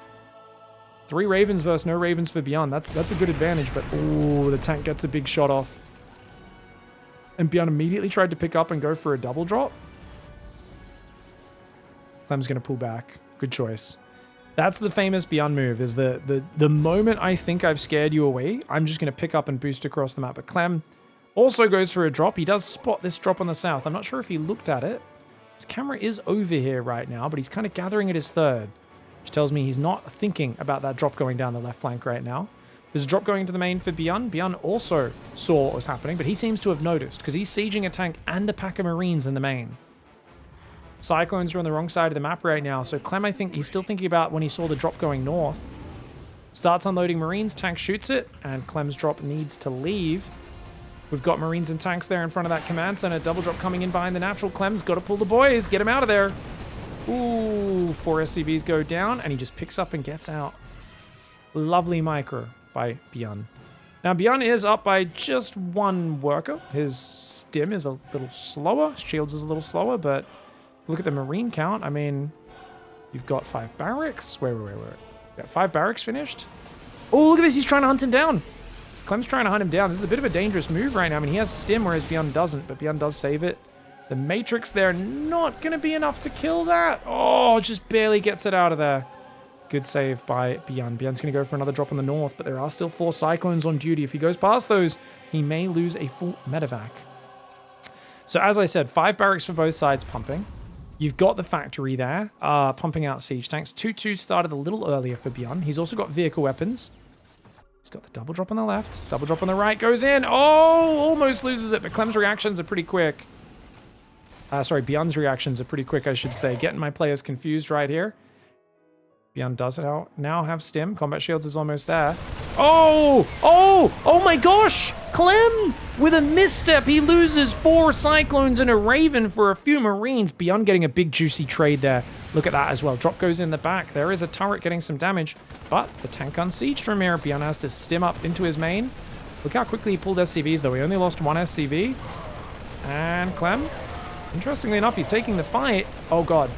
3 Ravens versus no Ravens for Byun. That's a good advantage. But, ooh, the tank gets a big shot off. And Byun immediately tried to pick up and go for a double drop. Clem's going to pull back. Good choice. That's the famous Byun move, is the moment I think I've scared you away, I'm just going to pick up and boost across the map. But Clem also goes for a drop. He does spot this drop on the south. I'm not sure if he looked at it. His camera is over here right now, but he's kind of gathering at his 3rd, which tells me he's not thinking about that drop going down the left flank right now. There's a drop going into the main for Byun. Byun also saw what was happening, but he seems to have noticed because he's sieging a tank and a pack of Marines in the main. Cyclones are on the wrong side of the map right now, so Clem, I think he's still thinking about when he saw the drop going north. Starts unloading Marines, tank shoots it, and Clem's drop needs to leave. We've got Marines and tanks there in front of that command center. Double drop coming in behind the natural. Clem's got to pull the boys, get him out of there. Ooh, 4 SCVs go down, and he just picks up and gets out. Lovely micro by Byun. Now, Byun is up by just 1 worker. His stim is a little slower. Shields is a little slower, but look at the Marine count. I mean, you've got 5 barracks. Wait. Got 5 barracks finished. Oh, look at this. He's trying to hunt him down. Clem's trying to hunt him down. This is a bit of a dangerous move right now. I mean, he has stim, whereas Byun doesn't, but Byun does save it. The Matrix there, not going to be enough to kill that. Oh, just barely gets it out of there. Good save by Byun. Byun's going to go for another drop on the north, but there are still 4 Cyclones on duty. If he goes past those, he may lose a full medevac. So as I said, 5 barracks for both sides pumping. You've got the factory there, pumping out siege tanks. 2-2 started a little earlier for Byun. He's also got vehicle weapons. He's got the double drop on the left. Double drop on the right, goes in. Oh, almost loses it, but Clem's reactions are pretty quick. Sorry, Byun's reactions are pretty quick, I should say. Getting my players confused right here. Byun does now have stim. Combat shields is almost there. Oh my gosh! Clem with a misstep. He loses 4 Cyclones and a Raven for a few Marines. Byun getting a big juicy trade there. Look at that as well. Drop goes in the back. There is a turret getting some damage, but the tank unsieged from here. Byun has to stim up into his main. Look how quickly he pulled SCVs though. He only lost 1 SCV. And Clem, interestingly enough, he's taking the fight. Oh god.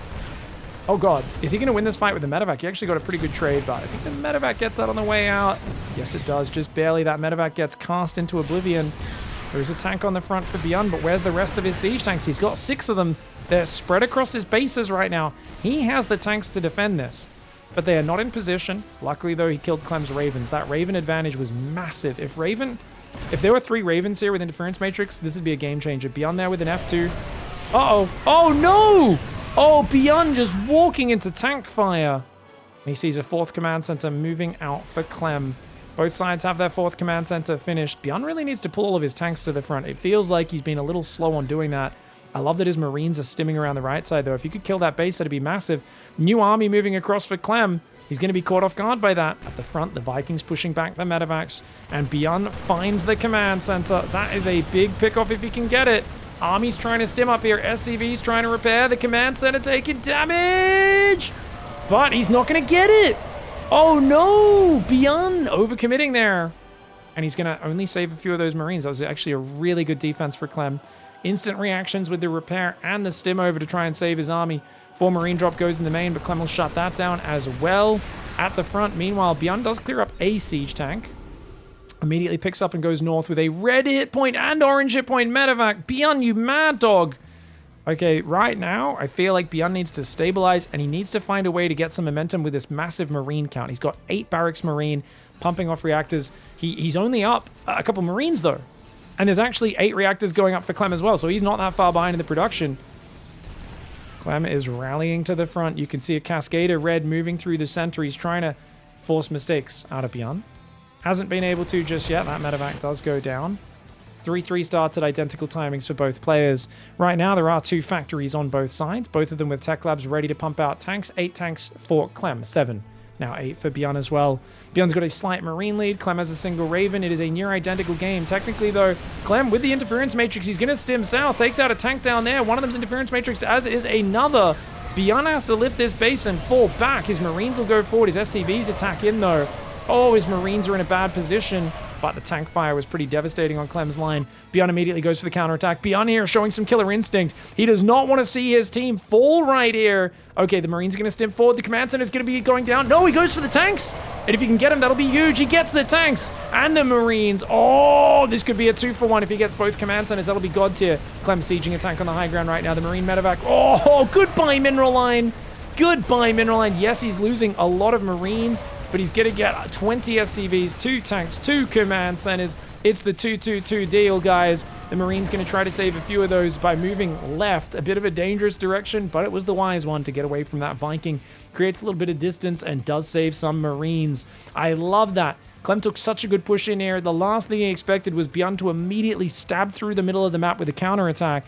Oh god, is he going to win this fight with the medevac? He actually got a pretty good trade, but I think the medevac gets that on the way out. Yes, it does, just barely. That medevac gets cast into oblivion. There's a tank on the front for Byun, but where's the rest of his siege tanks? He's got 6 of them. They're spread across his bases right now. He has the tanks to defend this, but they are not in position. Luckily, though, he killed Clem's Ravens. That Raven advantage was massive. If there were 3 Ravens here with Interference Matrix, this would be a game changer. Byun there with an F2. Uh-oh. Oh, no! Oh, Byun just walking into tank fire. He sees a 4th command center moving out for Clem. Both sides have their 4th command center finished. Byun really needs to pull all of his tanks to the front. It feels like he's been a little slow on doing that. I love that his Marines are stimming around the right side, though. If you could kill that base, that'd be massive. New army moving across for Clem. He's going to be caught off guard by that. At the front, the Vikings pushing back the medevacs. And Byun finds the command center. That is a big pickoff if he can get it. Army's trying to stim up here. SCV's trying to repair. The command center taking damage. But he's not going to get it. Oh no. Byun overcommitting there. And he's going to only save a few of those Marines. That was actually a really good defense for Clem. Instant reactions with the repair and the stim over to try and save his army. 4 Marine drop goes in the main, but Clem will shut that down as well. At the front, meanwhile, Byun does clear up a siege tank. Immediately picks up and goes north with a red hit point and orange hit point medevac. Byun, you mad dog. Okay, right now, I feel like Byun needs to stabilize and he needs to find a way to get some momentum with this massive Marine count. He's got 8 barracks Marine pumping off reactors. He's only up a couple Marines though. And there's actually 8 reactors going up for Clem as well, so he's not that far behind in the production. Clem is rallying to the front. You can see a Cascader red moving through the center. He's trying to force mistakes out of Byun. Hasn't been able to just yet. That medevac does go down. 3-3 starts at identical timings for both players. Right now, there are 2 factories on both sides, both of them with tech labs ready to pump out tanks. 8 tanks for Clem, 7. Now 8 for Byun as well. Byun's got a slight Marine lead. Clem has a single Raven. It is a near identical game. Technically, though, Clem with the Interference Matrix, he's going to stim south. Takes out a tank down there. One of them's Interference Matrix, as is another. Byun has to lift this base and fall back. His Marines will go forward. His SCVs attack in, though. Oh, his Marines are in a bad position, but the tank fire was pretty devastating on Clem's line. Byun immediately goes for the counterattack. Byun here showing some killer instinct. He does not want to see his team fall right here. Okay, the Marines are going to stim forward. The command center is going to be going down. No, he goes for the tanks. And if he can get him, that'll be huge. He gets the tanks and the Marines. Oh, this could be a 2-for-1 if he gets both command centers. That'll be god tier. Clem sieging a tank on the high ground right now. The Marine medevac. Oh, goodbye, Mineral Line. Goodbye, Mineral Line. Yes, he's losing a lot of Marines, but he's going to get 20 SCVs, 2 tanks, 2 command centers. It's the 2-2-2 deal, guys. The Marine's going to try to save a few of those by moving left. A bit of a dangerous direction, but it was the wise one to get away from that Viking. Creates a little bit of distance and does save some Marines. I love that. Clem took such a good push in here. The last thing he expected was Byun to immediately stab through the middle of the map with a counterattack.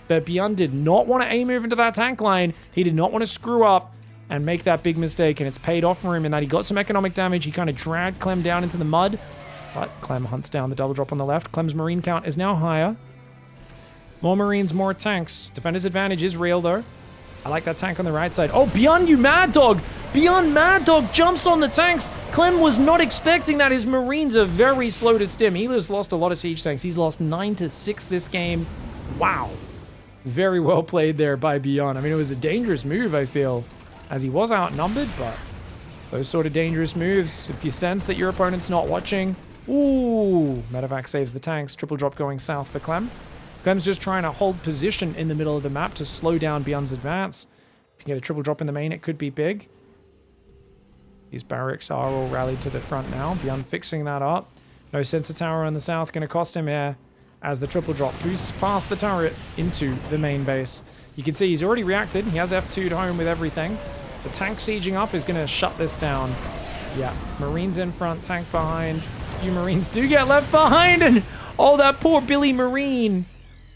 But Byun did not want to A-move into that tank line. He did not want to screw up and make that big mistake, and it's paid off for him in that he got some economic damage. He kind of dragged Clem down into the mud, but Clem hunts down the double drop on the left. Clem's Marine count is now higher. More Marines, more tanks. Defender's advantage is real, though. I like that tank on the right side. Oh, Byun, you mad dog! Byun, mad dog, jumps on the tanks. Clem was not expecting that. His Marines are very slow to stim. He has lost a lot of siege tanks. He's lost 9-6 this game. Wow. Very well played there by Byun. I mean, it was a dangerous move, I feel, as he was outnumbered, but those sort of dangerous moves, if you sense that your opponent's not watching. Ooh, medevac saves the tanks. Triple drop going south for Clem. Clem's just trying to hold position in the middle of the map to slow down Byun's advance. If you get a triple drop in the main, it could be big. These barracks are all rallied to the front now. Byun fixing that up. No sensor tower on the south, going to cost him here as the triple drop boosts past the turret into the main base. You can see he's already reacted. He has F2'd home with everything. The tank sieging up is going to shut this down. Yeah, Marines in front, tank behind. A few Marines do get left behind, and oh, that poor Billy Marine.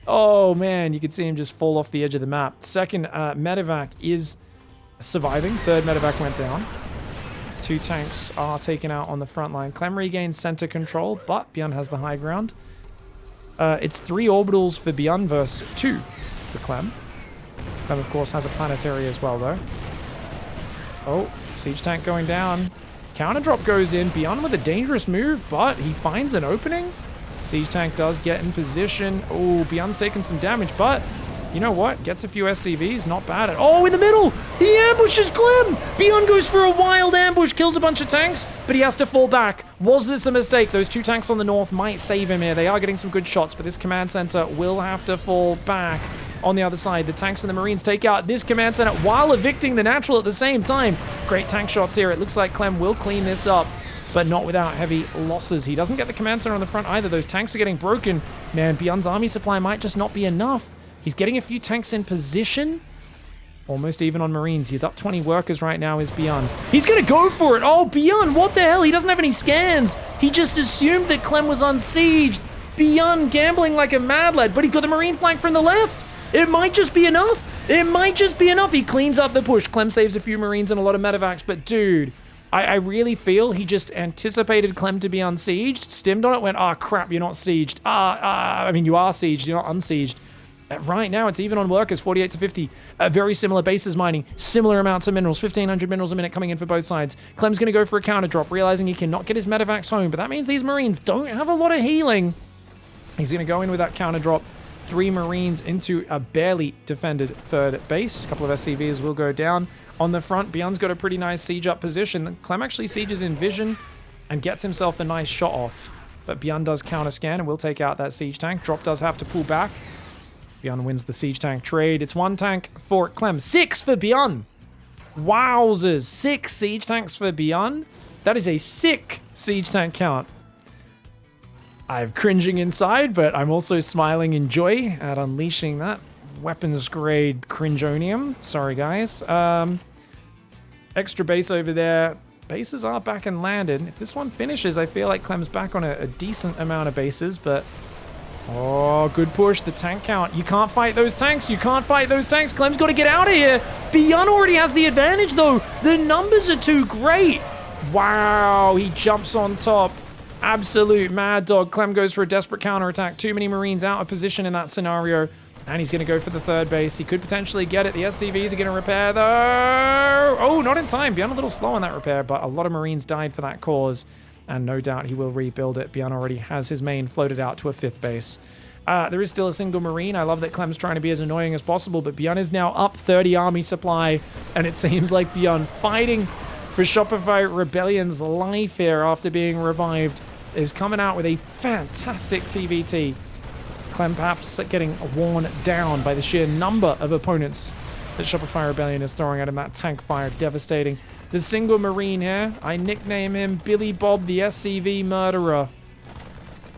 Oh man, you can see him just fall off the edge of the map. Second medevac is surviving. Third medevac went down. 2 tanks are taken out on the front line. Clem regains center control, but Byun has the high ground. It's 3 orbitals for Byun versus 2 for Clem. Clem, of course, has a planetary as well, though. Oh, siege tank going down. Counter drop goes in. Byun with a dangerous move, but he finds an opening. Siege tank does get in position. Oh, Byun's taking some damage, but you know what? Gets a few SCVs. Not bad at all. Oh, in the middle! He ambushes Clem! Byun goes for a wild ambush, kills a bunch of tanks, but he has to fall back. Was this a mistake? Those 2 tanks on the north might save him here. They are getting some good shots, but this command center will have to fall back. On the other side, the tanks and the Marines take out this command center while evicting the natural at the same time. Great tank shots here. It looks like Clem will clean this up, but not without heavy losses. He doesn't get the command center on the front either. Those tanks are getting broken. Man, Byun's army supply might just not be enough. He's getting a few tanks in position. Almost even on Marines. He's up 20 workers right now, is Byun. He's going to go for it. Oh, Byun, what the hell? He doesn't have any scans. He just assumed that Clem was unsieged. Byun gambling like a mad lad, but he's got the Marine flank from the left. It might just be enough. It might just be enough. He cleans up the push. Clem saves a few Marines and a lot of medevacs, but dude, I really feel he just anticipated Clem to be unsieged, stimmed on it, went, oh crap, you're not sieged. I mean, you are sieged, you're not unsieged. Right now, it's even on workers, 48 to 50. Very similar bases mining, similar amounts of minerals, 1,500 minerals a minute coming in for both sides. Clem's going to go for a counter drop, realizing he cannot get his medevacs home, but that means these Marines don't have a lot of healing. He's going to go in with that counter drop. 3 Marines into a barely defended third base. A couple of SCVs will go down. On the front, Byun's got a pretty nice siege up position. Clem actually sieges in vision and gets himself a nice shot off. But Byun does counter scan and will take out that siege tank. Drop does have to pull back. Byun wins the siege tank trade. It's 1 tank for Clem. 6 for Byun. Wowzers. 6 siege tanks for Byun. That is a sick siege tank count. I'm cringing inside, but I'm also smiling in joy at unleashing that weapons-grade cringeonium. Sorry, guys. Extra base over there. Bases are back and landed. If this one finishes, I feel like Clem's back on a decent amount of bases, but... Oh, good push. The tank count. You can't fight those tanks. You can't fight those tanks. Clem's got to get out of here. Byun already has the advantage, though. The numbers are too great. Wow, he jumps on top. Absolute mad dog. Clem goes for a desperate counterattack. Too many Marines out of position in that scenario. And he's going to go for the third base. He could potentially get it. The SCVs are going to repair, though. Oh, not in time. Byun a little slow on that repair, but a lot of Marines died for that cause. And no doubt he will rebuild it. Byun already has his main floated out to a 5th base. There is still a single Marine. I love that Clem's trying to be as annoying as possible, but Byun is now up 30 army supply. And it seems like Byun fighting for Shopify Rebellion's life here after being revived is coming out with a fantastic TVT. Clem perhaps getting worn down by the sheer number of opponents that Shopify Rebellion is throwing at him. That tank fire, devastating. The single Marine here, I nickname him Billy Bob the SCV Murderer.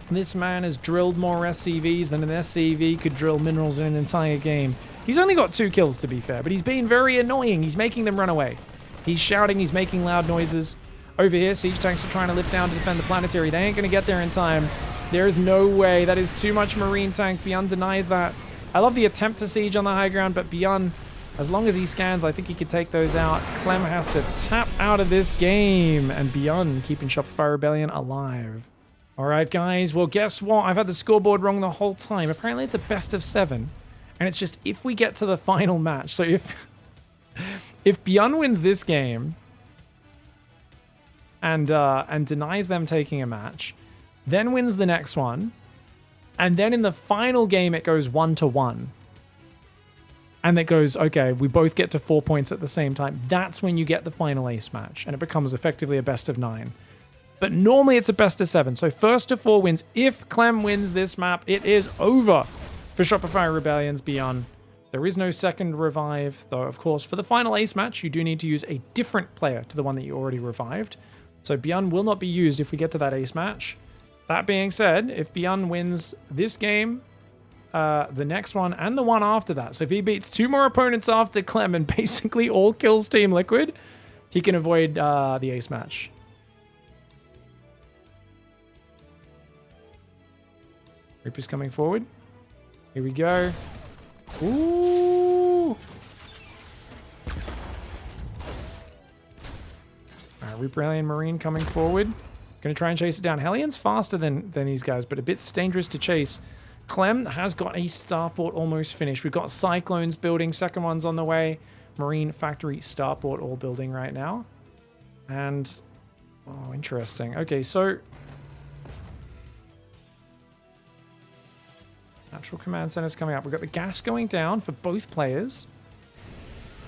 This man has drilled more SCVs than an SCV could drill minerals in an entire game. He's only got 2 kills, to be fair, but he's being very annoying. He's making them run away. He's shouting, he's making loud noises. Over here, siege tanks are trying to lift down to defend the planetary. They ain't going to get there in time. There is no way. That is too much Marine tank. Byun denies that. I love the attempt to siege on the high ground, but Byun, as long as he scans, I think he could take those out. Clem has to tap out of this game, and Byun keeping Shopify Rebellion alive. All right, guys. Well, guess what? I've had the scoreboard wrong the whole time. Apparently, it's a best of 7, and it's just if we get to the final match. So if Byun wins this game and denies them taking a match, then wins the next one, and then in the final game it goes 1-1, and it goes, okay, we both get to 4 points at the same time, that's when you get the final ace match, and it becomes effectively a best of 9. But normally it's a best of 7, so first to 4 wins. If Clem wins this map, it is over for Shopify Rebellion's Byun. There is no second revive, though, of course. For the final ace match, you do need to use a different player to the one that you already revived. So Byun will not be used if we get to that ace match. That being said, if Byun wins this game, the next one, and the one after that, so if he beats 2 more opponents after Clem and basically all kills Team Liquid, he can avoid the ace match. Reaper's coming forward. Here we go. Ooh! Alright, Reaper, Alien, Marine coming forward. Gonna try and chase it down. Hellion's faster than these guys, but a bit dangerous to chase. Clem has got a starport almost finished. We've got Cyclones building. Second one's on the way. Marine, Factory, starport all building right now. And... oh, interesting. Okay, so... Natural command center's coming up. We've got the gas going down for both players.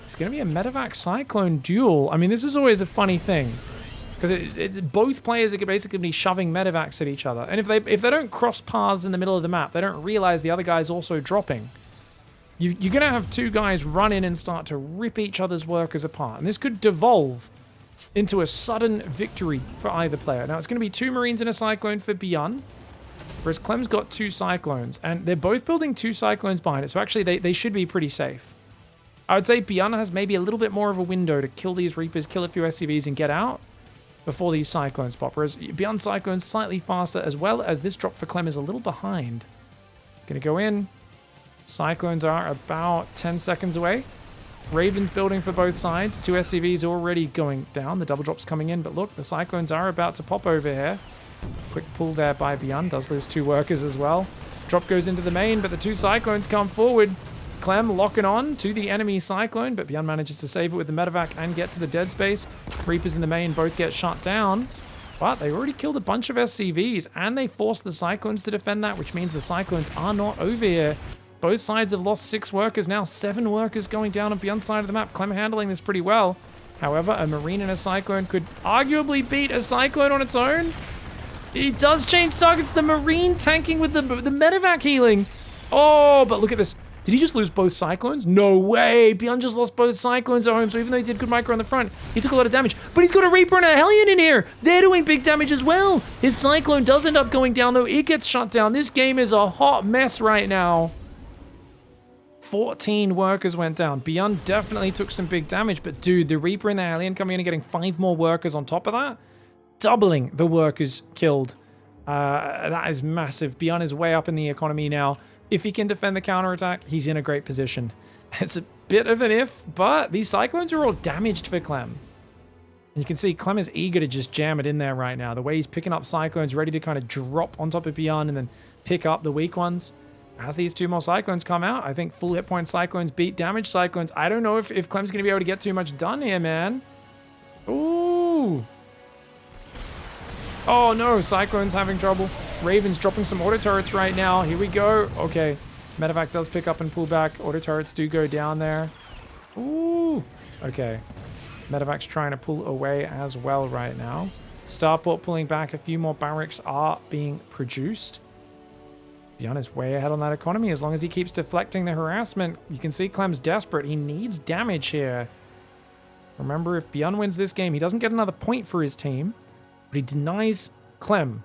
It's going to be a Medevac Cyclone duel. I mean, this is always a funny thing. Because it's both players are basically going to be shoving Medevacs at each other. And if they don't cross paths in the middle of the map, they don't realize the other guy's also dropping. You're going to have 2 guys run in and start to rip each other's workers apart. And this could devolve into a sudden victory for either player. Now, it's going to be 2 Marines and a Cyclone for Byun. Whereas Clem's got 2 Cyclones, and they're both building 2 Cyclones behind it, so actually they should be pretty safe. I would say Byun has maybe a little bit more of a window to kill these Reapers, kill a few SCVs, and get out before these Cyclones pop. Whereas Byun Cyclone's slightly faster, as well as this drop for Clem is a little behind. Gonna go in. Cyclones are about 10 seconds away. Raven's building for both sides. 2 SCVs already going down. The double drop's coming in, but look, the Cyclones are about to pop over here. Quick pull there by Byun. Does lose 2 workers as well. Drop goes into the main, but the 2 Cyclones come forward. Clem locking on to the enemy Cyclone, but Byun manages to save it with the Medevac and get to the dead space. Reapers in the main both get shot down, but they already killed a bunch of SCVs, and they forced the Cyclones to defend that, which means the Cyclones are not over here. Both sides have lost 6 workers, now 7 workers going down on Byun's side of the map. Clem handling this pretty well. However, a Marine and a Cyclone could arguably beat a Cyclone on its own. He does change targets. The Marine tanking with the Medevac healing. Oh, but look at this. Did he just lose both Cyclones? No way. Byun just lost both Cyclones at home, so even though he did good micro on the front, he took a lot of damage. But he's got a Reaper and a Hellion in here. They're doing big damage as well. His Cyclone does end up going down, though. It gets shut down. This game is a hot mess right now. 14 workers went down. Byun definitely took some big damage, but dude, the Reaper and the Hellion coming in and getting 5 more workers on top of that. Doubling the workers killed. That is massive. Byun is way up in the economy now. If he can defend the counterattack, he's in a great position. It's a bit of an if, but these Cyclones are all damaged for Clem. And you can see Clem is eager to just jam it in there right now. The way he's picking up Cyclones, ready to kind of drop on top of Byun and then pick up the weak ones. As these 2 more Cyclones come out, I think full hit point Cyclones beat damaged Cyclones. I don't know if Clem's going to be able to get too much done here, man. Ooh. Oh no, Cyclone's having trouble. Raven's dropping some auto turrets right now. Here we go. Okay, Medevac does pick up and pull back. Auto turrets do go down there. Ooh. Okay. Medevac's trying to pull away as well right now. Starport pulling back. A few more barracks are being produced. Byun is way ahead on that economy. As long as he keeps deflecting the harassment, you can see Clem's desperate. He needs damage here. Remember, if Byun wins this game, he doesn't get another point for his team. But he denies Clem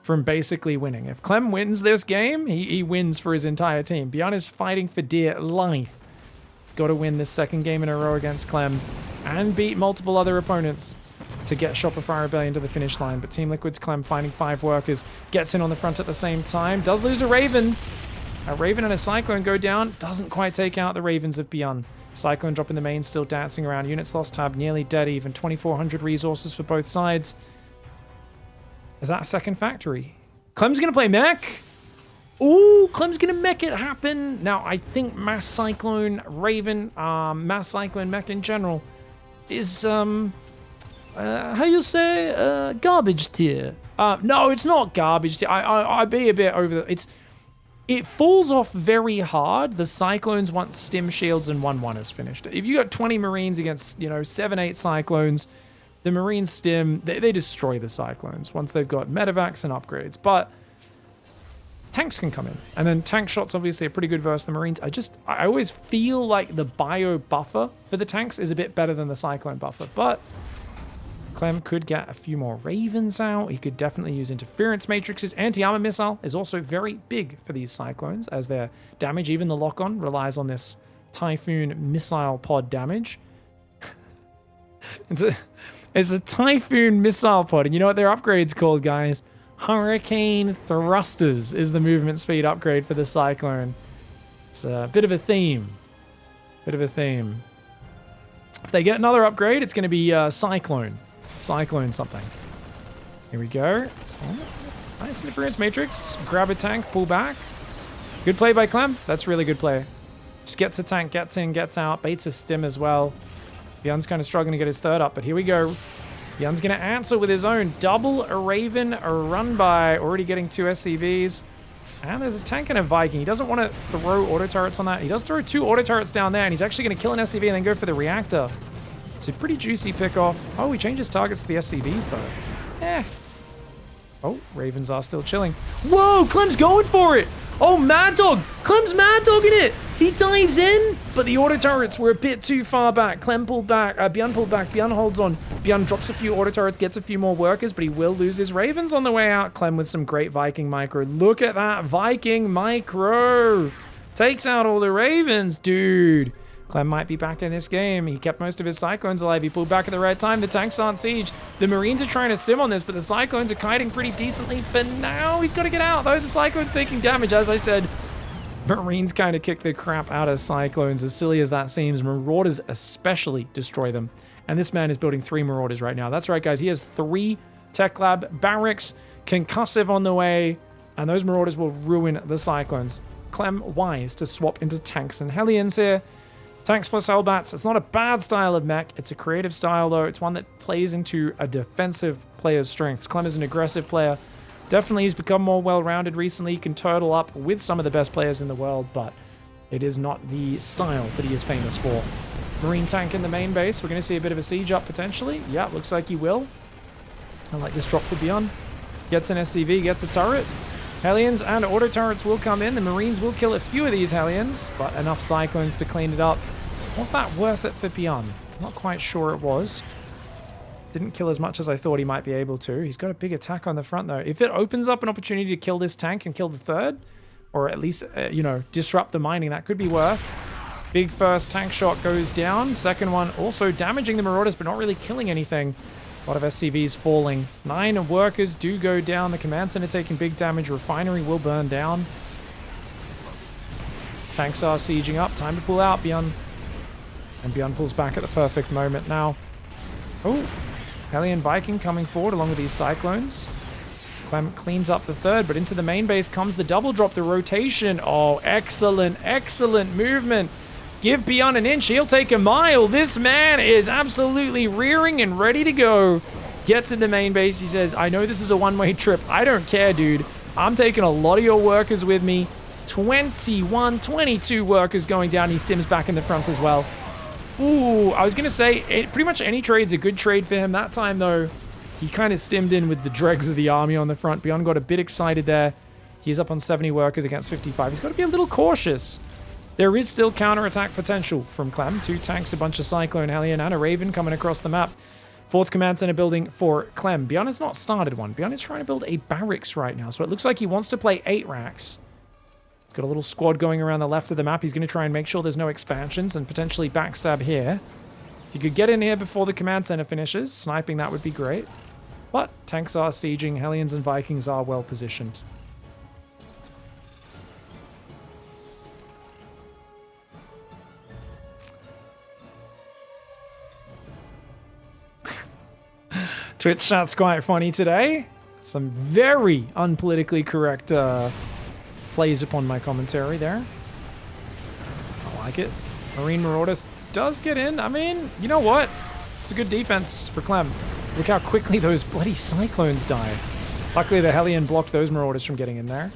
from basically winning. If Clem wins this game, he wins for his entire team. Byun is fighting for dear life. He's got to win this 2nd game in a row against Clem and beat multiple other opponents to get Shopify Rebellion to the finish line. But Team Liquid's Clem finding 5 workers, gets in on the front at the same time, does lose a Raven. A Raven and a Cyclone go down, doesn't quite take out the Ravens of Byun. Cyclone dropping the main, still dancing around. Units lost tab, nearly dead even. 2,400 resources for both sides. Is that a 2nd factory? Clem's going to play mech. Ooh, Clem's going to mech it happen. Now, I think Mass Cyclone Raven, Mass Cyclone mech in general, is, how you say, garbage tier. No, it's not garbage tier. I'd be a bit over the... It falls off very hard. The Cyclones want stim shields and 1-1 is finished. If you got 20 Marines against, 7-8 Cyclones... The Marine stim, they destroy the Cyclones once they've got medevacs and upgrades. But tanks can come in. And then tank shots obviously are pretty good versus the Marines. I always feel like the bio buffer for the tanks is a bit better than the Cyclone buffer, but Clem could get a few more Ravens out. He could definitely use interference matrices. Anti-armor missile is also very big for these Cyclones as their damage, even the lock-on, relies on this Typhoon missile pod damage. It's a Typhoon missile pod, and you know what their upgrade's called, guys? Hurricane Thrusters is the movement speed upgrade for the Cyclone. It's a bit of a theme. Bit of a theme. If they get another upgrade, it's going to be Cyclone. Cyclone something. Here we go. Oh, nice interference matrix. Grab a tank, pull back. Good play by Clem. That's really good play. Just gets a tank, gets in, gets out. Baits a stim as well. Byun's kind of struggling to get his third up, but here we go. Byun's going to answer with his own double a Raven, a run by. Already getting 2 SCVs. And there's a tank and a Viking. He doesn't want to throw auto turrets on that. He does throw 2 auto turrets down there, and he's actually going to kill an SCV and then go for the reactor. It's a pretty juicy pick off. Oh, he changes targets to the SCVs, though. Eh. Oh, Ravens are still chilling. Whoa, Clem's going for it. Oh, Mad Dog. Clem's Mad Dogging it. He dives in, but the auto turrets were a bit too far back. Clem pulled back. Byun pulled back. Byun holds on. Byun drops a few auto turrets, gets a few more workers, but he will lose his Ravens on the way out. Clem with some great Viking micro. Look at that Viking micro. Takes out all the Ravens, dude. Clem might be back in this game. He kept most of his Cyclones alive. He pulled back at the right time. The tanks aren't siege. The Marines are trying to stim on this, but the Cyclones are kiting pretty decently for now. He's got to get out, though. The Cyclone's taking damage. As I said, Marines kind of kick the crap out of Cyclones, as silly as that seems. Marauders especially destroy them. And this man is building 3 Marauders right now. That's right, guys. He has 3 Tech Lab barracks, concussive on the way, and those Marauders will ruin the Cyclones. Clem wise to swap into tanks and Hellions here. Tanks plus Hellbats. It's not a bad style of mech. It's a creative style, though. It's one that plays into a defensive player's strengths. Clem is an aggressive player. Definitely he's become more well-rounded recently. He can turtle up with some of the best players in the world, but it is not the style that he is famous for. Marine tank in the main base. We're going to see a bit of a siege up, potentially. Yeah, looks like he will. I like this drop for Byun. Gets an SCV, gets a turret. Hellions and auto turrets will come in. The Marines will kill a few of these Hellions, but enough Cyclones to clean it up. Was that worth it for Byun? Not quite sure it was. Didn't kill as much as I thought he might be able to. He's got a big attack on the front, though. If it opens up an opportunity to kill this tank and kill the third, or at least, you know, disrupt the mining, that could be worth. Big first tank shot goes down. Second one also damaging the Marauders, but not really killing anything. A lot of SCVs falling. 9 workers do go down. The command center taking big damage. Refinery will burn down. Tanks are sieging up. Time to pull out, Byun. And Byun pulls back at the perfect moment now. Oh, Hellion Viking coming forward along with these Cyclones. Clem cleans up the third, but into the main base comes the double drop, the rotation. Oh, excellent, excellent movement. Give Byun an inch, he'll take a mile. This man is absolutely rearing and ready to go. Gets into main base, he says, I know this is a one-way trip. I don't care, dude. I'm taking a lot of your workers with me. 21, 22 workers going down. He stims back in the front as well. Ooh, I was going to say, pretty much any trade's a good trade for him. That time, though, he kind of stimmed in with the dregs of the army on the front. Byun got a bit excited there. He's up on 70 workers against 55. He's got to be a little cautious. There is still counterattack potential from Clem. 2 tanks, a bunch of Cyclone, Hellion, and a Raven coming across the map. 4th command center building for Clem. Byun has not started one. Byun is trying to build a barracks right now, so it looks like he wants to play 8 racks. He's got a little squad going around the left of the map. He's going to try and make sure there's no expansions and potentially backstab here. If you could get in here before the command center finishes, sniping that would be great. But tanks are sieging. Hellions and Vikings are well positioned. Twitch chat's quite funny today. Some very unpolitically correct plays upon my commentary there. I like it. Marine Marauders does get in. I mean, you know what? It's a good defense for Clem. Look how quickly those bloody Cyclones die. Luckily, the Hellion blocked those Marauders from getting in there.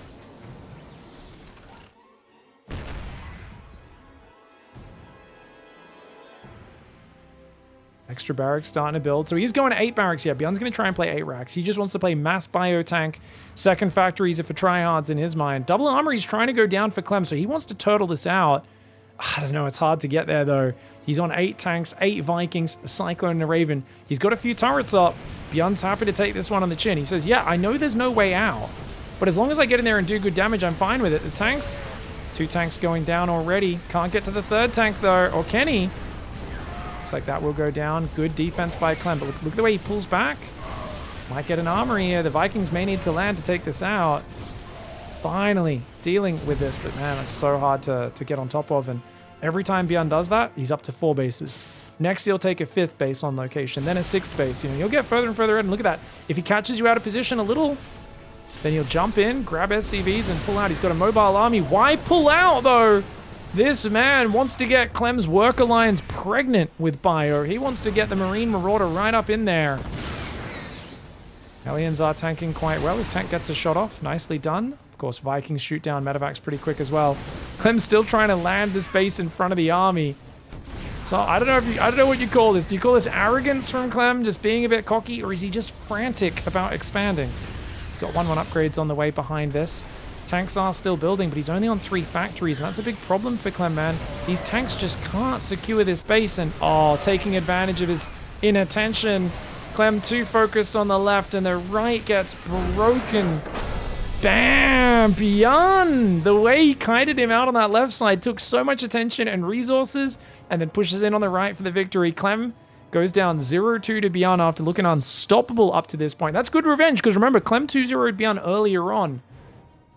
Extra barracks starting to build. So he's going to 8 barracks here. Byun's going to try and play 8 racks. He just wants to play mass bio tank. Second factories are for tryhards in his mind. Double armor, he's trying to go down for Clem, so he wants to turtle this out. I don't know, it's hard to get there though. He's on 8 tanks, 8 Vikings, a Cyclone and a Raven. He's got a few turrets up. Byun's happy to take this one on the chin. He says, yeah, I know there's no way out, but as long as I get in there and do good damage, I'm fine with it. The tanks, 2 tanks going down already. Can't get to the 3rd tank though, or can he? Looks like that will go down. Good defense by Clem, but look at the way he pulls back. Might get an armory here. The Vikings may need to land to take this out. Finally dealing with this, but man, it's so hard to get on top of. And every time Byun does that, he's up to 4 bases. Next, he'll take a 5th base on location, then a 6th base. You know, you'll get further and further in. Look at that. If he catches you out of position a little, then he'll jump in, grab SCVs, and pull out. He's got a mobile army. Why pull out, though? This man wants to get Clem's worker lines pregnant with bio. He wants to get the Marine Marauder right up in there. Hellions are tanking quite well. His tank gets a shot off. Nicely done. Of course, Vikings shoot down medevacs pretty quick as well. Clem's still trying to land this base in front of the army. So I don't know what you call this. Do you call this arrogance from Clem, just being a bit cocky, or is he just frantic about expanding? He's got 1-1 upgrades on the way behind this. Tanks are still building, but he's only on 3 factories, and that's a big problem for Clem, man. These tanks just can't secure this base, and taking advantage of his inattention. Clem too focused on the left, and the right gets broken. Bam! Byun! The way he kited him out on that left side took so much attention and resources, and then pushes in on the right for the victory. Clem goes down 0-2 to Byun after looking unstoppable up to this point. That's good revenge, because remember, Clem 2-0'd Byun earlier on.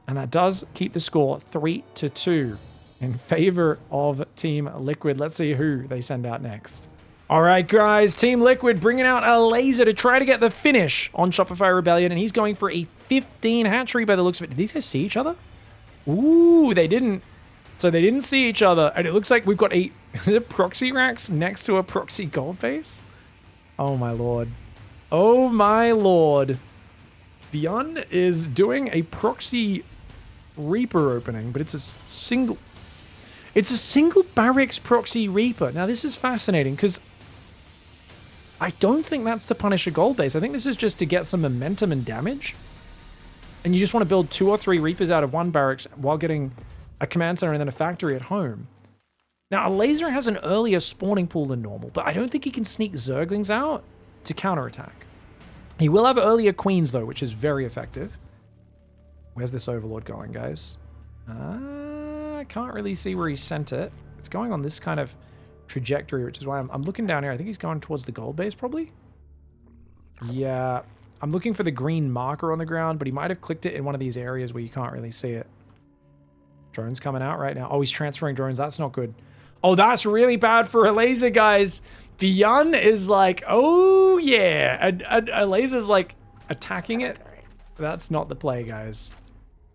And that does keep the score 3-2 in favor of Team Liquid. Let's see who they send out next. All right, guys, Team Liquid bringing out Elazer to try to get the finish on Shopify Rebellion, and he's going for a 15 hatchery by the looks of it. Did these guys see each other? Ooh, they didn't. So they didn't see each other, and it looks like we've got a proxy racks next to a proxy gold base. Oh, my lord. Oh, my lord. Byun is doing a proxy Reaper opening, but it's a single barracks proxy Reaper. Now this is fascinating because I don't think that's to punish a gold base. I think this is just to get some momentum and damage. And you just want to build 2 or 3 Reapers out of 1 barracks while getting a command center and then a factory at home. Now Elazer has an earlier spawning pool than normal, but I don't think he can sneak Zerglings out to counterattack. He will have earlier queens though, which is very effective. Where's this Overlord going, guys? I can't really see where he sent it. It's going on this kind of trajectory, which is why I'm looking down here. I think he's going towards the gold base, probably. Yeah, I'm looking for the green marker on the ground, but he might have clicked it in one of these areas where you can't really see it. Drones coming out right now. Oh, he's transferring drones. That's not good. Oh, that's really bad for Elazer, guys. Byun is like, oh, yeah. And Elazer's like attacking it. That's not the play, guys.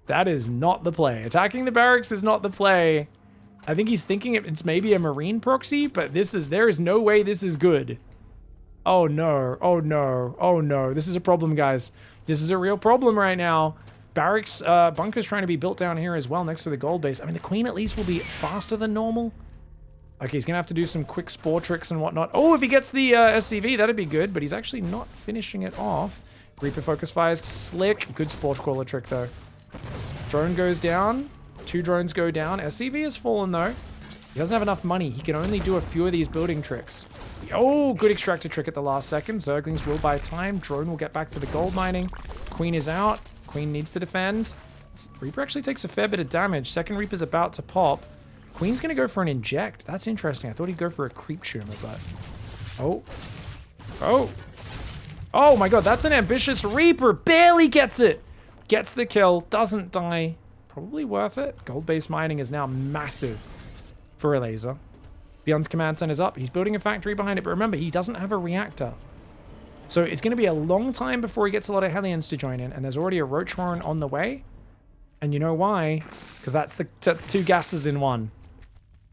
That is not the play. Attacking the barracks is not the play. I think he's thinking it's maybe a marine proxy, but there is no way this is good. Oh no, oh no, oh no. This is a problem, guys. This is a real problem right now. Barracks, bunkers trying to be built down here as well next to the gold base. I mean, the queen at least will be faster than normal. Okay, he's gonna have to do some quick spore tricks and whatnot. Oh, if he gets the SCV, that'd be good, but he's actually not finishing it off. Reaper focus fires, slick. Good spore crawler trick though. Drone goes down. 2 drones go down. SCV has fallen though. He doesn't have enough money. He can only do a few of these building tricks. Oh, good extractor trick at the last second. Zerglings will buy time. Drone will get back to the gold mining. Queen is out. Queen needs to defend. Reaper actually takes a fair bit of damage. Second Reaper's about to pop. Queen's going to go for an inject. That's interesting. I thought he'd go for a creep tumor, but... Oh. Oh. Oh my god, that's an ambitious Reaper. Barely gets it. Gets the kill. Doesn't die. Probably worth it. Gold base mining is now massive for Elazer. Byun's command center's up. He's building a factory behind it, but remember, he doesn't have a reactor. So it's going to be a long time before he gets a lot of Hellions to join in, and there's already a Roach Warren on the way. And you know why? Because that's 2 gases in 1.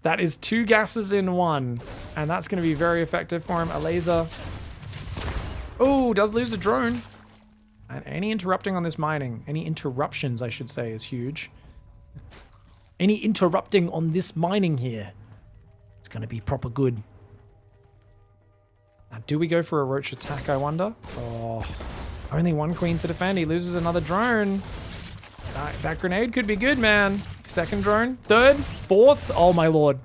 That is 2 gases in 1, and that's going to be very effective for him. Elazer. Oh, does lose a drone. And any interrupting on this mining, any interruptions, I should say, is huge. Any interrupting on this mining here, it's going to be proper good. Now, do we go for a Roach attack, I wonder? Oh, only one queen to defend. He loses another drone. That grenade could be good, man. Second drone, third, fourth. Oh, my lord.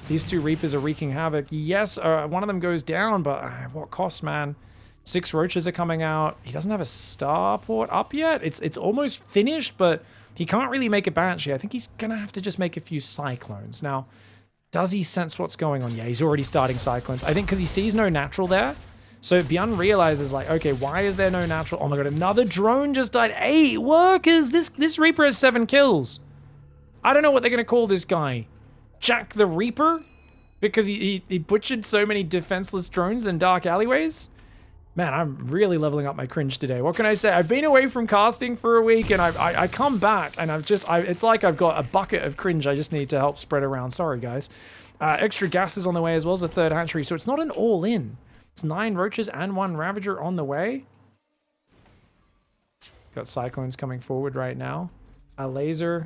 These two Reapers are wreaking havoc. Yes, one of them goes down, but what cost, man? 6 Roaches are coming out. He doesn't have a starport up yet. It's almost finished, but he can't really make a Banshee. I think he's going to have to just make a few Cyclones. Now, does he sense what's going on? Yeah, he's already starting Cyclones. I think because he sees no natural there. So Byun realizes, like, okay, why is there no natural? Oh my god, another drone just died. 8 workers! This Reaper has 7 kills. I don't know what they're going to call this guy. Jack the Reaper? Because he butchered so many defenseless drones in dark alleyways? Man, I'm really leveling up my cringe today. What can I say? I've been away from casting for a week, and I come back, and it's like I've got a bucket of cringe I just need to help spread around. Sorry, guys. Extra gas is on the way, as well as a 3rd hatchery, so it's not an all-in. It's 9 Roaches and 1 Ravager on the way. Got Cyclones coming forward right now. Elazer.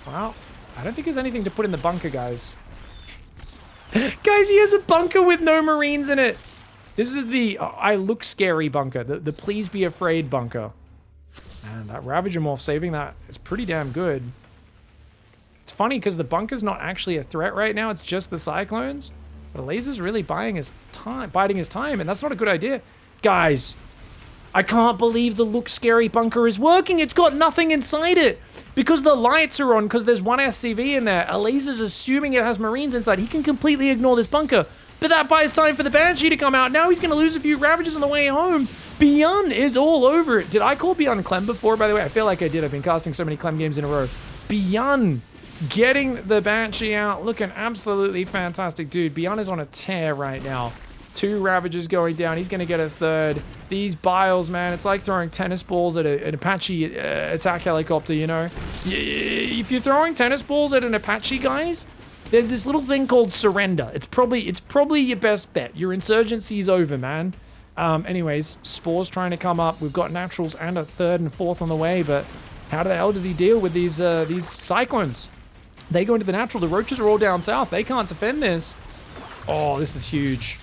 Wow. I don't think there's anything to put in the bunker, guys. Guys, he has a bunker with no Marines in it. This is the I look scary bunker. The please be afraid bunker. Man, that Ravager morph saving that is pretty damn good. It's funny because the bunker's not actually a threat right now. It's just the Cyclones. But Elazer's really biding his time, and that's not a good idea. Guys, I can't believe the look scary bunker is working. It's got nothing inside it. Because the lights are on, because there's 1 SCV in there. Elazer's assuming it has Marines inside. He can completely ignore this bunker. But that buys time for the Banshee to come out. Now he's going to lose a few Ravagers on the way home. Byun is all over it. Did I call Byun Clem before, by the way? I feel like I did. I've been casting so many Clem games in a row. Byun getting the Banshee out. Looking absolutely fantastic. Dude, Byun is on a tear right now. 2 Ravagers going down. He's going to get a 3rd. These Biles, man, it's like throwing tennis balls at an Apache attack helicopter, you know? If you're throwing tennis balls at an Apache, guys, there's this little thing called surrender. It's probably your best bet. Your insurgency's over, man. Anyways, Spore's trying to come up. We've got naturals and a 3rd and 4th on the way, but how the hell does he deal with these Cyclones? They go into the natural. The Roaches are all down south. They can't defend this. Oh, this is huge.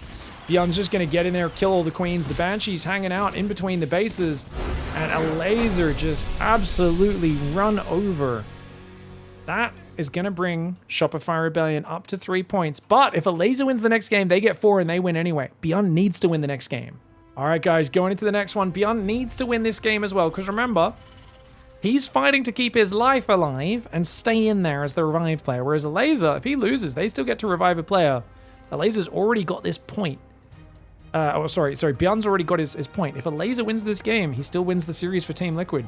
Byun's just going to get in there, kill all the queens. The Banshee's hanging out in between the bases. And Elazer just absolutely run over. That is going to bring Shopify Rebellion up to 3 points. But if Elazer wins the next game, they get 4 and they win anyway. Byun needs to win the next game. All right, guys, going into the next one. Byun needs to win this game as well. Because remember, he's fighting to keep his life alive and stay in there as the revive player. Whereas Elazer, if he loses, they still get to revive a player. Elazer's already got this point. Byun's already got his point. If Elazer wins this game, he still wins the series for Team Liquid.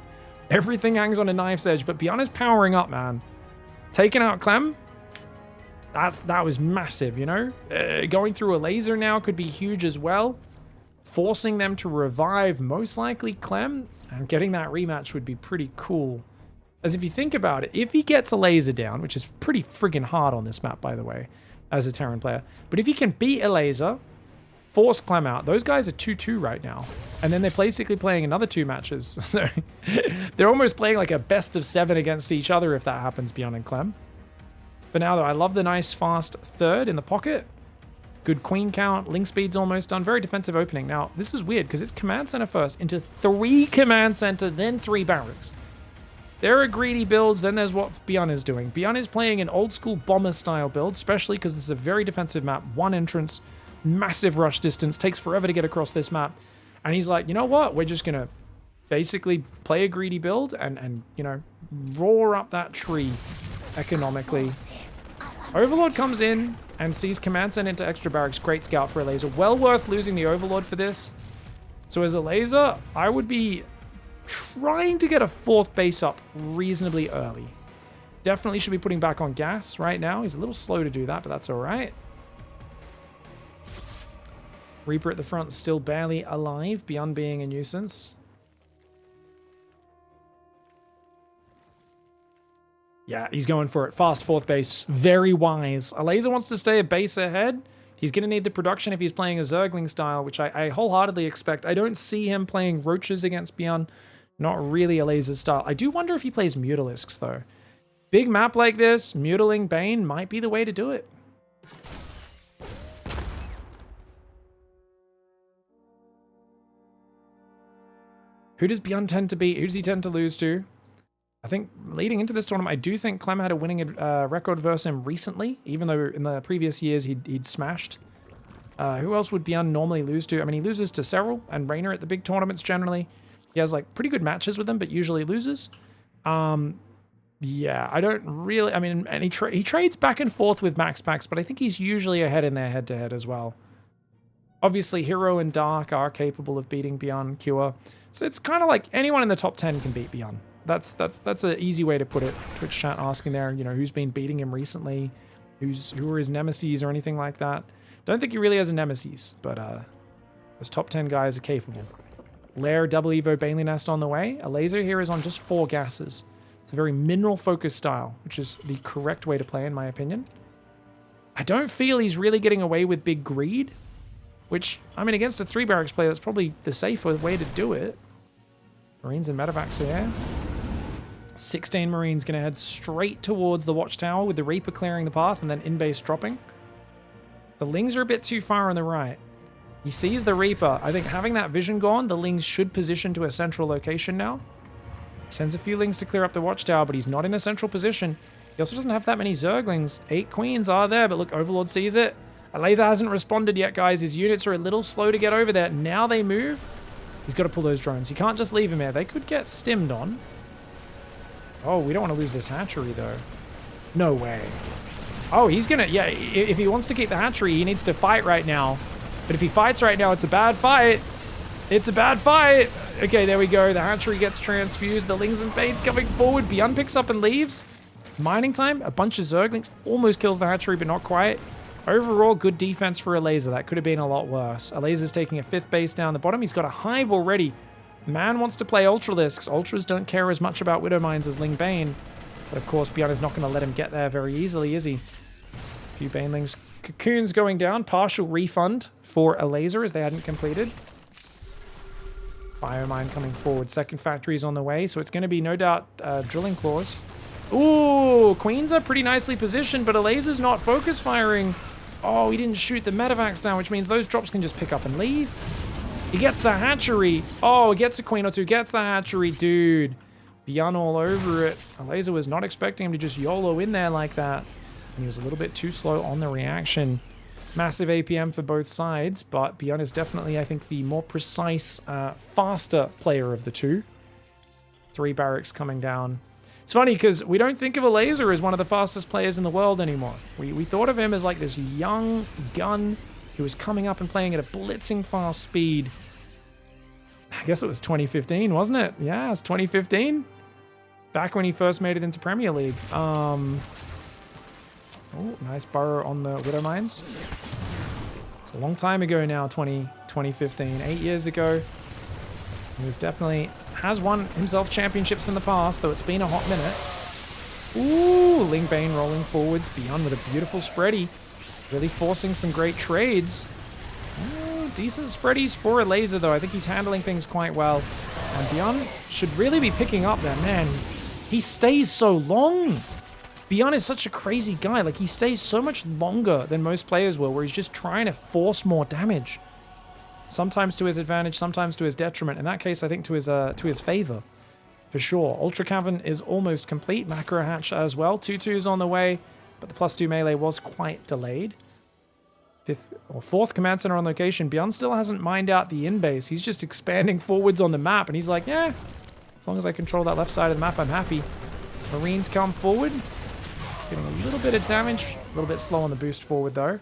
Everything hangs on a knife's edge, but Byun is powering up, man. Taking out Clem, that was massive, you know? Going through Elazer now could be huge as well. Forcing them to revive, most likely Clem, and getting that rematch would be pretty cool. As if you think about it, if he gets Elazer down, which is pretty friggin' hard on this map, by the way, as a Terran player, but if he can beat Elazer, force Clem out. Those guys are 2-2 right now. And then they're basically playing another 2 matches. So they're almost playing like a best of 7 against each other if that happens, Byun and Clem. But now, though, I love the nice fast 3rd in the pocket. Good queen count. Link speed's almost done. Very defensive opening. Now, this is weird because it's command center first into 3 command center, then 3 barracks. There are greedy builds, then there's what Byun is doing. Byun is playing an old school bomber style build, especially because this is a very defensive map. 1 entrance. Massive rush distance, takes forever to get across this map. And he's like, you know what? We're just going to basically play a greedy build and, you know, roar up that tree economically. Overlord comes in and sees command sent into extra barracks. Great scout for Elazer. Well worth losing the Overlord for this. So as Elazer, I would be trying to get a 4th base up reasonably early. Definitely should be putting back on gas right now. He's a little slow to do that, but that's all right. Reaper at the front still barely alive, Byun being a nuisance. Yeah, he's going for it. Fast 4th base. Very wise. Elazer wants to stay a base ahead. He's going to need the production if he's playing a Zergling style, which I wholeheartedly expect. I don't see him playing Roaches against Byun. Not really Elazer's style. I do wonder if he plays Mutalisks, though. Big map like this, Mutaling Bane might be the way to do it. Who does Byun tend to beat? Who does he tend to lose to? I think leading into this tournament, I do think Clem had a winning record versus him recently, even though in the previous years he'd smashed. Who else would Byun normally lose to? I mean, he loses to Serral and Rainer at the big tournaments generally. He has like pretty good matches with them, but usually loses. Yeah, I don't really, I mean, and he trades back and forth with Max Packs, but I think he's usually ahead in their head-to-head as well. Obviously, Hero and Dark are capable of beating Byun, Cure. So it's kind of like anyone in the top 10 can beat Byun. That's an easy way to put it. Twitch chat asking there, you know, who's been beating him recently, who are his nemesis or anything like that. Don't think he really has a nemesis, but those top 10 guys are capable. Lair, Double Evo, Bailey Nest on the way. Elazer here is on just 4 gases. It's a very mineral-focused style, which is the correct way to play, in my opinion. I don't feel he's really getting away with big greed, which, I mean, against a 3 barracks player, that's probably the safer way to do it. Marines and Medivacs here. 16 Marines going to head straight towards the Watchtower with the Reaper clearing the path and then in-base dropping. The Lings are a bit too far on the right. He sees the Reaper. I think having that vision gone, the Lings should position to a central location now. He sends a few Lings to clear up the Watchtower, but he's not in a central position. He also doesn't have that many Zerglings. 8 Queens are there, but look, Overlord sees it. Elazer hasn't responded yet, guys. His units are a little slow to get over there. Now they move. He's got to pull those drones. He can't just leave him here. They could get stimmed on. Oh, we don't want to lose this hatchery, though. No way. Oh, he's going to... Yeah, if he wants to keep the hatchery, he needs to fight right now. But if he fights right now, it's a bad fight. It's a bad fight. Okay, there we go. The hatchery gets transfused. The Lings and Fates coming forward. Byun picks up and leaves. Mining time. A bunch of Zerglings. Almost kills the hatchery, but not quite. Overall, good defense for Elazer. That could have been a lot worse. Elazer's taking a 5th base down the bottom. He's got a hive already. Man wants to play Ultralisks. Ultras don't care as much about Widow Mines as Ling Bane. But of course, Byun is not going to let him get there very easily, is he? A few Banelings. Cocoons going down. Partial refund for Elazer as they hadn't completed. Biomine coming forward. Second factory is on the way, so it's going to be no doubt drilling claws. Ooh, Queens are pretty nicely positioned, but Elazer's not focus firing. Oh, he didn't shoot the Medivacs down, which means those drops can just pick up and leave. He gets the hatchery. Oh, gets a Queen or 2, gets the hatchery. Dude, Byun all over it. Elazer was not expecting him to just YOLO in there like that. And he was a little bit too slow on the reaction. Massive APM for both sides, but Byun is definitely, I think, the more precise, faster player of the two. 3 barracks coming down. It's funny because we don't think of Elazer as one of the fastest players in the world anymore. We thought of him as like this young gun who was coming up and playing at a blitzing fast speed. I guess it was 2015, wasn't it? Yeah, it's 2015. Back when he first made it into Premier League. Oh, nice burrow on the Widow Mines. It's a long time ago now, 2015. 8 years ago. He was definitely... has won himself championships in the past, though it's been a hot minute. Ooh, Ling Bane rolling forwards. Byun with a beautiful spready. Really forcing some great trades. Ooh, decent spreadies for Elazer, though. I think he's handling things quite well. And Byun should really be picking up there. Man, he stays so long. Byun is such a crazy guy. Like, he stays so much longer than most players will, where he's just trying to force more damage. Sometimes to his advantage, sometimes to his detriment. In that case, I think to his favor, for sure. Ultra Cavern is almost complete. Macro Hatch as well. 2-2s on the way, but the +2 melee was quite delayed. 4th command center on location. Byun still hasn't mined out the in-base. He's just expanding forwards on the map, and he's like, yeah, as long as I control that left side of the map, I'm happy. Marines come forward. Getting a little bit of damage. A little bit slow on the boost forward, though.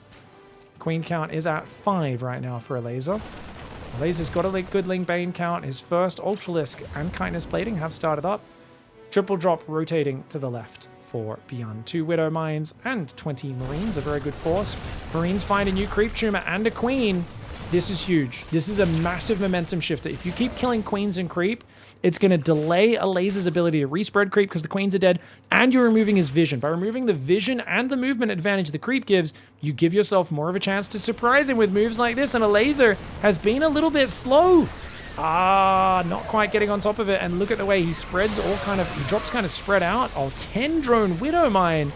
Queen count is at 5 right now for Elazer. Elazer's got a good Ling Bane count. His first Ultralisk and Kindness Plating have started up. Triple drop rotating to the left for Byun. 2 Widow Mines and 20 Marines, a very good force. Marines find a new Creep Tumor and a Queen. This is huge. This is a massive momentum shifter. If you keep killing Queens and Creep, it's going to delay Elazer's ability to respread Creep because the Queens are dead, and you're removing his vision. By removing the vision and the movement advantage the Creep gives, you give yourself more of a chance to surprise him with moves like this, and Elazer has been a little bit slow. Not quite getting on top of it, and look at the way he spreads he drops kind of spread out. Oh, 10 drone Widow Mine.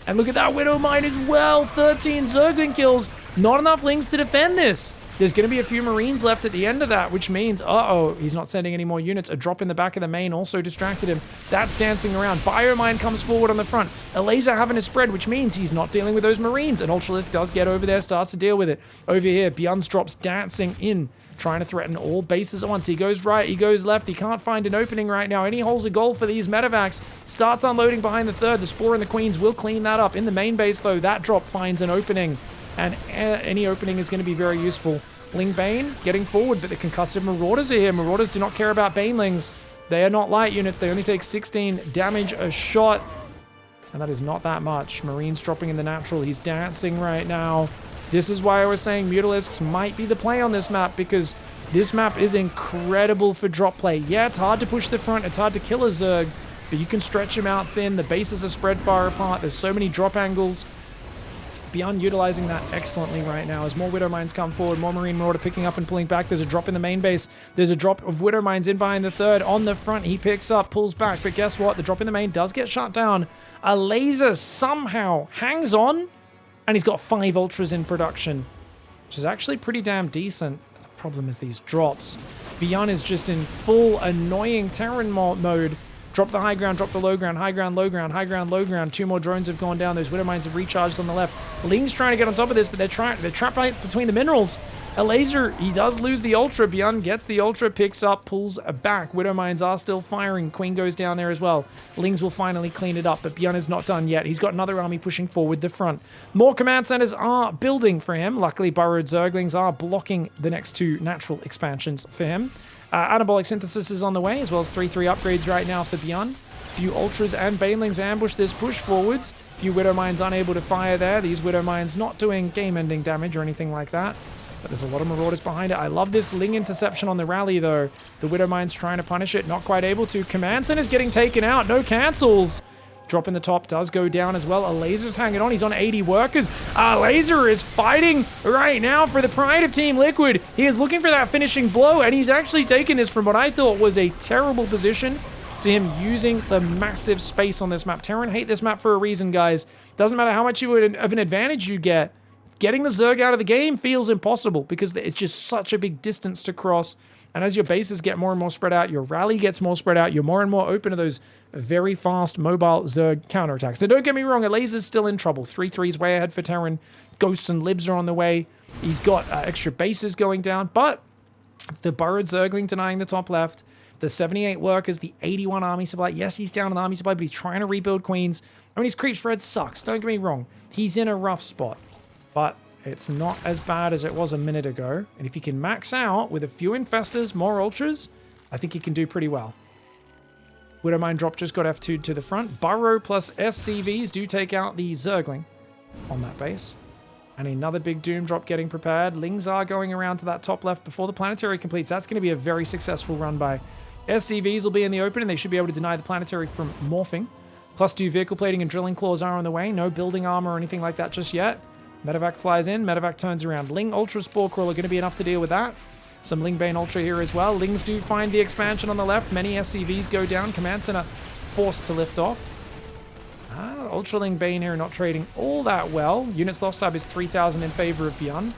And look at that Widow Mine as well. 13 Zergling kills. Not enough Lings to defend this. There's going to be a few Marines left at the end of that, which means, uh-oh, he's not sending any more units. A drop in the back of the main also distracted him. That's dancing around. Biomine comes forward on the front. Elazer having a spread, which means he's not dealing with those Marines. And Ultralisk does get over there, starts to deal with it. Over here, Byun's drops dancing in, trying to threaten all bases at once. He goes right, he goes left. He can't find an opening right now. Any holes of goal for these medevacs. Starts unloading behind the third. The Spore and the Queens will clean that up. In the main base, though, that drop finds an opening. And any opening is going to be very useful. Ling Bane getting forward, but the concussive Marauders are here. Marauders do not care about Banelings. They are not light units. They only take 16 damage a shot. And that is not that much. Marines dropping in the natural. He's dancing right now. This is why I was saying Mutalisks might be the play on this map, because this map is incredible for drop play. Yeah, it's hard to push the front. It's hard to kill a Zerg, but you can stretch him out thin. The bases are spread far apart. There's so many drop angles. Byun utilizing that excellently right now as more Widow Mines come forward, more Marine Marauder picking up and pulling back. There's a drop in the main base. There's a drop of Widow Mines in behind the third. On the front, he picks up, pulls back, but guess what? The drop in the main does get shut down. Elazer somehow hangs on, and he's got 5 Ultras in production, which is actually pretty damn decent. The problem is these drops. Byun is just in full annoying Terran mode. Drop the high ground, drop the low ground, high ground, low ground, high ground, low ground. 2 more drones have gone down. Those Widow Mines have recharged on the left. Ling's trying to get on top of this, but they're trapped right between the minerals. Elazer, he does lose the Ultra. Byun gets the Ultra, picks up, pulls back. Widow Mines are still firing. Queen goes down there as well. Lings will finally clean it up, but Byun is not done yet. He's got another army pushing forward the front. More command centers are building for him. Luckily, burrowed Zerglings are blocking the next 2 natural expansions for him. Anabolic Synthesis is on the way, as well as 3/3 upgrades right now for Byun. Few Ultras and Banelings ambush this push forwards. Few Widow Mines unable to fire there. These Widow Mines not doing game-ending damage or anything like that. But there's a lot of Marauders behind it. I love this Ling interception on the rally, though. The Widow Mines trying to punish it, not quite able to. Command Center's getting taken out. No cancels. Drop in the top does go down as well. Elazer's hanging on. He's on 80 workers. Elazer is fighting right now for the pride of Team Liquid. He is looking for that finishing blow, and he's actually taken this from what I thought was a terrible position to him using the massive space on this map. Terran hate this map for a reason, guys. Doesn't matter how much of an advantage you get. Getting the Zerg out of the game feels impossible because it's just such a big distance to cross. And as your bases get more and more spread out, your rally gets more spread out, you're more and more open to those very fast mobile Zerg counterattacks. Now, don't get me wrong, Elazer's still in trouble. 3/3's way ahead for Terran. Ghosts and Libs are on the way. He's got extra bases going down, but the burrowed Zergling denying the top left. The 78 workers, the 81 army supply. Yes, he's down on army supply, but he's trying to rebuild Queens. I mean, his creep spread sucks. Don't get me wrong. He's in a rough spot, but it's not as bad as it was a minute ago. And if he can max out with a few Infestors, more Ultras, I think he can do pretty well. Widowmine drop just got F2'd to the front. Burrow plus SCVs do take out the Zergling on that base. And another big Doom drop getting prepared. Lings are going around to that top left before the Planetary completes. That's going to be a very successful run by SCVs. Will be in the open, and they should be able to deny the Planetary from morphing. +2 vehicle plating and drilling claws are on the way. No building armor or anything like that just yet. Medevac flies in, Medevac turns around. Ling Ultra Spore Crawler going to be enough to deal with that. Some Ling Bane Ultra here as well. Lings do find the expansion on the left. Many SCVs go down. Command Center forced to lift off. Ultra Ling Bane here not trading all that well. Units lost tab is 3,000 in favor of Byun.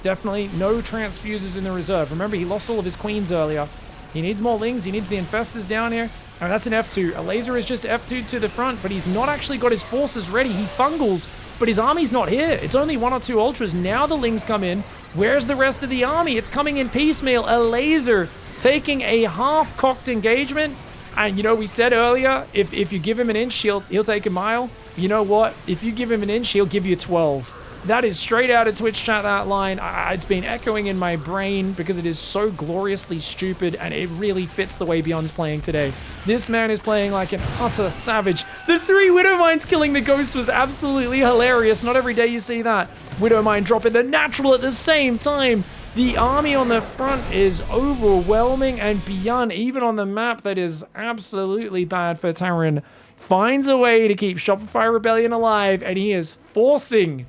Definitely no transfuses in the reserve. Remember, he lost all of his queens earlier. He needs more Lings. He needs the Infestors down here. Oh, that's an F2. Elazer is just F2 to the front, but he's not actually got his forces ready. He fungles, but his army's not here. It's only 1 or 2 Ultras. Now the Lings come in. Where's the rest of the army? It's coming in piecemeal. Elazer taking a half-cocked engagement. And, you know, we said earlier, if you give him an inch, he'll take a mile. You know what? If you give him an inch, he'll give you 12. That is straight out of Twitch chat, that line. It's been echoing in my brain because it is so gloriously stupid, and it really fits the way Byun's playing today. This man is playing like an utter savage. The 3 Widowmines killing the Ghost was absolutely hilarious. Not every day you see that. Widowmine dropping the natural at the same time. The army on the front is overwhelming, and Byun, even on the map that is absolutely bad for Terran, finds a way to keep Shopify Rebellion alive, and he is forcing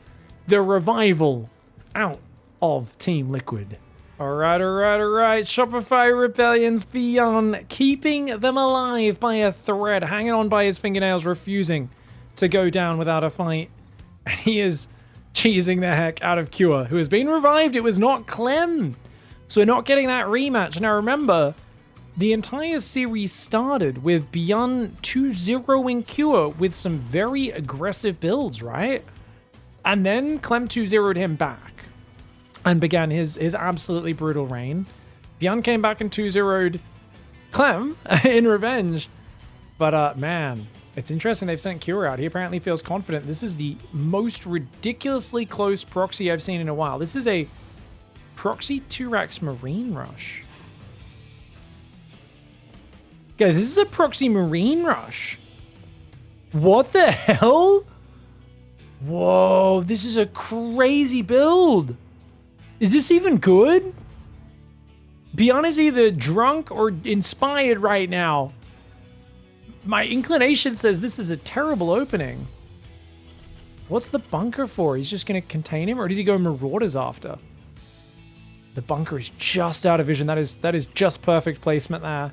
the revival out of Team Liquid. All right. Shopify Rebellion's Byun, keeping them alive by a thread, hanging on by his fingernails, refusing to go down without a fight. And he is cheesing the heck out of Cure, who has been revived. It was not Clem. So we're not getting that rematch. Now remember, the entire series started with Byun 2-0ing Cure with some very aggressive builds, right? And then Clem 2-0'd him back and began his absolutely brutal reign. Byun came back and 2-0'd Clem in revenge. But man, it's interesting they've sent Cure out. He apparently feels confident. This is the most ridiculously close proxy I've seen in a while. This is a proxy 2-Rax Marine Rush. Guys, this is a proxy Marine Rush. What the hell? Whoa, this is a crazy build. Is this even good? Byun is either drunk or inspired right now. My inclination says this is a terrible opening. What's the bunker for? He's just going to contain him, or does he go Marauders after? The bunker is just out of vision. That is just perfect placement there.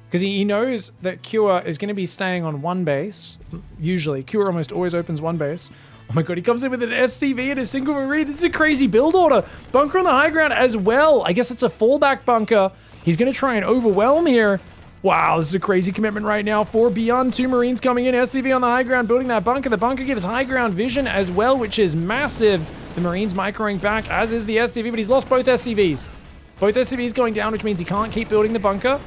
Because he knows that Cure is going to be staying on one base. Usually. Cure almost always opens one base. Oh my god, he comes in with an SCV and a single Marine. This is a crazy build order. Bunker on the high ground as well. I guess it's a fallback bunker. He's going to try and overwhelm here. Wow, this is a crazy commitment right now for Byun. 2 Marines coming in. SCV on the high ground, building that bunker. The bunker gives high ground vision as well, which is massive. The Marines microing back, as is the SCV, but he's lost both SCVs. Both SCVs going down, which means he can't keep building the bunker.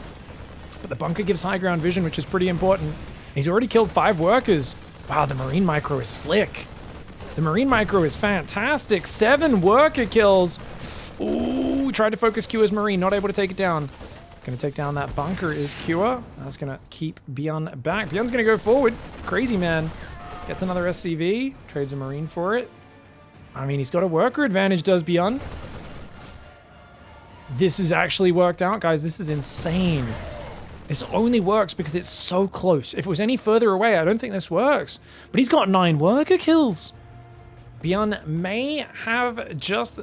But the bunker gives high ground vision, which is pretty important. He's already killed 5 workers. Wow, the Marine micro is slick. The Marine micro is fantastic. 7 worker kills. Ooh, tried to focus Cure's Marine, not able to take it down. Gonna take down that bunker is Cure. That's gonna keep Byun back. Byun's gonna go forward. Crazy man. Gets another SCV. Trades a Marine for it. I mean, he's got a worker advantage, does Byun. This has actually worked out, guys. This is insane. This only works because it's so close. If it was any further away, I don't think this works. But he's got 9 worker kills. Byun may have just...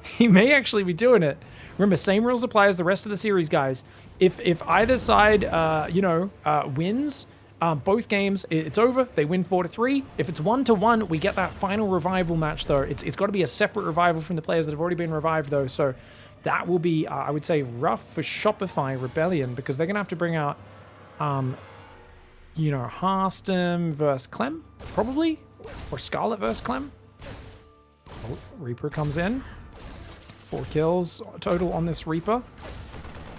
he may actually be doing it. Remember, same rules apply as the rest of the series, guys. If either side, wins both games, it's over. They win 4-3. If it's 1-1, we get that final revival match, though. It's got to be a separate revival from the players that have already been revived, though. So that will be, I would say, rough for Shopify Rebellion, because they're going to have to bring out, Harstem versus Clem, probably, or Scarlett versus Clem. Oh, Reaper comes in. 4 kills total on this Reaper.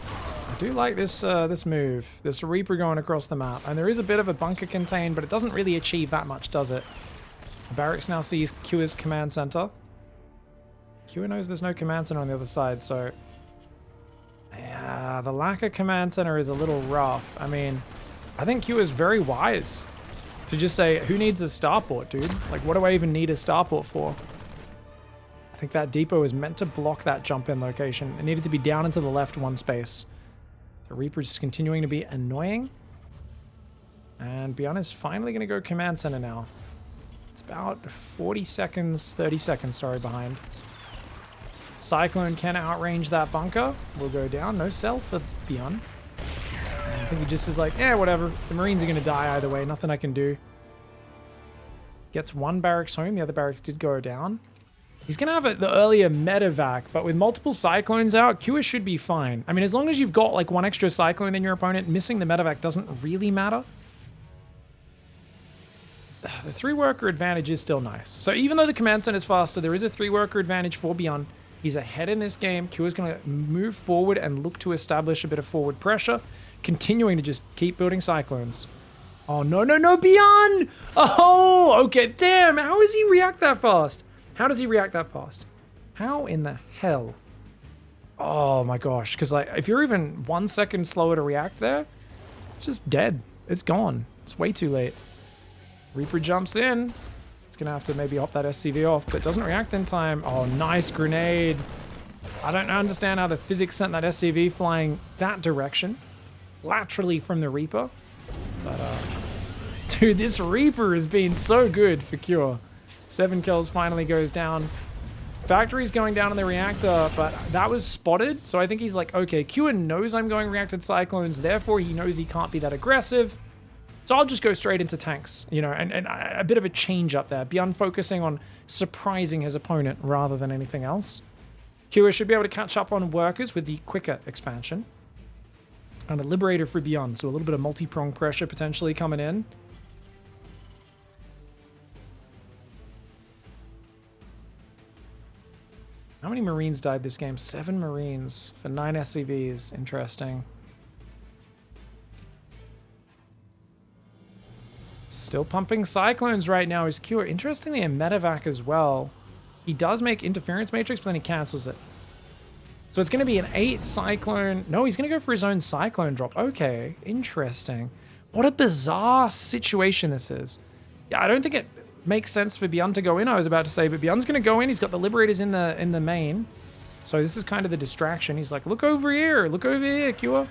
I do like this this move. This Reaper going across the map. And there is a bit of a bunker contained, but it doesn't really achieve that much, does it? Barracks now sees Cure's command center. Cure knows there's no command center on the other side, so... yeah, the lack of command center is a little rough. I mean, I think Cure is very wise to just say, who needs a starport, dude? Like, what do I even need a starport for? I think that depot is meant to block that jump-in location. It needed to be down and to the left 1 space. The Reaper is continuing to be annoying. And Byun is finally going to go command center now. It's about 30 seconds, sorry, behind. Cyclone can outrange that bunker. Will go down. No cell for Byun. I think he just is like, yeah, whatever. The Marines are going to die either way. Nothing I can do. Gets 1 barracks home. The other barracks did go down. He's going to have the earlier medevac, but with multiple Cyclones out, Cure should be fine. I mean, as long as you've got like 1 extra Cyclone than your opponent, missing the medevac doesn't really matter. The 3 worker advantage is still nice. So even though the command center is faster, there is a 3 worker advantage for Byun. He's ahead in this game. Cure's going to move forward and look to establish a bit of forward pressure, continuing to just keep building Cyclones. Oh, no, Byun! Oh, okay, damn, how does he react that fast? How does he react that fast? How in the hell? Oh my gosh, because like, if you're even 1 second slower to react there, it's just dead. It's gone. It's way too late. Reaper jumps in. It's gonna have to maybe hop that SCV off, but doesn't react in time. Oh, nice grenade. I don't understand how the physics sent that SCV flying that direction, laterally from the Reaper. But, dude, this Reaper has been so good for Cure. 7 kills finally goes down. Factory's going down in the reactor, but that was spotted. So I think he's like, okay, Cure knows I'm going reacted Cyclones, therefore he knows he can't be that aggressive. So I'll just go straight into tanks, you know, and a bit of a change up there. Byun focusing on surprising his opponent rather than anything else. Kua should be able to catch up on workers with the quicker expansion. And a Liberator for Byun, so a little bit of multi-prong pressure potentially coming in. How many Marines died this game? 7 Marines for 9 SCVs. Interesting. Still pumping Cyclones right now is Cure. Interestingly, a Medevac as well. He does make Interference Matrix, but then he cancels it. So it's going to be an 8 Cyclone. No, he's going to go for his own Cyclone drop. Okay, interesting. What a bizarre situation this is. Yeah, I don't think it makes sense for Byun to go in, I was about to say, but Byun's going to go in. He's got the Liberators in the main. So this is kind of the distraction. He's like, look over here, Cure.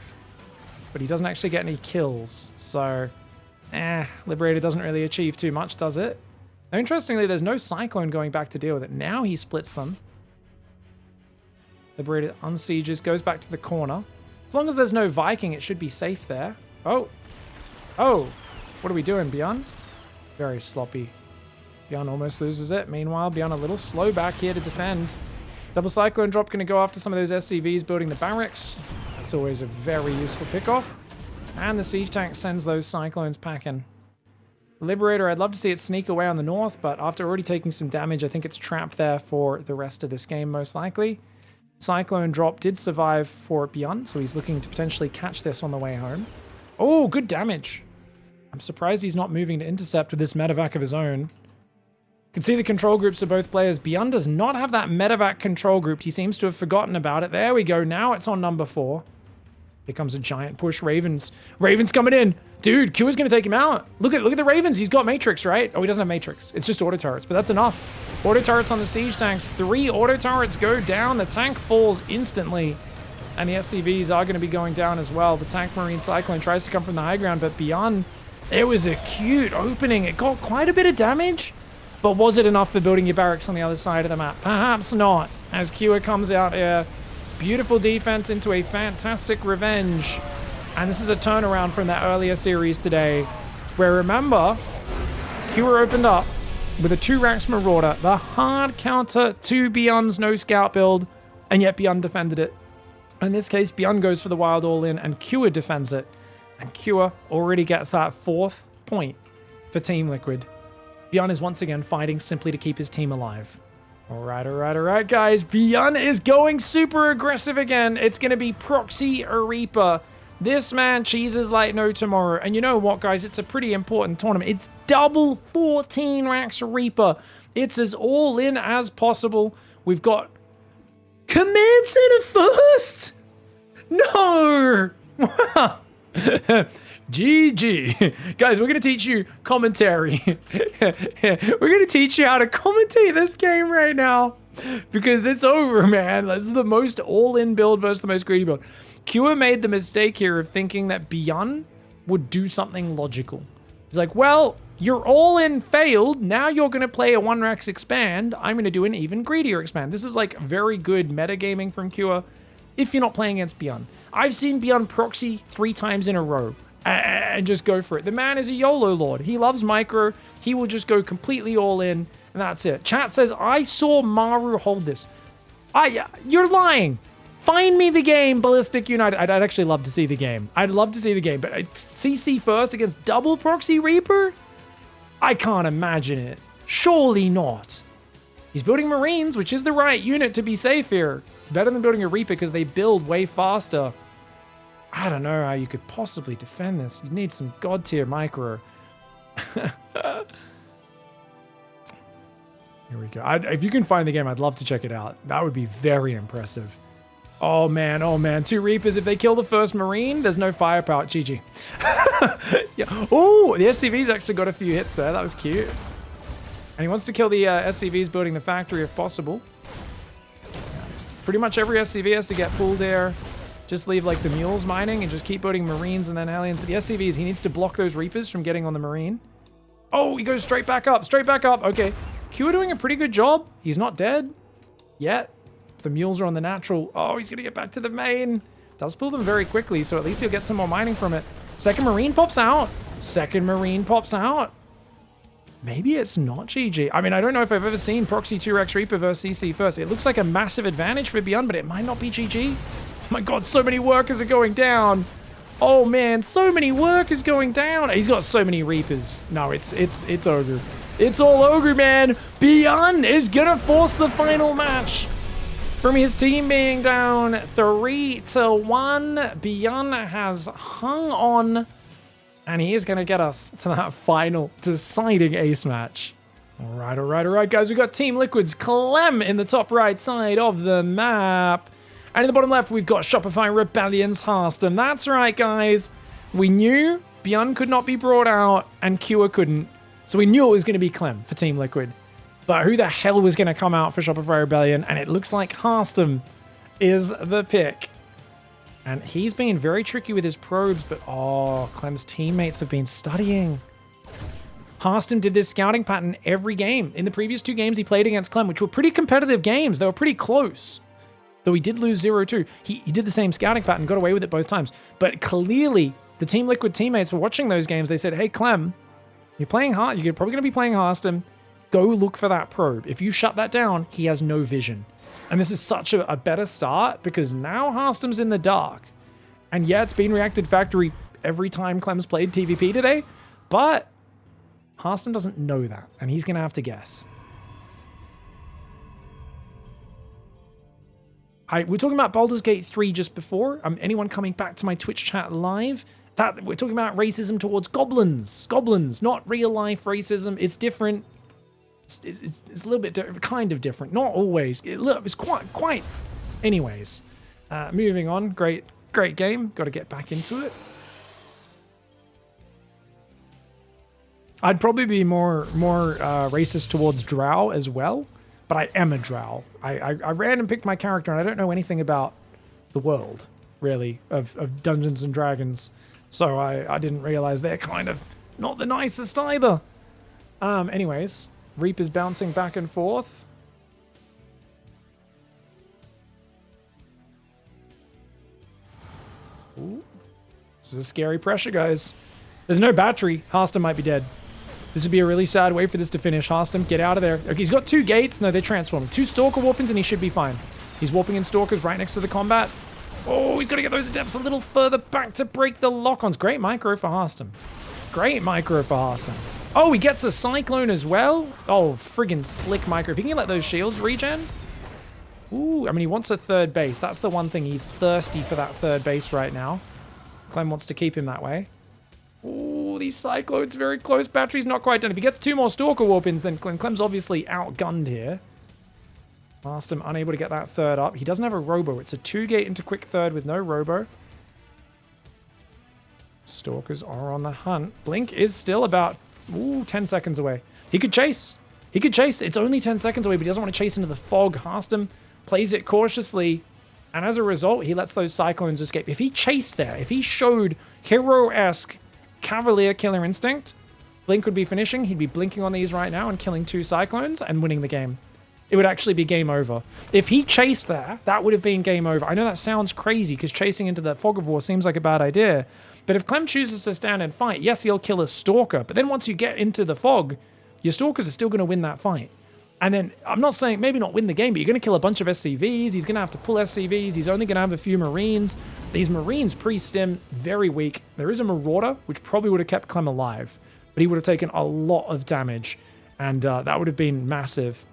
But he doesn't actually get any kills. So, Liberator doesn't really achieve too much, does it? Now, interestingly, there's no Cyclone going back to deal with it. Now he splits them. Liberator unsieges, goes back to the corner. As long as there's no Viking, it should be safe there. Oh. What are we doing, Byun? Very sloppy. Byun almost loses it. Meanwhile, Byun a little slow back here to defend. Double Cyclone drop going to go after some of those SCVs building the barracks. That's always a very useful pickoff. And the siege tank sends those Cyclones packing. Liberator, I'd love to see it sneak away on the north, but after already taking some damage, I think it's trapped there for the rest of this game, most likely. Cyclone drop did survive for Byun, so he's looking to potentially catch this on the way home. Oh, good damage. I'm surprised he's not moving to intercept with this medevac of his own. You can see the control groups of both players. Byun does not have that medevac control group. He seems to have forgotten about it. There we go. Now it's on number 4. Here comes a giant push. Ravens. Ravens coming in. Dude, Q is going to take him out. Look at the Ravens. He's got Matrix, right? Oh, he doesn't have Matrix. It's just auto turrets, but that's enough. Auto turrets on the siege tanks. 3 auto turrets go down. The tank falls instantly. And the SCVs are going to be going down as well. The tank Marine Cyclone tries to come from the high ground, but Byun, it was a cute opening. It got quite a bit of damage. But was it enough for building your barracks on the other side of the map? Perhaps not. As Kua comes out here. Beautiful defense into a fantastic revenge. And this is a turnaround from that earlier series today. Where remember, Kua opened up with a 2-Rax Marauder. The hard counter to Byun's no scout build. And yet Byun defended it. In this case, Byun goes for the wild all-in and Kua defends it. And Kua already gets that 4th point for Team Liquid. Byun is once again fighting simply to keep his team alive. All right, guys. Byun is going super aggressive again. It's going to be Proxy Reaper. This man cheeses like no tomorrow. And you know what, guys? It's a pretty important tournament. It's double 14 Rax Reaper. It's as all in as possible. We've got Command Center first. No. GG. Guys, we're going to teach you commentary. We're going to teach you how to commentate this game right now. Because it's over, man. This is the most all-in build versus the most greedy build. Kua made the mistake here of thinking that Byun would do something logical. He's like, well, your all-in failed. Now you're going to play a 1-Rax expand. I'm going to do an even greedier expand. This is like very good metagaming from Kua if you're not playing against Byun. I've seen Byun proxy 3 times in a row. And just go for it. The man is a YOLO lord. He loves micro. He will just go completely all in, and that's it. Chat says, I saw Maru hold this. You're lying. Find me the game, Ballistic United. I'd actually love to see the game. I'd love to see the game, but CC first against double Proxy Reaper? I can't imagine it. Surely not. He's building Marines, which is the right unit to be safe here. It's better than building a Reaper because they build way faster. I don't know how you could possibly defend this. You need some god tier micro. Here we go. If you can find the game, I'd love to check it out. That would be very impressive. Oh man, 2 Reapers. If they kill the first Marine, there's no firepower. GG. Yeah. Oh, the SCV's actually got a few hits there. That was cute. And he wants to kill the SCVs building the factory if possible. Pretty much every SCV has to get pulled there. Just leave like the mules mining and just keep building Marines and then aliens. But the SCVs, he needs to block those Reapers from getting on the Marine. Oh, he goes straight back up. Okay. Q doing a pretty good job. He's not dead yet. The mules are on the natural. Oh, he's going to get back to the main. Does pull them very quickly, so at least he'll get some more mining from it. Second Marine pops out. Second Marine pops out. Maybe it's not GG. I mean, I don't know if I've ever seen Proxy 2-Rex Reaper versus CC first. It looks like a massive advantage for Byun, but it might not be GG. Oh my god, so many workers are going down. Oh man, so many workers going down. He's got so many Reapers. No, it's Ogre. It's all Ogre, man. Byun is gonna force the final match. From his team being down 3-1, Byun has hung on. And he is going to get us to that final deciding ace match. All right, guys. We've got Team Liquid's Clem in the top right side of the map. And in the bottom left, we've got Shopify Rebellion's Harstem. That's right, guys. We knew Byun could not be brought out and Cure couldn't. So we knew it was going to be Clem for Team Liquid. But who the hell was going to come out for Shopify Rebellion? And it looks like Harstem is the pick. And he's been very tricky with his probes, but oh, Clem's teammates have been studying. Harstem did this scouting pattern every game. In the previous 2 games he played against Clem, which were pretty competitive games. They were pretty close. Though he did lose 0-2. He did the same scouting pattern, got away with it both times. But clearly, the Team Liquid teammates were watching those games. They said, hey, Clem, you're probably going to be playing Harstem. Go look for that probe. If you shut that down, he has no vision. And this is such a better start because now Harstem's in the dark. And yeah, it's been Reacted Factory every time Clem's played TVP today, but Harstem doesn't know that, and he's going to have to guess. We're talking about Baldur's Gate 3 just before. Anyone coming back to my Twitch chat live? We're talking about racism towards goblins. Goblins, not real life racism. It's different. It's a little bit kind of different. Not always. It's quite. Anyways, moving on. Great game. Got to get back into it. I'd probably be more racist towards Drow as well, but I am a Drow. I ran and picked my character, and I don't know anything about the world really of Dungeons and Dragons, so I didn't realize they're kind of not the nicest either. Anyways. Reaper's bouncing back and forth. Ooh. This is a scary pressure, guys. There's no battery. Harstem might be dead. This would be a really sad way for this to finish. Harstem, get out of there. Okay, he's got 2 gates. No, they're transforming. 2 Stalker Warpins and he should be fine. He's warping in Stalkers right next to the combat. Oh, he's got to get those adepts a little further back to break the lock-ons. Great micro for Harstem. Great micro for Harstem. Oh, he gets a Cyclone as well? Oh, friggin' slick micro. If he can let those shields regen. Ooh, I mean, he wants a 3rd base. That's the one thing. He's thirsty for that 3rd base right now. Clem wants to keep him that way. Ooh, these Cyclones very close. Battery's not quite done. If he gets 2 more Stalker Warpins, then Clem's obviously outgunned here. Harstem unable to get that 3rd up. He doesn't have a Robo. It's a 2-gate into quick 3rd with no Robo. Stalkers are on the hunt. Blink is still about 10 seconds away. He could chase. It's only 10 seconds away, but he doesn't want to chase into the fog. Harstem plays it cautiously, and as a result, he lets those Cyclones escape. If he chased there, if he showed hero-esque Cavalier Killer Instinct, Blink would be finishing. He'd be blinking on these right now and killing 2 Cyclones and winning the game. It would actually be game over. If he chased there, that would have been game over. I know that sounds crazy because chasing into the Fog of War seems like a bad idea. But if Clem chooses to stand and fight, yes, he'll kill a Stalker. But then once you get into the fog, your Stalkers are still going to win that fight. And then, I'm not saying maybe not win the game, but you're going to kill a bunch of SCVs. He's going to have to pull SCVs. He's only going to have a few Marines. These Marines pre-stim, very weak. There is a Marauder, which probably would have kept Clem alive. But he would have taken a lot of damage. And that would have been massive.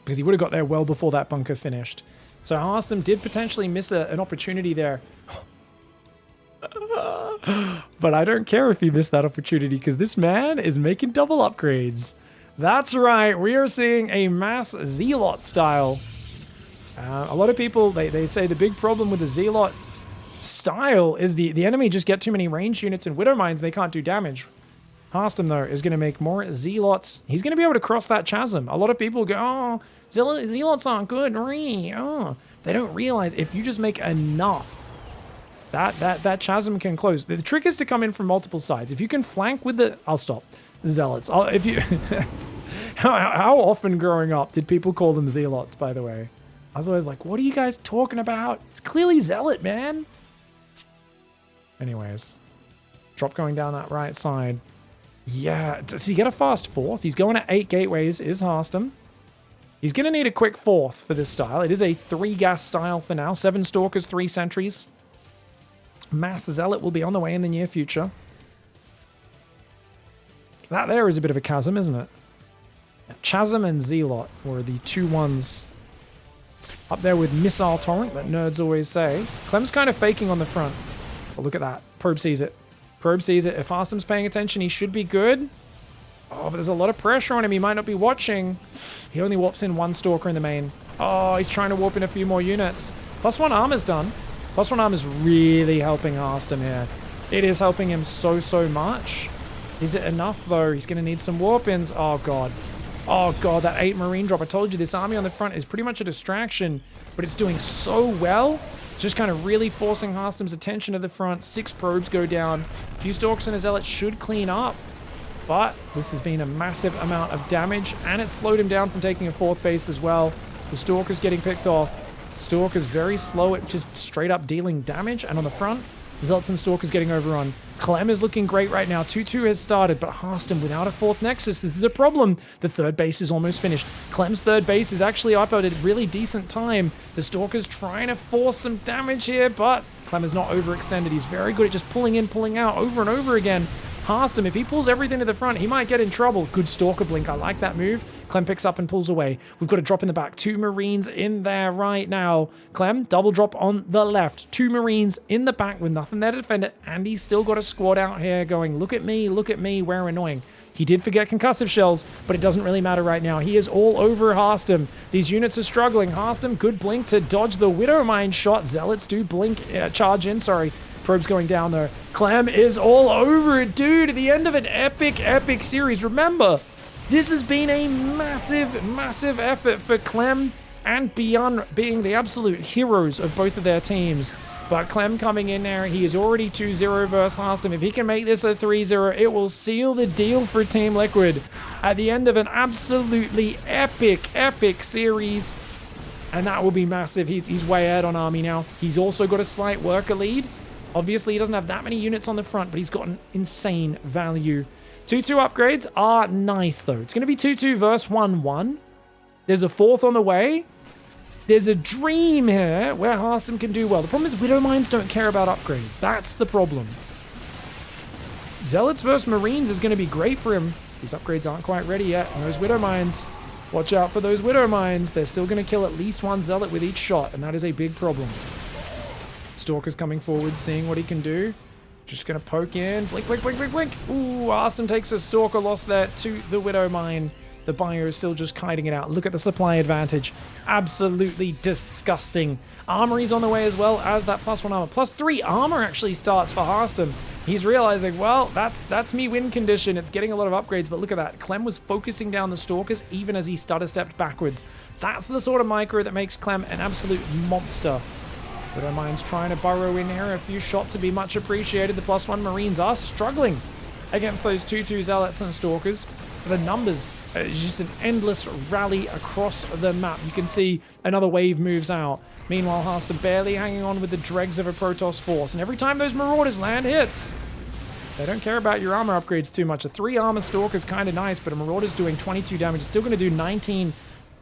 Because he would have got there well before that bunker finished. So Harstem did potentially miss an opportunity there. But I don't care if he missed that opportunity because this man is making double upgrades. That's right, we are seeing a mass Zealot style. A lot of people, they say the big problem with the Zealot style is the enemy just get too many ranged units and Widow Mines, they can't do damage. Harstem, though, is going to make more Zealots. He's going to be able to cross that chasm. A lot of people go, oh, Zealots aren't good. Oh. They don't realize if you just make enough, that chasm can close. The trick is to come in from multiple sides. If you can flank with the... I'll stop. Zealots. If you... how often growing up did people call them Zealots, by the way? I was always like, what are you guys talking about? It's clearly Zealot, man. Anyways. Drop going down that right side. Yeah, does he get a fast fourth? He's going at 8 gateways, is Harstem. He's going to need a quick fourth for this style. It is a 3-gas style for now. 7 Stalkers, 3 Sentries. Mass Zealot will be on the way in the near future. That there is a bit of a chasm, isn't it? Chasm and Zealot were the 2 ones up there with Missile Torrent that nerds always say. Clem's kind of faking on the front. But look at that. Probe sees it. Probe sees it. If Harstem's paying attention, he should be good. Oh, but there's a lot of pressure on him. He might not be watching. He only warps in 1 Stalker in the main. Oh, he's trying to warp in a few more units. +1 armor's done. +1 armor's really helping Harstem here. It is helping him so much. Is it enough, though? He's going to need some warp-ins. Oh, God. Oh, God, that 8 Marine drop. I told you, this army on the front is pretty much a distraction, but it's doing so well. Just kind of really forcing Harstem's attention to the front. 6 probes go down. A few Stalkers and a Zealot should clean up. But this has been a massive amount of damage, and it's slowed him down from taking a 4th base as well. The Stalker's getting picked off. Stalker's very slow at just straight up dealing damage. And on the front, Zealots and Stalker's getting overrun. Clem is looking great right now. 2-2 has started, but Harstem without a 4th Nexus, this is a problem. The 3rd base is almost finished. Clem's 3rd base is actually up at a really decent time. The Stalker's trying to force some damage here, but Clem is not overextended. He's very good at just pulling in, pulling out over and over again. Harstem, if he pulls everything to the front, he might get in trouble. Good Stalker blink. I like that move. Clem picks up and pulls away. We've got a drop in the back. 2 Marines in there right now. Clem, double drop on the left. 2 Marines in the back with nothing there to defend it. And he's still got a squad out here going, look at me, we're annoying. He did forget concussive shells, but it doesn't really matter right now. He is all over Harstem. These units are struggling. Harstem, good blink to dodge the Widowmine shot. Zealots do blink, charge in, sorry. Probe's going down though. Clem is all over it, dude. At the end of an epic series. Remember, this has been a massive effort for Clem and Byun being the absolute heroes of both of their teams. But Clem coming in there, he is already 2-0 versus Harstem. If he can make this a 3-0, it will seal the deal for Team Liquid at the end of an absolutely epic series. And that will be massive. He's way ahead on Army now. He's also got a slight worker lead. Obviously, he doesn't have that many units on the front, but he's got an insane value. 2-2 upgrades are nice, though. It's going to be 2-2 versus 1-1. There's a 4th on the way. There's a dream here where Harstem can do well. The problem is Widowmines don't care about upgrades. That's the problem. Zealots versus Marines is going to be great for him. These upgrades aren't quite ready yet. And those Widowmines, watch out for those Widowmines. They're still going to kill at least 1 Zealot with each shot, and that is a big problem. Stalker's coming forward, seeing what he can do. Just going to poke in. Blink. Ooh, Harstem takes a Stalker loss there to the Widowmine. The Bio is still just kiting it out. Look at the supply advantage. Absolutely disgusting. Armory's on the way as well as that +1 armor. +3 armor actually starts for Harstem. He's realizing, well, that's me win condition. It's getting a lot of upgrades, but look at that. Clem was focusing down the Stalkers even as he stutter stepped backwards. That's the sort of micro that makes Clem an absolute monster. Widowmine's trying to burrow in here. A few shots would be much appreciated. The +1 Marines are struggling against those 2-2 Zealots and Stalkers. The numbers, just an endless rally across the map. You can see another wave moves out. Meanwhile, Harstem barely hanging on with the dregs of a Protoss force. And every time those Marauders land hits, they don't care about your armor upgrades too much. A 3 armor Stalker is kind of nice, but a Marauder's doing 22 damage. It's still going to do 19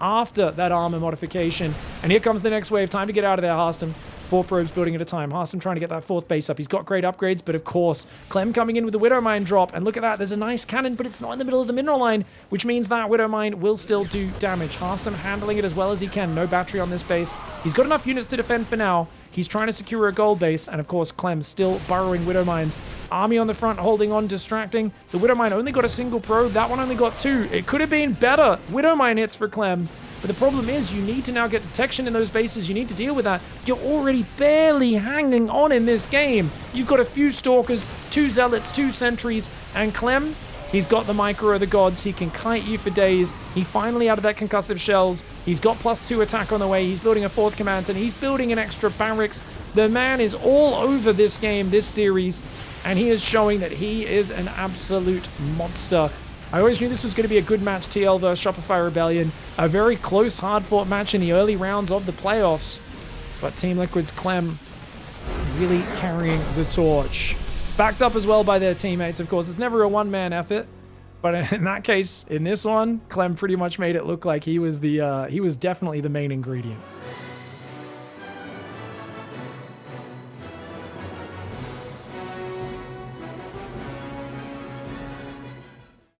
after that armor modification. And here comes the next wave. Time to get out of there, Harstem. 4 probes building at a time. Harstem trying to get that 4th base up. He's got great upgrades, but of course, Clem coming in with the Widowmine drop. And look at that. There's a nice cannon, but it's not in the middle of the mineral line, which means that Widowmine will still do damage. Harstem handling it as well as he can. No battery on this base. He's got enough units to defend for now. He's trying to secure a gold base, and of course, Clem still burrowing Widowmines. Army on the front holding on, distracting. The Widowmine only got a single probe. That one only got 2. It could have been better. Widowmine hits for Clem. But the problem is you need to now get detection in those bases. You need to deal with that. You're already barely hanging on in this game. You've got a few Stalkers, 2 Zealots, 2 Sentries, and Clem, he's got the micro of the gods. He can kite you for days. He finally out of that concussive shells. He's got +2 attack on the way. He's building a 4th command center. He's building an extra barracks. The man is all over this game, this series, and he is showing that he is an absolute monster. I always knew this was going to be a good match, TL versus Shopify Rebellion. A very close, hard-fought match in the early rounds of the playoffs. But Team Liquid's Clem really carrying the torch. Backed up as well by their teammates, of course. It's never a one-man effort. But in that case, in this one, Clem pretty much made it look like he was definitely the main ingredient.